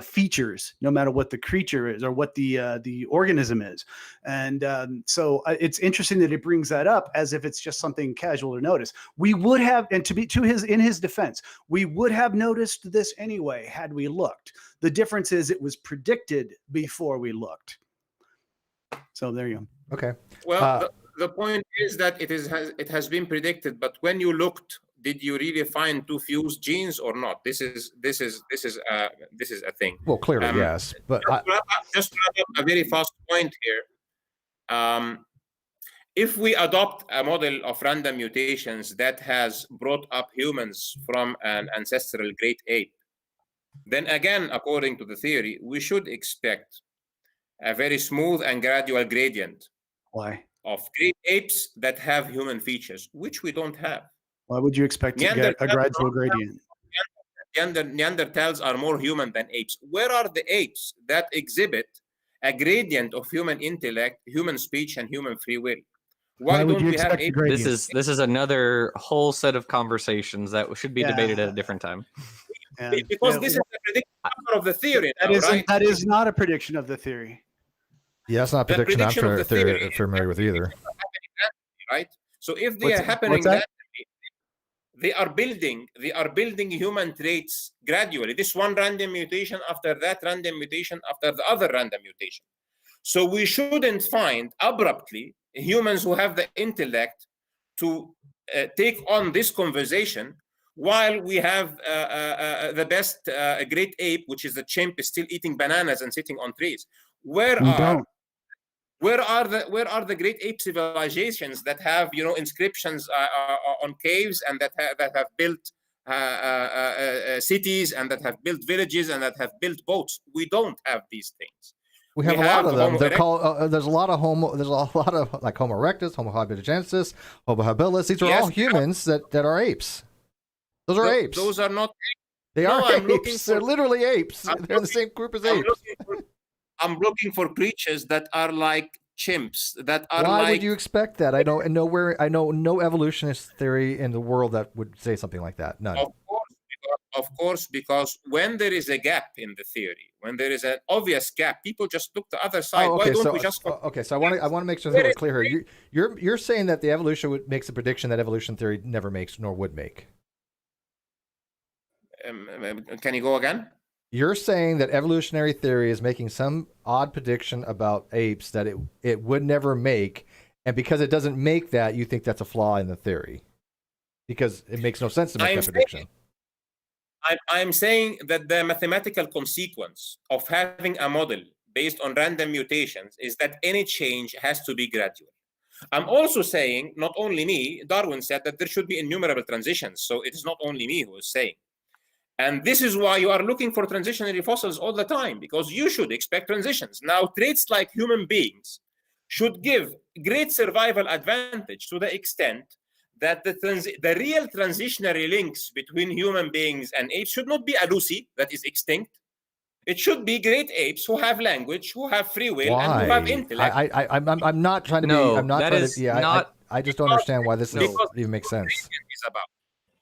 features, no matter what the creature is or what the organism is. And so it's interesting that it brings that up as if it's just something casual to notice. We would have, and in his defense, we would have noticed this anyway had we looked. The difference is it was predicted before we looked. So there you go. Okay. Well, the point is that it has been predicted, but when you looked, did you really find two fused genes or not? This is a thing. Well, clearly, yes. But just to wrap up a very fast point here. If we adopt a model of random mutations that has brought up humans from an ancestral great ape, then again, according to the theory, we should expect a very smooth and gradual gradient. Why? Of great apes that have human features, which we don't have. Why would you expect to get a gradual gradient? Neanderthals are more human than apes. Where are the apes that exhibit a gradient of human intellect, human speech, and human free will? Why don't we have apes? This is another whole set of conversations that should be debated at a different time. Because this is the prediction of the theory. That is not a prediction of the theory. Yeah, that's not a prediction I'm familiar with either. Right? So if they are happening randomly, they are building human traits gradually. This one random mutation after that random mutation after the other random mutation. So we shouldn't find abruptly humans who have the intellect to take on this conversation while we have the best great ape, which is the chimp, is still eating bananas and sitting on trees. Where are the great ape civilizations that have inscriptions on caves and that have built cities and that have built villages and that have built boats? We don't have these things. We have a lot of them. They're called. There's a lot of like Homo erectus, Homo habilis, Homo habilis. These are all humans that are apes. Those are apes. Those are not. They are apes. They're literally apes. They're in the same group as apes. I'm looking for creatures that are like chimps. Why would you expect that? I know no evolutionist theory in the world that would say something like that. None. Of course, because when there is a gap in the theory, when there is an obvious gap, people just look the other side. Why don't we just? Okay, so I want to make sure that we're clear here. You're saying that the evolution makes a prediction that evolution theory never makes nor would make. Can you go again? You're saying that evolutionary theory is making some odd prediction about apes that it would never make, and because it doesn't make that, you think that's a flaw in the theory, because it makes no sense to make that prediction. I'm saying that the mathematical consequence of having a model based on random mutations is that any change has to be gradual. I'm also saying, not only me, Darwin said that there should be innumerable transitions, so it is not only me who is saying. And this is why you are looking for transitionary fossils all the time, because you should expect transitions. Now, traits like human beings should give great survival advantage to the extent that the real transitionary links between human beings and apes should not be a Lucy that is extinct. It should be great apes who have language, who have free will, and who have intellect. I'm not trying to be. I'm not trying to. Yeah, I just don't understand why this even makes sense.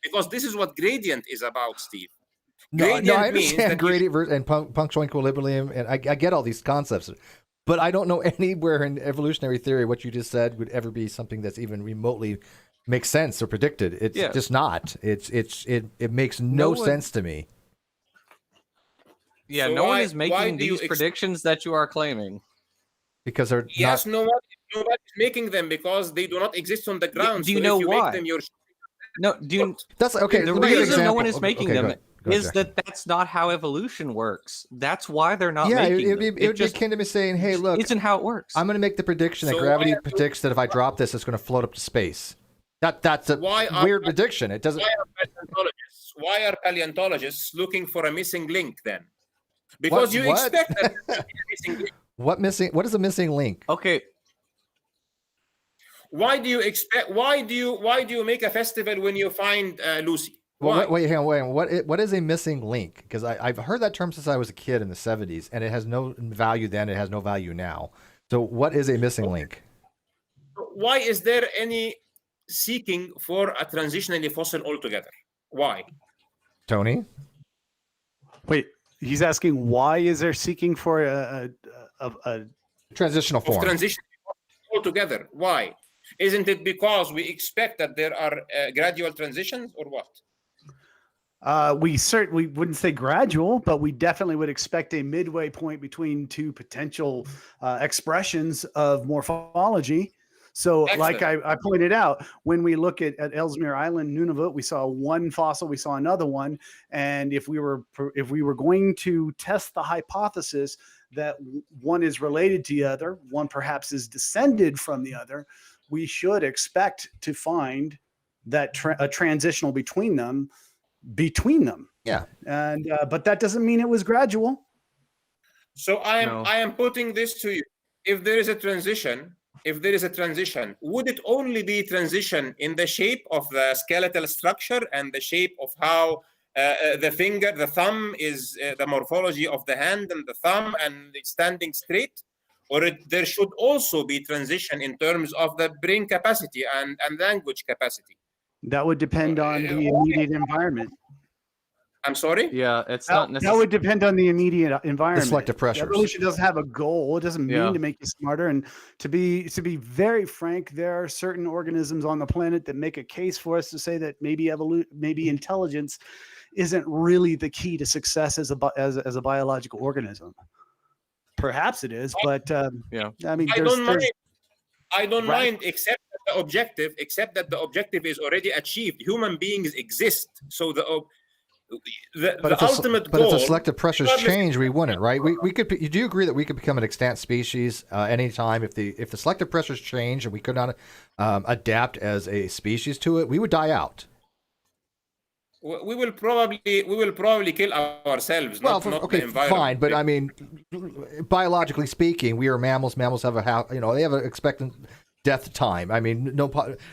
Because this is what gradient is about, Steve. No, I understand gradient and punctual equilibrium, and I get all these concepts, but I don't know anywhere in evolutionary theory what you just said would ever be something that's even remotely makes sense or predicted. It's just not. It makes no sense to me. Yeah, so no one is making these predictions that you are claiming. Because they're nobody is making them because they do not exist on the ground. Do you know why? That's okay. The reason no one is making them is that that's not how evolution works. That's why they're not making them. It would be akin to me saying, hey, look, isn't how it works. I'm going to make the prediction that gravity predicts that if I drop this, it's going to float up to space. That's a weird prediction. It doesn't. why are paleontologists looking for a missing link then? Because you What? expect that there to be a missing link. What is a missing link? Okay. Why do you make a festival when you find Lucy? Why? Well, wait, hang on, wait. What is a missing link? Because I've heard that term since I was a kid in the 70s, and it has no value then. It has no value now. So, what is a missing link? Why is there any seeking for a transitionally fossil altogether? Why? Tony? Wait, he's asking why is there seeking for a Transitional form. Transition altogether. Why? Isn't it because we expect that there are gradual transitions, or what? We wouldn't say gradual, but we definitely would expect a midway point between two potential expressions of morphology. So, Excellent. like I pointed out, when we look at Ellesmere Island, Nunavut, we saw one fossil, we saw another one, and if we were going to test the hypothesis that one is related to the other, one perhaps is descended from the other, we should expect to find that a transitional between them. Yeah. And but that doesn't mean it was gradual. So I am putting this to you. If there is a transition, would it only be transition in the shape of the skeletal structure and the shape of how the thumb is the morphology of the hand and the thumb and it's standing straight? Or there should also be transition in terms of the brain capacity and language capacity? That would depend on the immediate environment. I'm sorry? Yeah, it's not That necessarily. would depend on the immediate environment. The selective pressures. Evolution doesn't have a goal. It doesn't mean Yeah. to make you smarter. And to be very frank, there are certain organisms on the planet that make a case for us to say that maybe intelligence isn't really the key to success as a biological organism. Perhaps it is, but Yeah. I mean, I don't mind, except that the objective is already achieved. Human beings exist, so the ultimate goal. But if the selective pressures change, we wouldn't, right? We could. Do you agree that we could become an extant species anytime if the selective pressures change and we could not adapt as a species to it? We would die out. We will probably kill ourselves. Not the environment. Fine, but I mean, biologically speaking, we are mammals. Mammals have they have an expectant death time. I mean,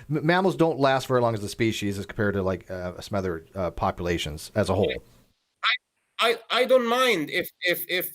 mammals don't last very long as a species as compared to like some other populations as a whole. I don't mind if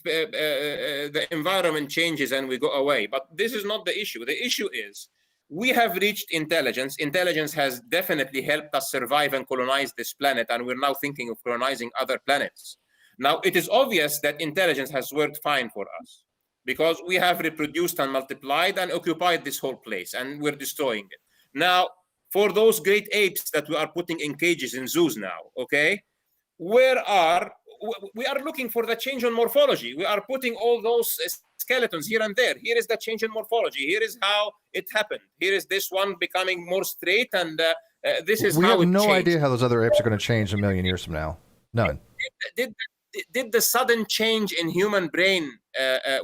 the environment changes and we go away, but this is not the issue. The issue is we have reached intelligence. Intelligence has definitely helped us survive and colonize this planet, and we're now thinking of colonizing other planets. Now, it is obvious that intelligence has worked fine for us because we have reproduced and multiplied and occupied this whole place, and we're destroying it. Now, for those great apes that we are putting in cages in zoos now, okay, we are looking for the change in morphology. We are putting all those skeletons here and there. Here is the change in morphology. Here is how it happened. Here is this one becoming more straight, and this is how it changed. We have no idea how those other apes are going to change a million years from now. None. Did the sudden change in human brain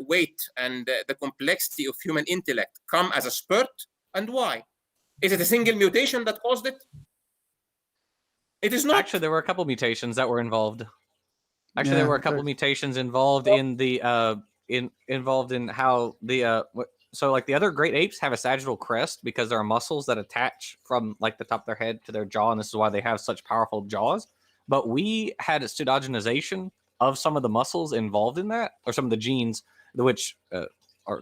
weight and the complexity of human intellect come as a spurt? And why? Is it a single mutation that caused it? It is not. Actually, there were a couple mutations that were involved. There were a couple mutations involved in the involved in how the so like the other great apes have a sagittal crest because there are muscles that attach from like the top of their head to their jaw, and this is why they have such powerful jaws. But we had a pseudogenization of some of the muscles involved in that, or some of the genes which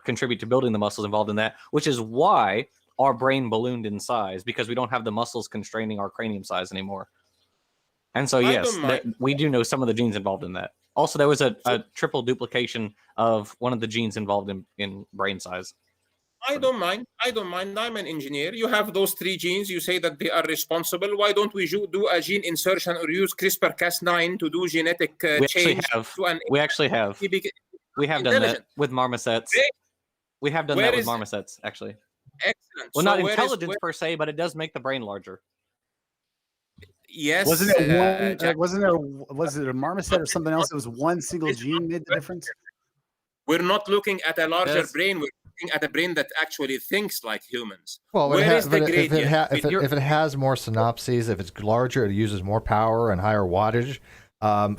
contribute to building the muscles involved in that, which is why our brain ballooned in size, because we don't have the muscles constraining our cranium size anymore. And so, yes, we do know some of the genes involved in that. Also, there was a triple duplication of one of the genes involved in brain size. I don't mind. I'm an engineer. You have those 3 genes. You say that they are responsible. Why don't we do a gene insertion or use CRISPR-Cas9 to do genetic change? We actually have. We have done that with marmosets. We have done that with marmosets, actually. Excellent. Well, not intelligence per se, but it does make the brain larger. Yes. Wasn't it was it a marmoset or something else? It was one single gene made the difference. We're not looking at a larger brain. We're looking at a brain that actually thinks like humans. Well, Where is the gradient? if it has more synapses, if it's larger, it uses more power and higher wattage.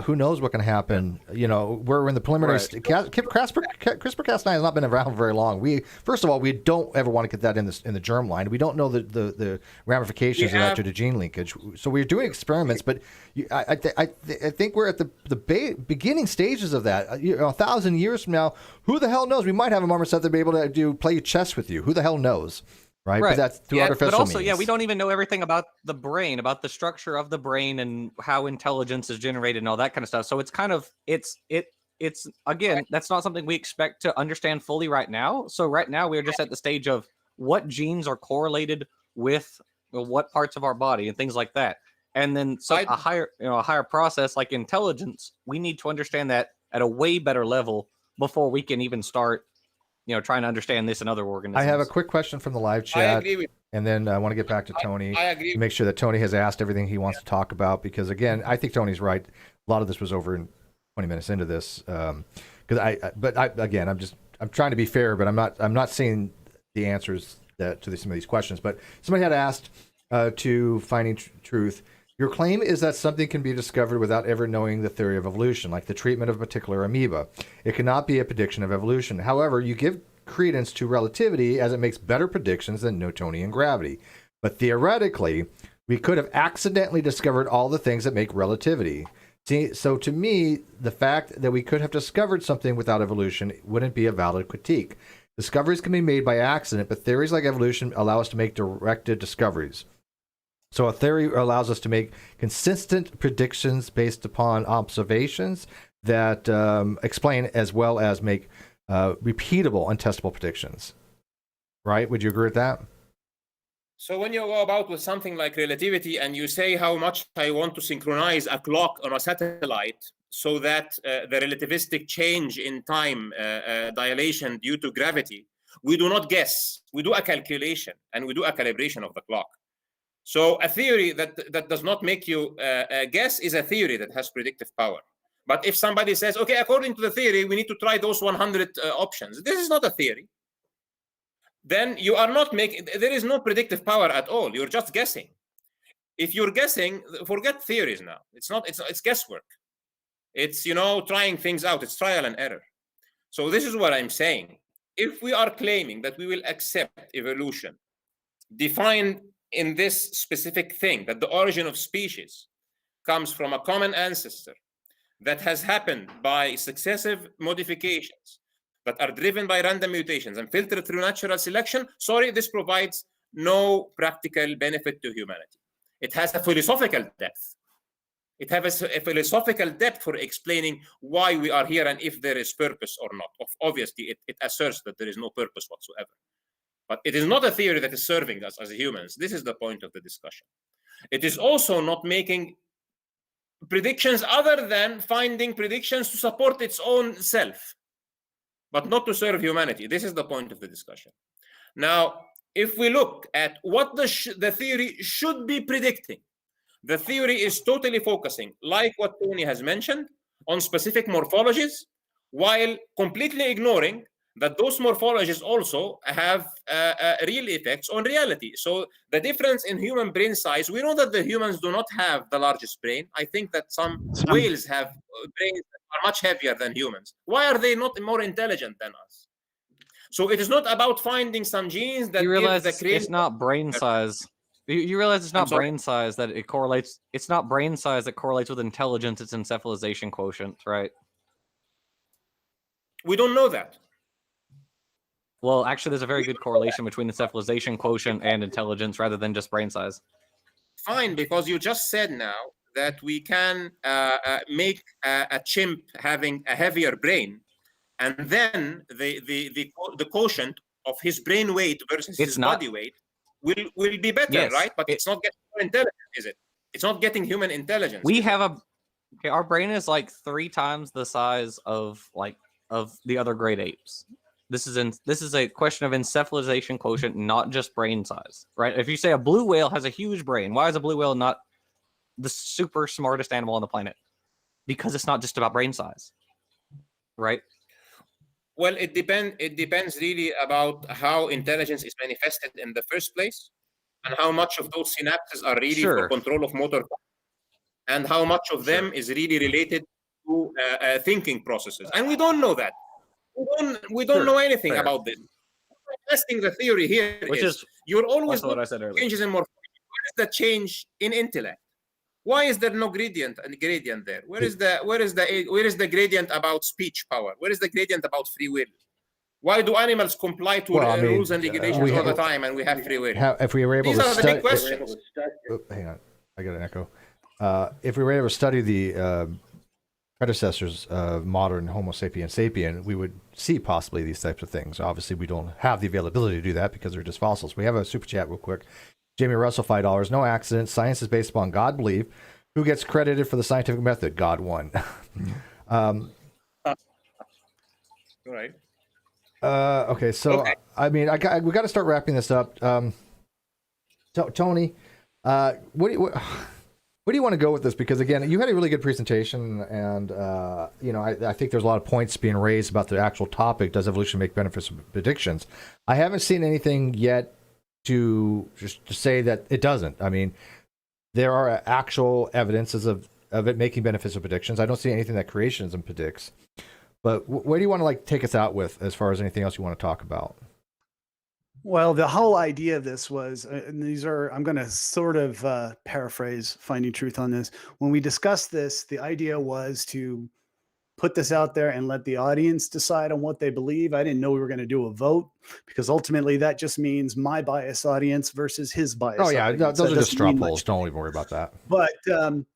Who knows what can happen? You know, we're in the preliminary. CRISPR-Cas9 has not been around very long. First of all, we don't ever want to get that in the germline. We don't know the ramifications of that to the gene linkage. So we're doing experiments, but I think we're at the beginning stages of that. 1,000 years from now, who the hell knows? We might have a marmoset that be able to play chess with you. Who the hell knows? Right. But that's through artificial but also, means. we don't even know everything about the brain, about the structure of the brain and how intelligence is generated and all that kind of stuff. So it's kind of, it's again, that's not something we expect to understand fully right now. So right now we're just at the stage of what genes are correlated with what parts of our body and things like that. And then a higher process like intelligence, we need to understand that at a way better level before we can even start trying to understand this in other organisms. I have a quick question from the live chat. I agree with and then I want to get back to Tony. I agree. To make sure that Tony has asked everything he wants to talk about, because again, I think Tony's right. A lot of this was over in 20 minutes into this. I'm trying to be fair, but I'm not seeing the answers to some of these questions. But somebody had asked to Finding Truth, your claim is that something can be discovered without ever knowing the theory of evolution, like the treatment of a particular amoeba. It cannot be a prediction of evolution. However, you give credence to relativity as it makes better predictions than Newtonian gravity. But theoretically, we could have accidentally discovered all the things that make relativity. See, so to me, the fact that we could have discovered something without evolution wouldn't be a valid critique. Discoveries can be made by accident, but theories like evolution allow us to make directed discoveries. So a theory allows us to make consistent predictions based upon observations that explain as well as make repeatable and testable predictions. Right? Would you agree with that? So when you go about with something like relativity and you say how much I want to synchronize a clock on a satellite so that the relativistic change in time dilation due to gravity, we do not guess. We do a calculation and we do a calibration of the clock. So a theory that does not make you guess is a theory that has predictive power. But if somebody says, okay, according to the theory, we need to try those 100 options. This is not a theory. Then you are not making, there is no predictive power at all. You're just guessing. If you're guessing, forget theories now. It's guesswork. It's, trying things out. It's trial and error. So this is what I'm saying. If we are claiming that we will accept evolution defined in this specific thing, that the origin of species comes from a common ancestor that has happened by successive modifications that are driven by random mutations and filtered through natural selection, this provides no practical benefit to humanity. It has a philosophical depth. It has a philosophical depth for explaining why we are here and if there is purpose or not. Obviously, it asserts that there is no purpose whatsoever. But it is not a theory that is serving us as humans. This is the point of the discussion. It is also not making predictions other than finding predictions to support its own self, but not to serve humanity. This is the point of the discussion. Now, if we look at what the theory should be predicting, the theory is totally focusing, like what Tony has mentioned, on specific morphologies, while completely ignoring that those morphologies also have real effects on reality. So the difference in human brain size, we know that the humans do not have the largest brain. I think that some whales have brains that are much heavier than humans. Why are they not more intelligent than us? So it is not about finding some genes that you realize give the it's not brain size. You realize it's not brain size that it correlates. It's not brain size that correlates with intelligence. It's encephalization quotient, right? We don't know that. Well, actually, there's a very good correlation between encephalization quotient and intelligence rather than just brain size. Fine, because you just said now that we can make a chimp having a heavier brain, and then the quotient of his brain weight versus his body weight will be better, right? But it's not getting more intelligent, is it? It's not getting human intelligence. We have our brain is like 3 times the size of the other great apes. This is a question of encephalization quotient, not just brain size, right? If you say a blue whale has a huge brain, why is a blue whale not the super smartest animal on the planet? Because it's not just about brain size, right? Well, it depends really about how intelligence is manifested in the first place, and how much of those synapses are really for Sure. control of motor, and how much of them is really related to thinking processes. And we don't know that. We don't Sure, know anything fair. about this. Testing the theory here Which is you're always also what I looking said at earlier. changes in morphology. Where is the change in intellect? Why is there no gradient there? Where is the gradient about speech power? Where is the gradient about free will? Why do animals comply to rules and regulations all the time, and we have free will? If we were able These to are the big questions. hang on, I got an echo. If we were able to study the predecessors of modern Homo sapien sapien, we would see possibly these types of things. Obviously, we don't have the availability to do that because they're just fossils. We have a super chat real quick. Jamie Russell, $5. No accident. Science is based upon God belief. Who gets credited for the scientific method? God won. Right. Okay, so Okay. I mean, we got to start wrapping this up. Tony, what do you want to go with this? Because again, you had a really good presentation, and I think there's a lot of points being raised about the actual topic. Does evolution make beneficial predictions? I haven't seen anything yet to say that it doesn't. I mean, there are actual evidences of it making beneficial predictions. I don't see anything that creationism predicts. But where do you want to take us out with as far as anything else you want to talk about? Well, the whole idea of this was, and I'm going to sort of paraphrase Finding Truth on this. When we discussed this, the idea was to put this out there and let the audience decide on what they believe. I didn't know we were going to do a vote, because ultimately that just means my bias audience versus his bias. Oh yeah, audience. those are just straw polls. Don't even worry about that. But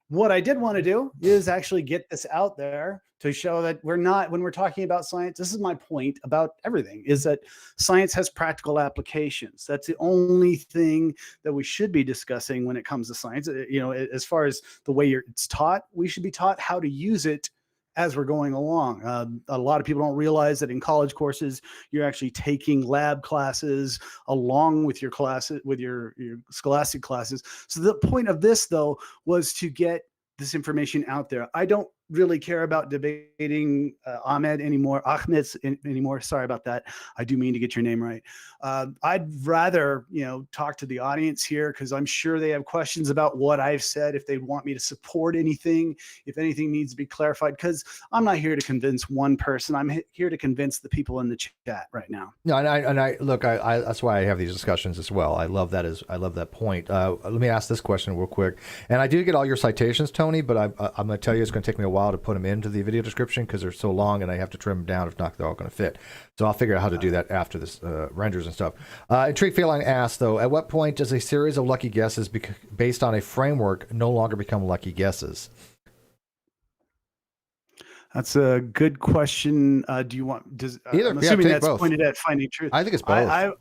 what I did want to do is actually get this out there to show that when we're talking about science, this is my point about everything, is that science has practical applications. That's the only thing that we should be discussing when it comes to science. As far as the way it's taught, we should be taught how to use it as we're going along. A lot of people don't realize that in college courses, you're actually taking lab classes along with your classes, with your scholastic classes. So the point of this, though, was to get this information out there. I don't really care about debating Ahmed anymore. Sorry about that. I do mean to get your name right. I'd rather, talk to the audience here, because I'm sure they have questions about what I've said, if they want me to support anything, if anything needs to be clarified, because I'm not here to convince one person. I'm here to convince the people in the chat right now. No, and I look, I that's why I have these discussions as well. I love that point. Let me ask this question real quick. And I did get all your citations, Tony, but I'm going to tell you it's going to take me a while to put them into the video description because they're so long and I have to trim them down. If not, they're all going to fit. So I'll figure out how to do that after this renders and stuff. Intrigue Feline asks, though, at what point does a series of lucky guesses based on a framework no longer become lucky guesses? That's a good question. Do you want? Either. I'm assuming that's both. pointed at Finding Truth. I think it's both.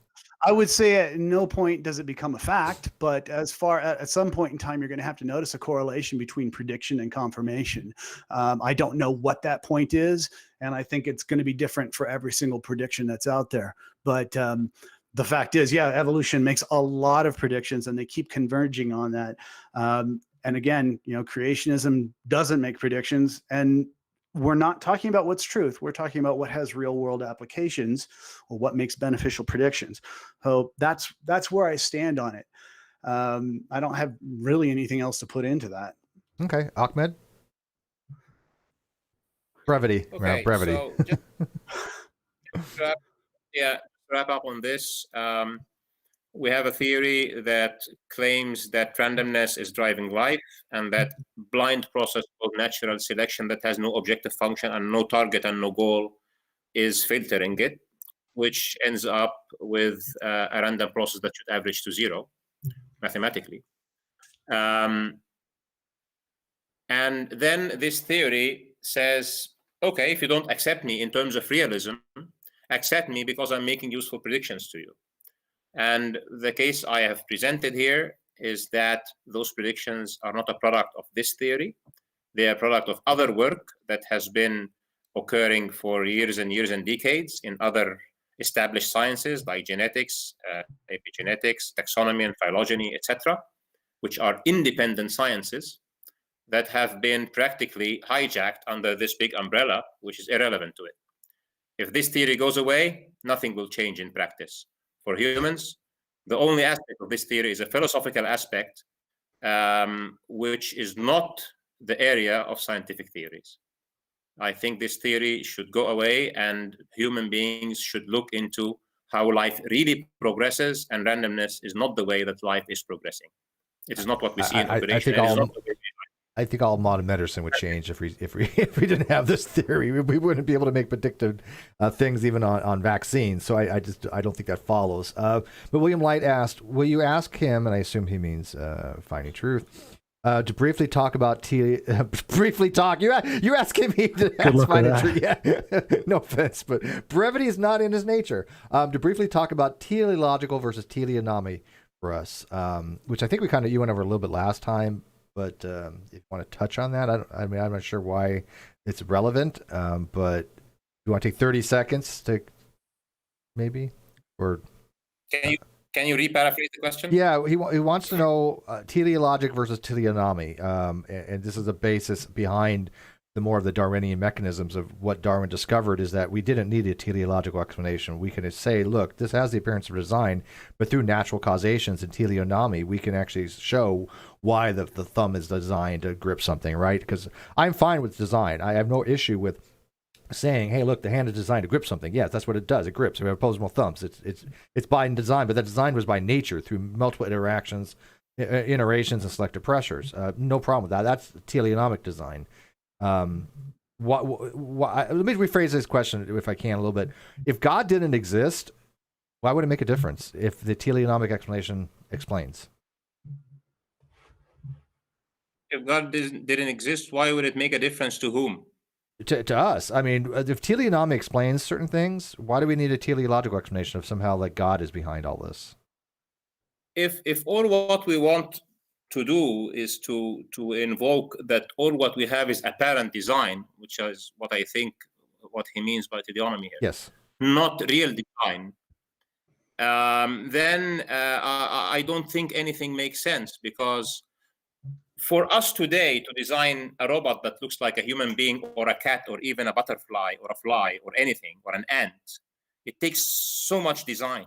I would say at no point does it become a fact, but at some point in time, you're going to have to notice a correlation between prediction and confirmation. I don't know what that point is, and I think it's going to be different for every single prediction that's out there. But the fact is, evolution makes a lot of predictions, and they keep converging on that. And again, creationism doesn't make predictions, and we're not talking about what's truth. We're talking about what has real world applications, or what makes beneficial predictions. So that's where I stand on it. I don't have really anything else to put into that. Okay, Ahmed. Brevity. Okay, brevity. So just wrap up on this. We have a theory that claims that randomness is driving life, and that blind process of natural selection that has no objective function and no target and no goal is filtering it, which ends up with a random process that should average to zero mathematically. And then this theory says, okay, if you don't accept me in terms of realism, accept me because I'm making useful predictions to you. And the case I have presented here is that those predictions are not a product of this theory. They are a product of other work that has been occurring for years and years and decades in other established sciences like genetics, epigenetics, taxonomy and phylogeny, etc., which are independent sciences that have been practically hijacked under this big umbrella, which is irrelevant to it. If this theory goes away, nothing will change in practice. For humans, the only aspect of this theory is a philosophical aspect, which is not the area of scientific theories. I think this theory should go away, and human beings should look into how life really progresses, and randomness is not the way that life is progressing. It is not what we see in operation. I think all modern medicine would change if we didn't have this theory. We wouldn't be able to make predictive things even on vaccines. So I don't think that follows. But William Light asked, will you ask him, and I assume he means finding truth, to briefly talk about briefly talk. You're asking me to ask finding truth. Yeah, no offense, but brevity is not in his nature. To briefly talk about teleological versus teleonomy for us, which I think you went over a little bit last time. But if you want to touch on that, I'm not sure why it's relevant. But you want to take 30 seconds to maybe, or can you re-paraphrase the question? Yeah, he wants to know teleologic versus teleonomy, and this is the basis behind the more of the Darwinian mechanisms of what Darwin discovered is that we didn't need a teleological explanation. We can say, look, this has the appearance of design, but through natural causations and teleonomy, we can actually show why the thumb is designed to grip something, right? Because I'm fine with design. I have no issue with saying, hey, look, the hand is designed to grip something. Yes, that's what it does. It grips. We have opposable thumbs. It's by design, but that design was by nature through multiple iterations, and selective pressures. No problem with that. That's teleonomic design. Let me rephrase this question, if I can, a little bit. If God didn't exist, why would it make a difference if the teleonomic explanation explains? If God didn't exist, why would it make a difference to whom? To us. I mean, if teleonomy explains certain things, why do we need a teleological explanation if somehow like God is behind all this? If all what we want to do is to invoke that all what we have is apparent design, which is what I think what he means by teleonomy here. Yes. Not real design, then I don't think anything makes sense, because for us today to design a robot that looks like a human being or a cat or even a butterfly or a fly or anything or an ant, it takes so much design.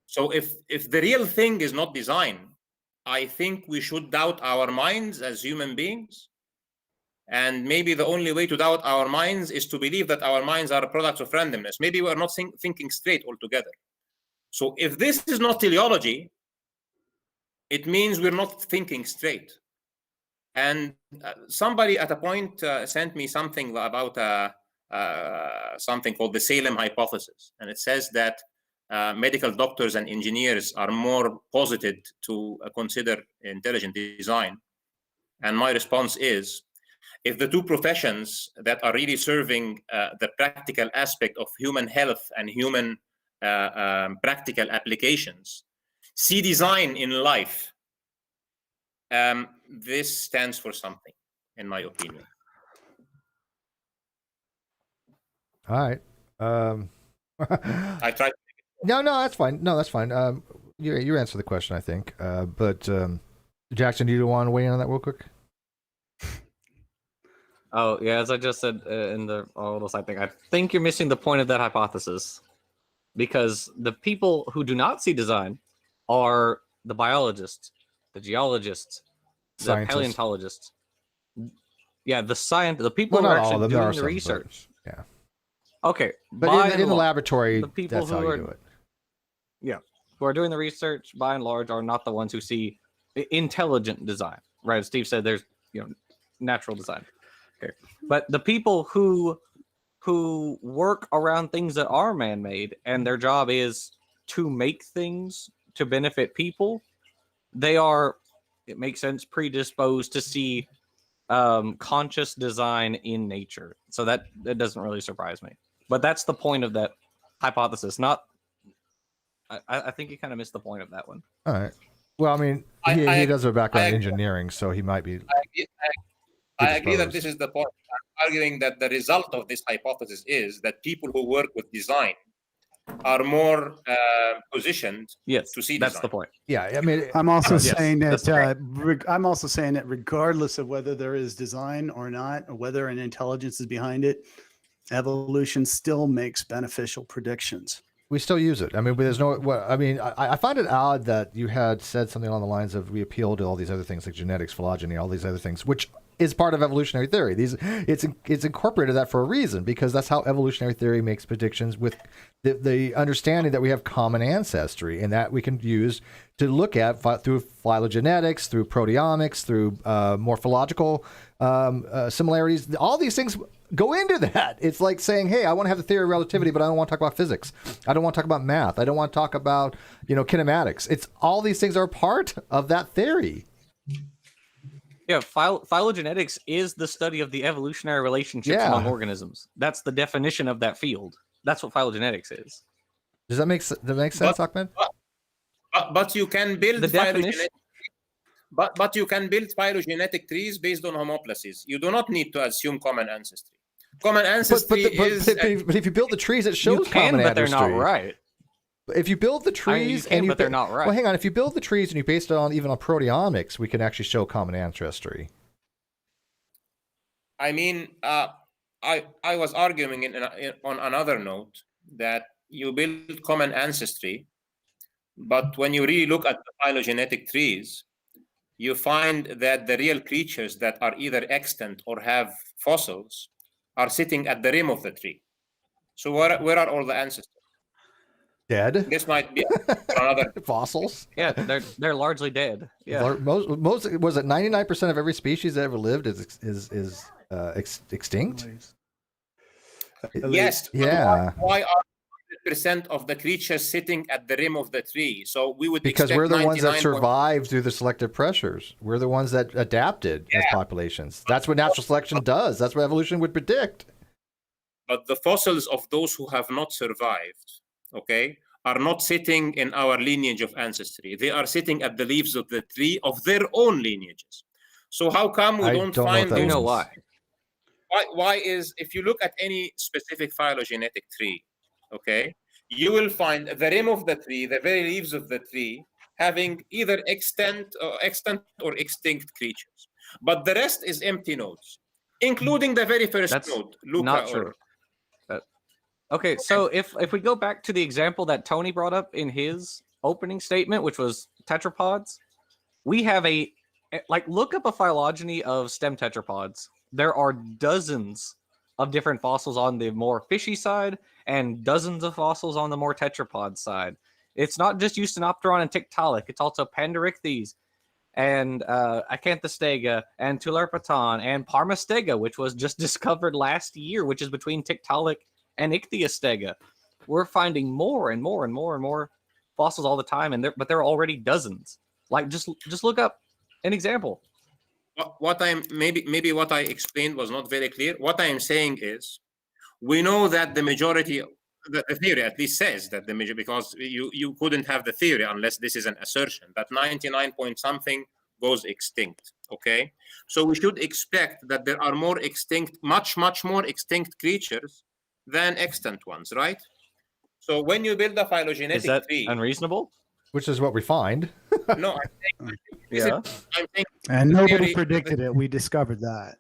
So if the real thing is not design, I think we should doubt our minds as human beings. And maybe the only way to doubt our minds is to believe that our minds are products of randomness. Maybe we're not thinking straight altogether. So if this is not teleology, it means we're not thinking straight. And somebody at a point sent me something about something called the Salem hypothesis. And it says that medical doctors and engineers are more posited to consider intelligent design. And my response is, if the two professions that are really serving the practical aspect of human health and human practical applications see design in life, this stands for something, in my opinion. All right. I tried. No, that's fine. No, that's fine. You answer the question, I think. But Jackson, do you want to weigh in on that real quick? Oh, yeah, as I just said in the article, I think you're missing the point of that hypothesis, because the people who do not see design are the biologists, the geologists, the paleontologists. Yeah, the people who are actually doing the research. But, yeah. Okay, but in the laboratory, the people that's how you do it. Yeah, who are doing the research, by and large, are not the ones who see intelligent design. Right, as Steve said, there's natural design. Okay, but the people who work around things that are man-made and their job is to make things to benefit people, they are, it makes sense, predisposed to see conscious design in nature. So that doesn't really surprise me. But that's the point of that hypothesis. Not, I think you kind of missed the point of that one. All right. Well, I mean, he does a background in engineering, so he might be. I agree that this is the point. I'm arguing that the result of this hypothesis is that people who work with design are more positioned to see design. That's the point. Yeah, I mean, I'm also saying that I'm also saying that regardless of whether there is design or not, or whether an intelligence is behind it, evolution still makes beneficial predictions. We still use it. I mean, there's no. Well, I mean, I find it odd that you had said something along the lines of we appeal to all these other things like genetics, phylogeny, all these other things, which is part of evolutionary theory. It's incorporated that for a reason, because that's how evolutionary theory makes predictions, with the understanding that we have common ancestry, and that we can use to look at through phylogenetics, through proteomics, through morphological similarities. All these things go into that. It's like saying, hey, I want to have the theory of relativity, but I don't want to talk about physics. I don't want to talk about math. I don't want to talk about, kinematics. It's all these things are part of that theory. Yeah, phylogenetics is the study of the evolutionary relationships among organisms. That's the definition of that field. That's what phylogenetics is. Does that make sense, Ahmed? But you can build The definition. But you can build phylogenetic trees based on homoplacies. You do not need to assume common ancestry. Common ancestry but if you build the trees, it shows You can, common but they're ancestry. not right. If you build the trees, but they're not right. Well, hang on. If you build the trees and you base it on even on proteomics, we can actually show common ancestry. I mean, I was arguing on another note that you build common ancestry, but when you really look at the phylogenetic trees, you find that the real creatures that are either extant or have fossils are sitting at the rim of the tree. So where are all the ancestors? Dead. This might be another fossils. Yeah, they're largely dead. Yeah. Most was it 99% of every species that ever lived is extinct? Yes. Yeah. Why are 100% of the creatures sitting at the rim of the tree? So we would because we're the ones that 99. survived through the selective pressures. We're the ones that adapted as populations. That's what natural selection does. That's what evolution would predict. But the fossils of those who have not survived, are not sitting in our lineage of ancestry. They are sitting at the leaves of the tree of their own lineages. So how come we don't find Do you know why? Why is, if you look at any specific phylogenetic tree, you will find the rim of the tree, the very leaves of the tree, having either extant or extinct creatures. But the rest is empty nodes, including the very first node, Luca. Not true. Okay, so if we go back to the example that Tony brought up in his opening statement, which was tetrapods, we have look up a phylogeny of stem tetrapods. There are dozens of different fossils on the more fishy side and dozens of fossils on the more tetrapod side. It's not just Eusthenopteron and Tiktaalik. It's also Panderichthys and Acanthostega and Tularpaton and Parmastega, which was just discovered last year, which is between Tiktaalik and Ichthyostega. We're finding more and more and more and more fossils all the time, but there are already dozens. Like just look up an example. What I explained was not very clear. What I am saying is, we know that the majority, the theory at least says that the major, because you couldn't have the theory unless this is an assertion that 99 point something goes extinct. So we should expect that there are more extinct, much more extinct creatures than extant ones, right? So when you build a phylogenetic tree, is that tree, unreasonable? Which is what we find. No, I'm saying, and nobody predicted it. We discovered that.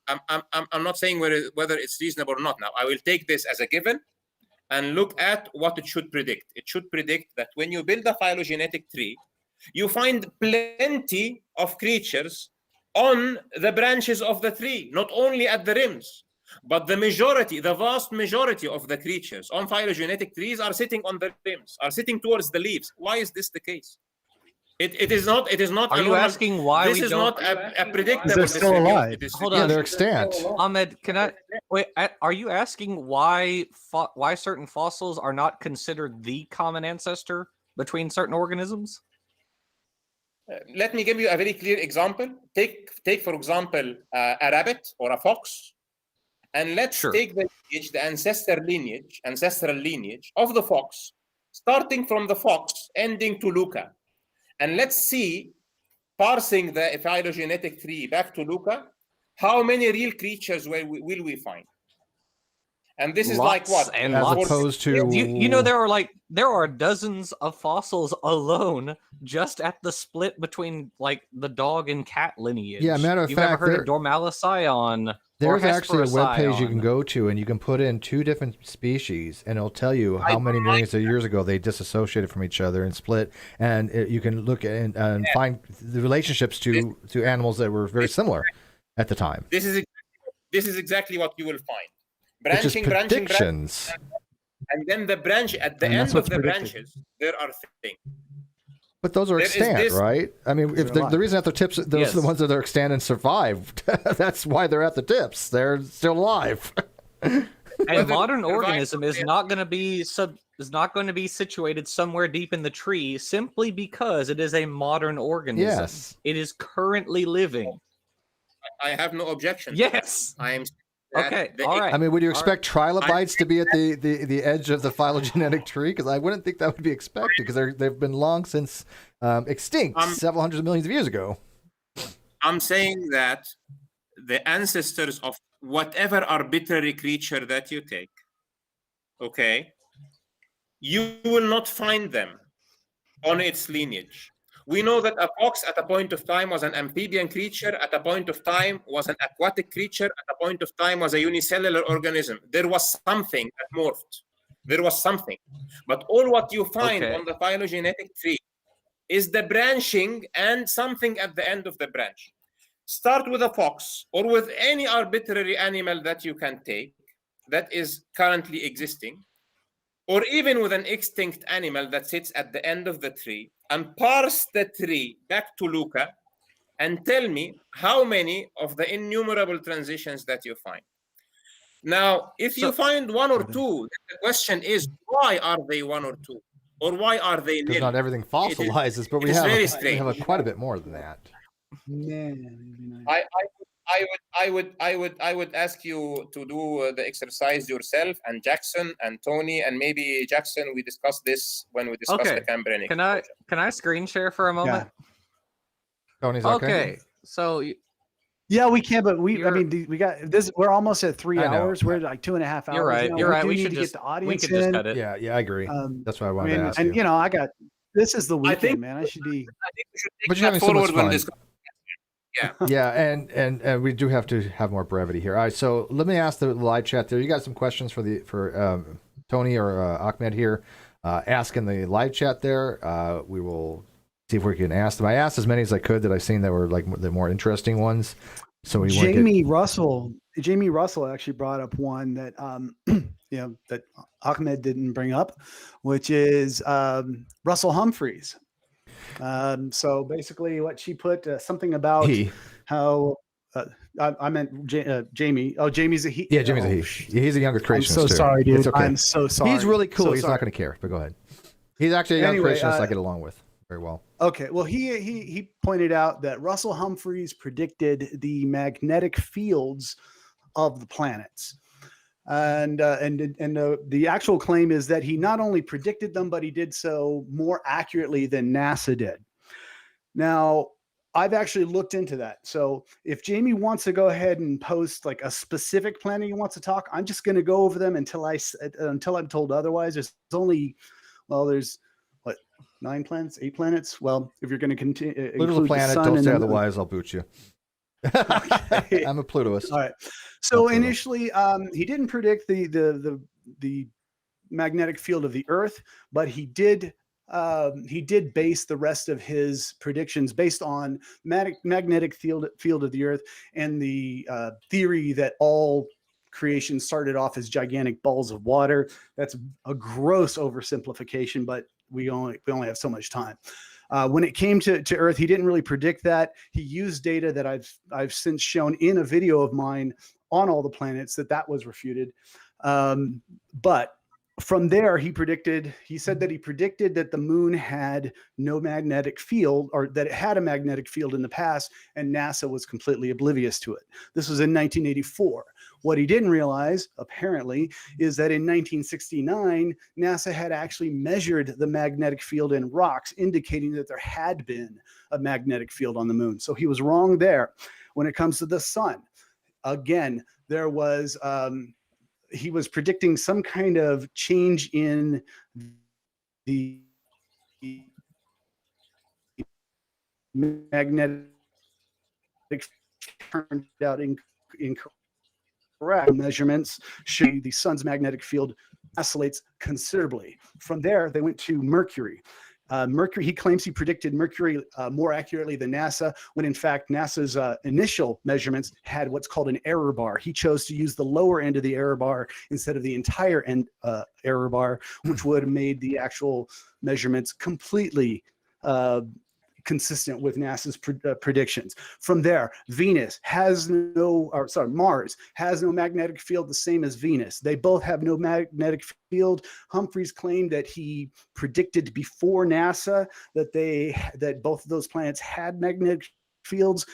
I'm not saying whether it's reasonable or not. Now, I will take this as a given and look at what it should predict. It should predict that when you build a phylogenetic tree, you find plenty of creatures on the branches of the tree, not only at the rims. But the vast majority of the creatures on phylogenetic trees are sitting on the rims, are sitting towards the leaves. Why is this the case? It is not. Are you asking why this is not a predictable? They're still alive. Hold Yeah, on. they're extant. Ahmed, can I wait? Are you asking why certain fossils are not considered the common ancestor between certain organisms? Let me give you a very clear example. Take for example a rabbit or a fox. And let's take the ancestral lineage of the fox, starting from the fox, ending to Luca. And let's see, parsing the phylogenetic tree back to Luca, how many real creatures will we find? And this is Lots like what? and As lots. opposed to You know there are dozens of fossils alone just at the split between like the dog and cat lineage. Yeah, matter of You've fact, ever heard of Dormalicyon? there's or actually a web page you Hesperocyon? can go to, and you can put in 2 different species, and it'll tell you how many millions of years ago they disassociated from each other and split. And you can look at and find the relationships to animals that were very similar at the time. This is exactly what you will find. Which is Branching, predictions. and then the branch at the And that's end of what's the predicted. branches, there are things. But those are There is extant, this- right? I mean, if They're the reason at the tips, those Yes. are the ones that are extant and survived. That's why they're at the tips. They're still alive. And Whether modern the organism is vine- not going to be situated somewhere deep in the tree simply because it is a modern organism. Yes. It is currently living. I have no objection. Yes. I am. Okay. All right. I mean, would you All expect trilobites to be at the edge of the phylogenetic tree? Because I wouldn't think that would be expected, because they've been long since extinct, several hundreds of millions of years ago. I'm saying that the ancestors of whatever arbitrary creature that you take, okay, you will not find them on its lineage. We know that a fox at a point of time was an amphibian creature, at a point of time was an aquatic creature, at a point of time was a unicellular organism. There was something that morphed. There was something. But all what you find Okay. on the phylogenetic tree is the branching and something at the end of the branch. Start with a fox or with any arbitrary animal that you can take that is currently existing, or even with an extinct animal that sits at the end of the tree, and parse the tree back to Luca and tell me how many of the innumerable transitions that you find. Now, if you find 1 or 2, the question is, why are they 1 or 2? Or why are they Because nil? not everything fossilizes, but it we is have very we strange. have quite a bit more than that. I would ask you to do the exercise yourself, and Jackson and Tony, and maybe Jackson. We discussed this when we discussed Okay. the Cambrian. Can I screen share for a moment? Tony's okay. Okay. So Yeah, we can, but we got this. We're almost at 3 I know. hours. We're like 2.5 hours. you're right. now. You're right. do We need should to just get the audience we could just in. cut it. Yeah, I agree. That's why I I wanted mean, to ask and you. I got this is the weekend, think- man. I should be. I think we should take But you're that having so much forward when fun. this. Yeah. Yeah, and we do have to have more brevity here. All right, so let me ask the live chat there. You got some questions for Tony or Ahmed here? Ask in the live chat there. We will see if we can ask them. I asked as many as I could that I've seen that were like the more interesting ones. So we want to Jamie Russell actually brought up one that that Ahmed didn't bring up, which is Russell Humphreys. So basically, what she put something about how I meant Jamie. Oh, Jamie's a he. Yeah, Jamie's a he. He's a younger I'm creationist. so too. sorry, dude. It's okay. I'm so sorry. He's really cool. So He's sorry. not going to care. But go ahead. He's actually a young Anyway, creationist I get along with very well. Okay, well, he pointed out that Russell Humphreys predicted the magnetic fields of the planets, and the actual claim is that he not only predicted them, but he did so more accurately than NASA did. Now, I've actually looked into that. So if Jamie wants to go ahead and post like a specific planet he wants to talk, I'm just going to go over them until I'm told otherwise. There's what, 9 planets, 8 planets. Well, if you're going to continue, Pluto's a planet. Don't say otherwise. I'll boot you. Okay. I'm a Plutoist. All right. So Pluto. initially, he didn't predict the magnetic field of the Earth, but he did base the rest of his predictions based on magnetic field of the Earth and the theory that all creation started off as gigantic balls of water. That's a gross oversimplification, but we only have so much time. When it came to Earth, he didn't really predict that. He used data that I've since shown in a video of mine on all the planets that was refuted. But from there, he said that he predicted that the moon had no magnetic field, or that it had a magnetic field in the past, and NASA was completely oblivious to it. This was in 1984. What he didn't realize, apparently, is that in 1969, NASA had actually measured the magnetic field in rocks, indicating that there had been a magnetic field on the moon. So he was wrong there. When it comes to the sun, again, there was he was predicting some kind of change in the magnetic, turned out incorrect. Measurements show the sun's magnetic field oscillates considerably. From there, they went to Mercury. Mercury, he claims he predicted Mercury more accurately than NASA, when in fact NASA's initial measurements had what's called an error bar. He chose to use the lower end of the error bar instead of the entire end error bar, which would have made the actual measurements completely consistent with NASA's predictions. From there, Mars has no magnetic field the same as Venus. They both have no magnetic field. Humphreys claimed that he predicted before NASA that both of those planets had magnetic fields.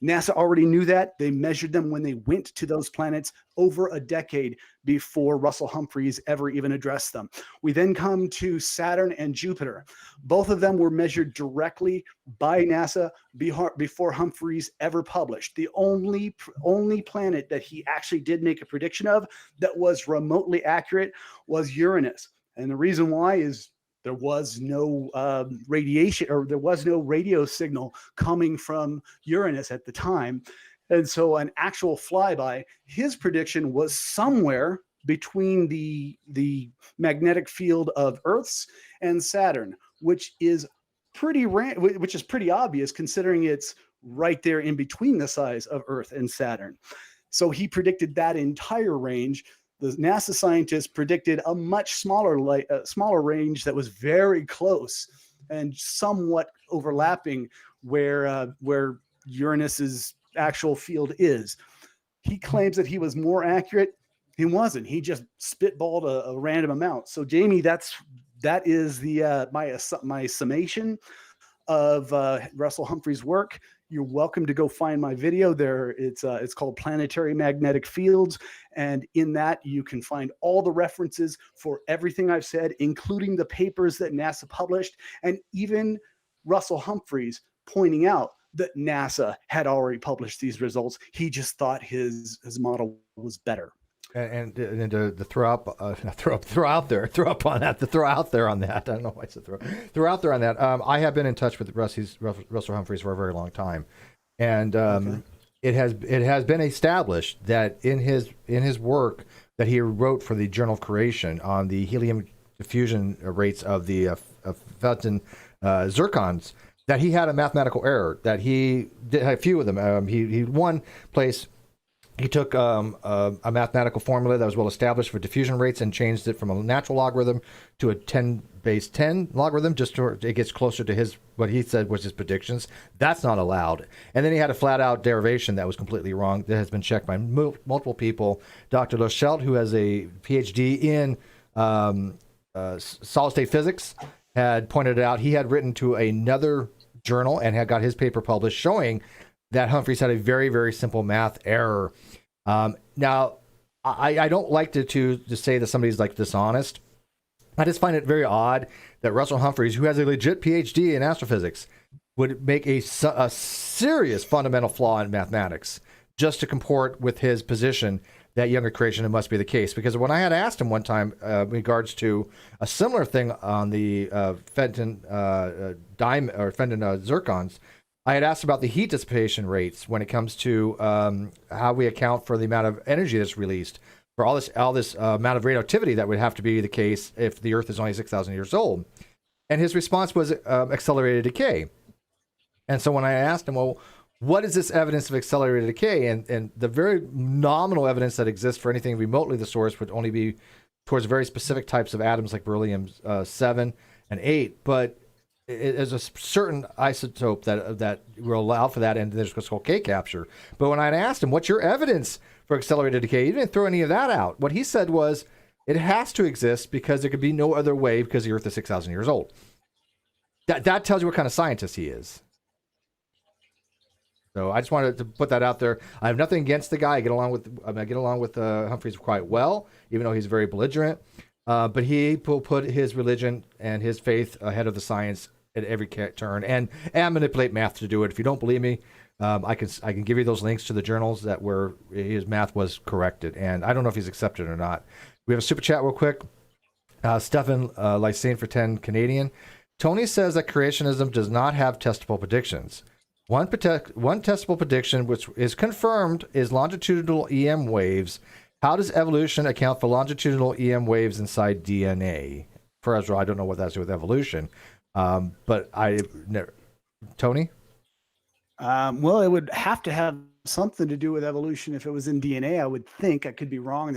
NASA already knew that. They measured them when they went to those planets over a decade before Russell Humphreys ever even addressed them. We then come to Saturn and Jupiter. Both of them were measured directly by NASA before Humphreys ever published. The only planet that he actually did make a prediction of that was remotely accurate was Uranus. And the reason why is there was no radiation, or there was no radio signal coming from Uranus at the time. And so an actual flyby, his prediction was somewhere between the magnetic field of Earth's and Saturn, which is pretty obvious considering it's right there in between the size of Earth and Saturn. So he predicted that entire range. The NASA scientists predicted a much smaller range that was very close and somewhat overlapping where Uranus's actual field is. He claims that he was more accurate. He wasn't. He just spitballed a random amount. So Jamie, that is the my summation of Russell Humphreys' work. You're welcome to go find my video there. It's called Planetary Magnetic Fields. And in that, you can find all the references for everything I've said, including the papers that NASA published, and even Russell Humphreys pointing out that NASA had already published these results. He just thought his model was better. And to throw out there on that. I don't know why I said throw out there on that. I have been in touch with Russell Humphreys for a very long time, and it has been established that in his work that he wrote for the Journal of Creation on the helium diffusion rates of the Felton zircons, that he had a mathematical error. That he did a few of them. He one place. He took a mathematical formula that was well established for diffusion rates and changed it from a natural logarithm to a 10 base 10 logarithm, just so it gets closer to what he said was his predictions. That's not allowed. And then he had a flat out derivation that was completely wrong. That has been checked by multiple people. Dr. Loschelt, who has a PhD in solid state physics, had pointed it out. He had written to another journal and had got his paper published showing that Humphreys had a very, very simple math error. Now, I don't like to say that somebody's like dishonest. I just find it very odd that Russell Humphreys, who has a legit PhD in astrophysics, would make a serious fundamental flaw in mathematics just to comport with his position that younger creation must be the case. Because when I had asked him one time in regards to a similar thing on the Fenton zircons, I had asked about the heat dissipation rates when it comes to how we account for the amount of energy that's released for all this amount of radioactivity that would have to be the case if the Earth is only 6,000 years old. And his response was accelerated decay. And so when I asked him, well, what is this evidence of accelerated decay? And the very nominal evidence that exists for anything remotely the source would only be towards very specific types of atoms like beryllium 7 and 8. But there's a certain isotope that will allow for that, and there's what's called K capture. But when I asked him, what's your evidence for accelerated decay? He didn't throw any of that out. What he said was, it has to exist because there could be no other way because the Earth is 6,000 years old. That tells you what kind of scientist he is. So I just wanted to put that out there. I have nothing against the guy. I get along with Humphreys quite well, even though he's very belligerent. But he will put his religion and his faith ahead of the science at every turn, and manipulate math to do it. If you don't believe me, I can give you those links to the journals that where his math was corrected, and I don't know if he's accepted or not. We have a super chat real quick. Stefan Lysane for 10 Canadian. Tony says that creationism does not have testable predictions. One testable prediction, which is confirmed, is longitudinal EM waves. How does evolution account for longitudinal EM waves inside DNA? For Ezra, I don't know what that's to do with evolution, but Tony? Well, it would have to have something to do with evolution if it was in DNA. I would think. I could be wrong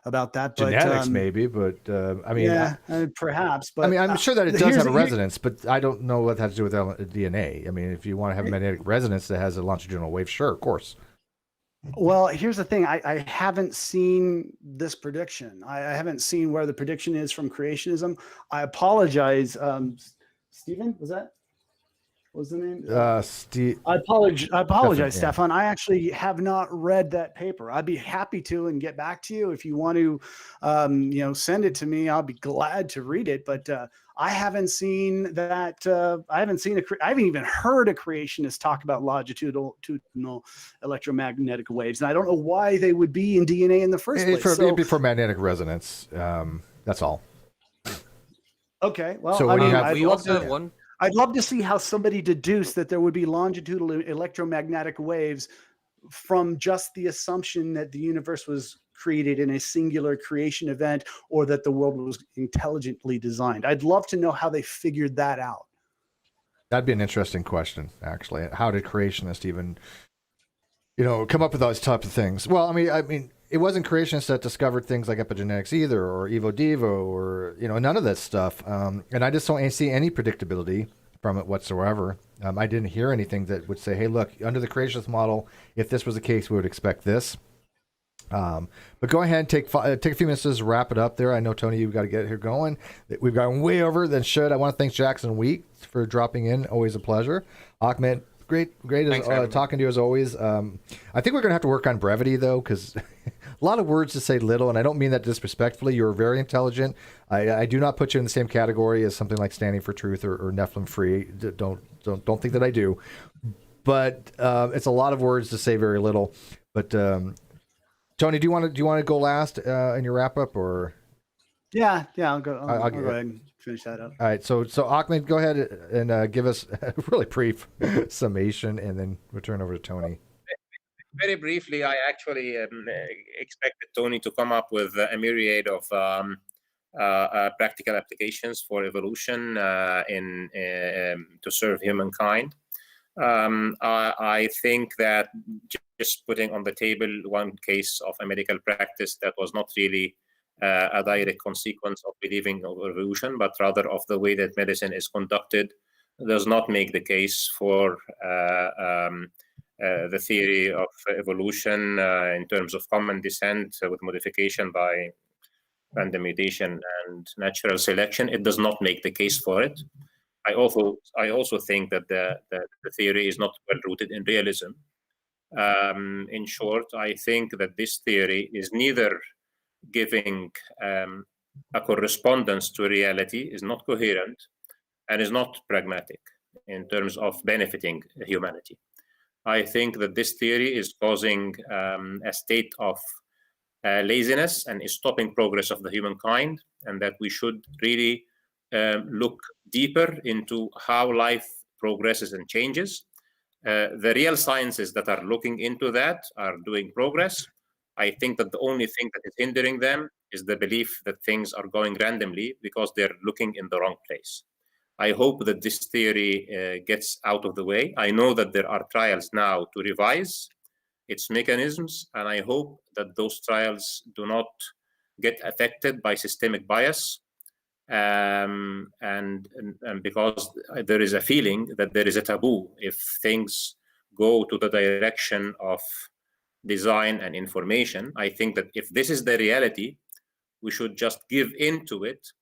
about that. But, genetics, maybe, but I mean, yeah, perhaps. But I mean, I'm sure that it does have a resonance, but I don't know what that has to do with DNA. I mean, if you want to have magnetic resonance that has a longitudinal wave, sure, of course. Well, here's the thing. I haven't seen this prediction. I haven't seen where the prediction is from creationism. I apologize. Stephen, was that? What was the name? Steve. I apologize, Yeah. Stefan. I actually have not read that paper. I'd be happy to and get back to you if you want to, send it to me. I'll be glad to read it. But I haven't seen that. I haven't even heard a creationist talk about longitudinal electromagnetic waves, and I don't know why they would be in DNA in the first place. It'd be for magnetic resonance. That's all. Okay. Well, so I mean, we also have one. I'd love to see how somebody deduced that there would be longitudinal electromagnetic waves from just the assumption that the universe was created in a singular creation event or that the world was intelligently designed. I'd love to know how they figured that out. That'd be an interesting question, actually. How did creationists even, come up with those types of things? Well, I mean, it wasn't creationists that discovered things like epigenetics either, or Evo Devo, or none of that stuff. And I just don't see any predictability from it whatsoever. I didn't hear anything that would say, "Hey, look, under the creationist model, if this was the case, we would expect this." But go ahead and take a few minutes to wrap it up there. I know, Tony, you've got to get here going. We've gone way over than should. I want to thank Jackson Week for dropping in. Always a pleasure. Ahmed, great talking to you as always. I think we're going to have to work on brevity, though, because a lot of words to say little, and I don't mean that disrespectfully. You're very intelligent. I do not put you in the same category as something like Standing for Truth or Nephilim Free. Don't think that I do. But it's a lot of words to say very little. But Tony, do you want to go last in your wrap up, or? Yeah, I'll go. I'll go ahead and finish that up. All right, so Ahmed, go ahead and give us a really brief summation, and then we'll turn over to Tony. Very briefly, I actually expected Tony to come up with a myriad of practical applications for evolution to serve humankind. I think that just putting on the table one case of a medical practice that was not really a direct consequence of believing of evolution, but rather of the way that medicine is conducted, does not make the case for the theory of evolution in terms of common descent with modification by random mutation and natural selection. It does not make the case for it. I also think that the theory is not well rooted in realism. In short, I think that this theory is neither giving a correspondence to reality, is not coherent, and is not pragmatic in terms of benefiting humanity. I think that this theory is causing a state of laziness and is stopping progress of the humankind, and that we should really look deeper into how life progresses and changes. The real sciences that are looking into that are doing progress. I think that the only thing that is hindering them is the belief that things are going randomly because they're looking in the wrong place. I hope that this theory gets out of the way. I know that there are trials now to revise its mechanisms, and I hope that those trials do not get affected by systemic bias. And because there is a feeling that there is a taboo if things go to the direction of design and information. I think that if this is the reality, we should just give in to it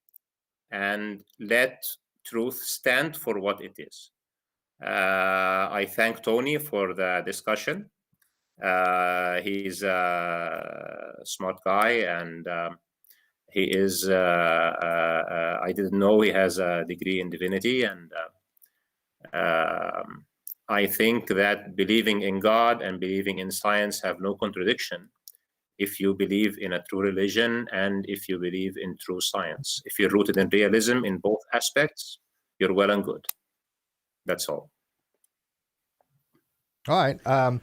and let truth stand for what it is. I thank Tony for the discussion. He's a smart guy, and he is, I didn't know he has a degree in divinity, and I think that believing in God and believing in science have no contradiction if you believe in a true religion and if you believe in true science. If you're rooted in realism in both aspects, you're well and good. That's all. All right.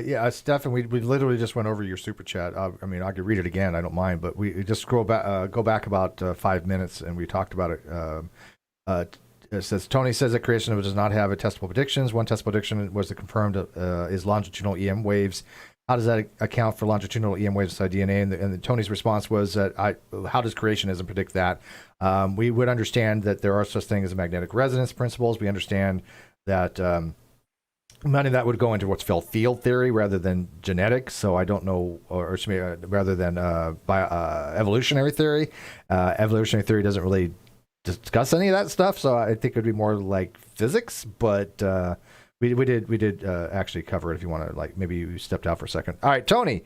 Yeah, Stefan, we literally just went over your super chat. I mean, I could read it again. I don't mind, but we just go back about 5 minutes, and we talked about it. It says, Tony says that creation does not have a testable predictions. One testable prediction was the confirmed is longitudinal EM waves. How does that account for longitudinal EM waves inside DNA? And Tony's response was that how does creationism predict that? We would understand that there are such things as magnetic resonance principles. We understand that many of that would go into what's called field theory rather than genetics. So I don't know, or rather than evolutionary theory. Evolutionary theory doesn't really discuss any of that stuff, so I think it would be more like physics. But we did actually cover it. If you want to, like, maybe you stepped out for a second. All right, Tony.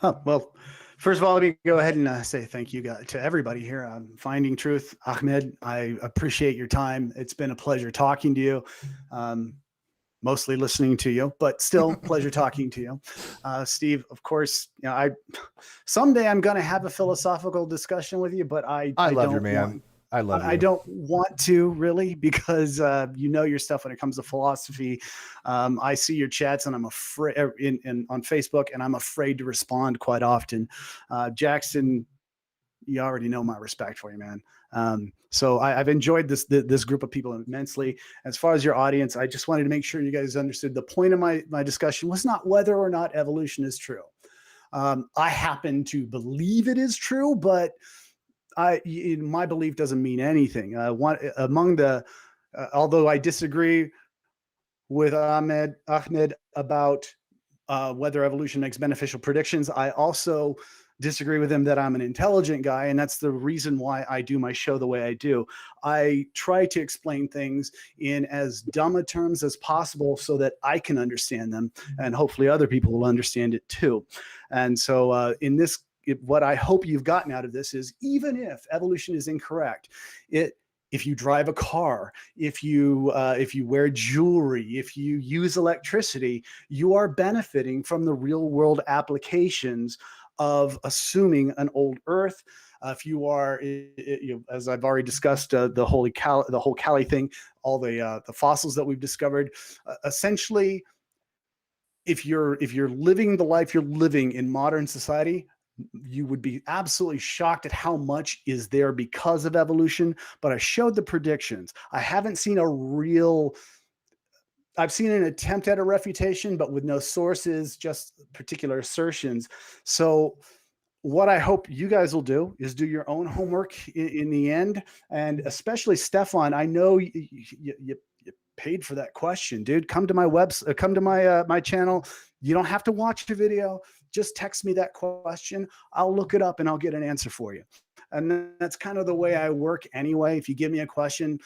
Oh, well, first of all, let me go ahead and say thank you to everybody here on Finding Truth. Ahmed, I appreciate your time. It's been a pleasure talking to you. Mostly listening to you, but still pleasure talking to you. Steve, of course, you know, someday I'm going to have a philosophical discussion with you, but I love you, man. I love you. I don't want to really, because you know your stuff when it comes to philosophy. I see your chats and I'm afraid on Facebook, and I'm afraid to respond quite often. Jackson, you already know my respect for you, man. So I've enjoyed this group of people immensely. As far as your audience, I just wanted to make sure you guys understood the point of my discussion was not whether or not evolution is true. I happen to believe it is true, but my belief doesn't mean anything. Although I disagree with Ahmed about whether evolution makes beneficial predictions, I also disagree with him that I'm an intelligent guy, and that's the reason why I do my show the way I do. I try to explain things in as dumb a terms as possible so that I can understand them, and hopefully other people will understand it too. And so what I hope you've gotten out of this is, even if evolution is incorrect, if you drive a car, if you wear jewelry, if you use electricity, you are benefiting from the real world applications of assuming an old Earth. If you are, as I've already discussed, the whole Cali thing, all the fossils that we've discovered, essentially, if you're living the life you're living in modern society, you would be absolutely shocked at how much is there because of evolution. But I showed the predictions. I haven't seen I've seen an attempt at a refutation, but with no sources, just particular assertions. So what I hope you guys will do is do your own homework in the end. And especially Stefan, I know you paid for that question, dude. Come to my website, come to my channel. You don't have to watch the video. Just text me that question. I'll look it up and I'll get an answer for you. And that's kind of the way I work anyway. If you give me a question,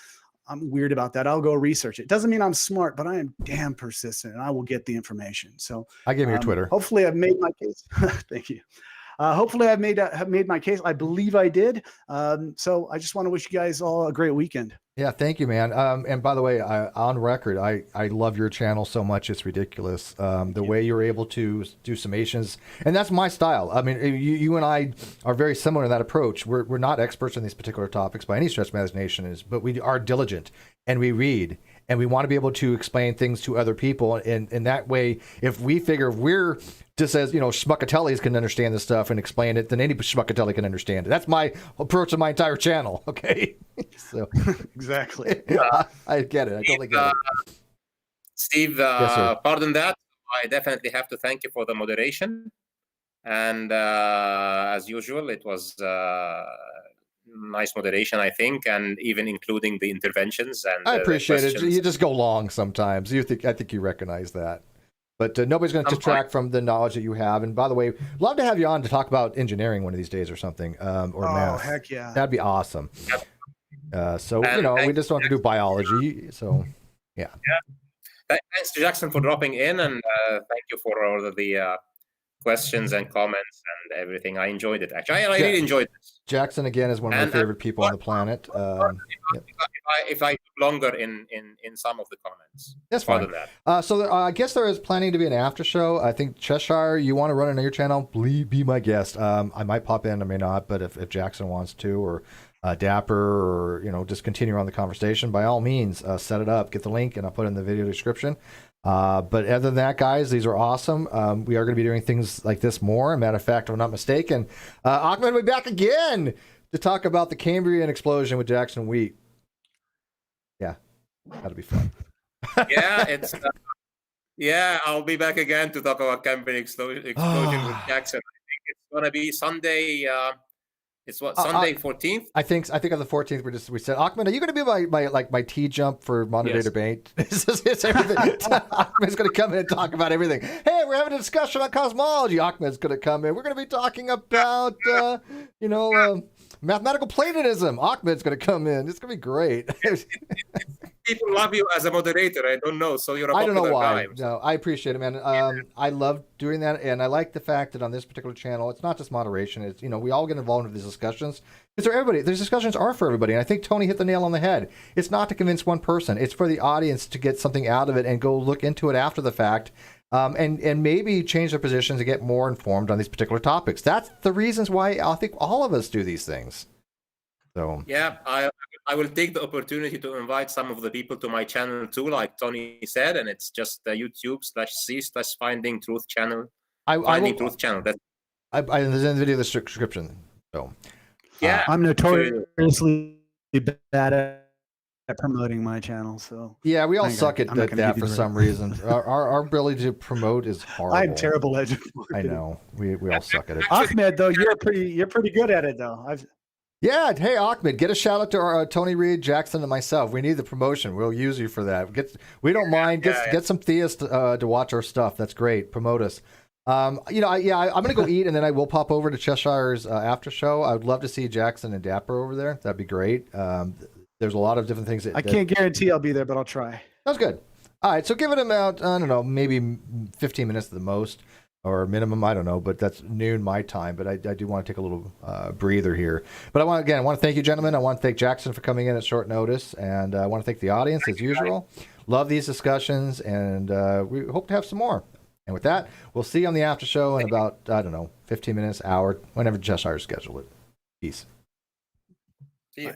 I'm weird about that. I'll go research it. Doesn't mean I'm smart, but I am damn persistent, and I will get the information. So I give you your Twitter. Hopefully I've made my case. Thank you. Hopefully I've made my case. I believe I did. So I just want to wish you guys all a great weekend. Yeah, thank you, man. And by the way, on record, I love your channel so much, it's ridiculous. The way you're able to do summations, and that's my style. I mean, you and I are very similar in that approach. We're not experts in these particular topics by any stretch of imagination, but we are diligent, and we read, and we want to be able to explain things to other people. And that way, if we figure we're just as, schmuckatellis can understand this stuff and explain it, then any schmuckatelli can understand it. That's my approach to my entire channel. Okay. So exactly. I get it. I totally get it. Steve, yes, pardon that. I definitely have to thank you for the moderation. And as usual, it was nice moderation, I think, and even including the interventions. And I appreciate it. You just go long sometimes. I think you recognize that. But nobody's going to detract from the knowledge that you have. And by the way, love to have you on to talk about engineering one of these days or something, or math. Oh, heck yeah. That'd be awesome. So, we just don't have to do biology. So, yeah. Thanks to Jackson for dropping in, and thank you for all of the questions and comments and everything. I enjoyed it, actually. I really enjoyed this. Jackson, again, is one of my favorite people on the planet. Yep. If I took longer in some of the comments. That's fine. So I guess there is planning to be an after show. I think Cheshire, you want to run it on your channel, please be my guest. I might pop in, I may not, but if Jackson wants to, or Dapper, or just continue on the conversation, by all means, set it up, get the link, and I'll put it in the video description. But other than that, guys, these are awesome. We are going to be doing things like this more. As a matter of fact, if I'm not mistaken, Ahmed will be back again to talk about the Cambrian explosion with Jackson Wheat. Yeah, that'll be fun. Yeah, I'll be back again to talk about Cambrian explosion with Jackson. I think it's gonna be Sunday. It's Sunday 14th. I think on the 14th we said, Ahmed, are you going to be my T jump for modern-day debate? It's everything. Ahmed's going to come in and talk about everything. Hey, we're having a discussion on cosmology. Ahmed's going to come in. We're going to be talking about mathematical Platonism. Ahmed's going to come in. It's going to be great. People love you as a moderator. I don't know. So you're a popular I don't know why. guy. No, I appreciate it, man. I love doing that, and I like the fact that on this particular channel, it's not just moderation. It's we all get involved in these discussions. It's for everybody. These discussions are for everybody, and I think Tony hit the nail on the head. It's not to convince one person. It's for the audience to get something out of it and go look into it after the fact, and maybe change their positions and get more informed on these particular topics. That's the reasons why I think all of us do these things. So yeah, I will take the opportunity to invite some of the people to my channel too, like Tony said, and it's just YouTube/C/Finding Truth channel. Truth channel. That's there's in the video description. So yeah, I'm notoriously bad at promoting my channel. So yeah, we all suck at that for some reason. Our ability to promote is horrible. I'm terrible at it. I know we all suck at it. Ahmed, though, you're pretty good at it, though. Yeah, hey Ahmed, get a shout out to our Tony Reed, Jackson, and myself. We need the promotion. We'll use you for that. We don't mind. Get some theists to watch our stuff. That's great. Promote us. I'm gonna go eat, and then I will pop over to Cheshire's after show. I would love to see Jackson and Dapper over there. That'd be great. There's a lot of different things. I can't guarantee I'll be there, but I'll try. That's good. All right, so give it about, I don't know, maybe 15 minutes at the most, or minimum, I don't know, but that's noon my time. But I do want to take a little breather here. But I want to thank you, gentlemen. I want to thank Jackson for coming in at short notice, and I want to thank the audience as usual. Love these discussions, and we hope to have some more. And with that, we'll see you on the after show in about, I don't know, 15 minutes, hour, whenever Cheshire schedule it. Peace. See you.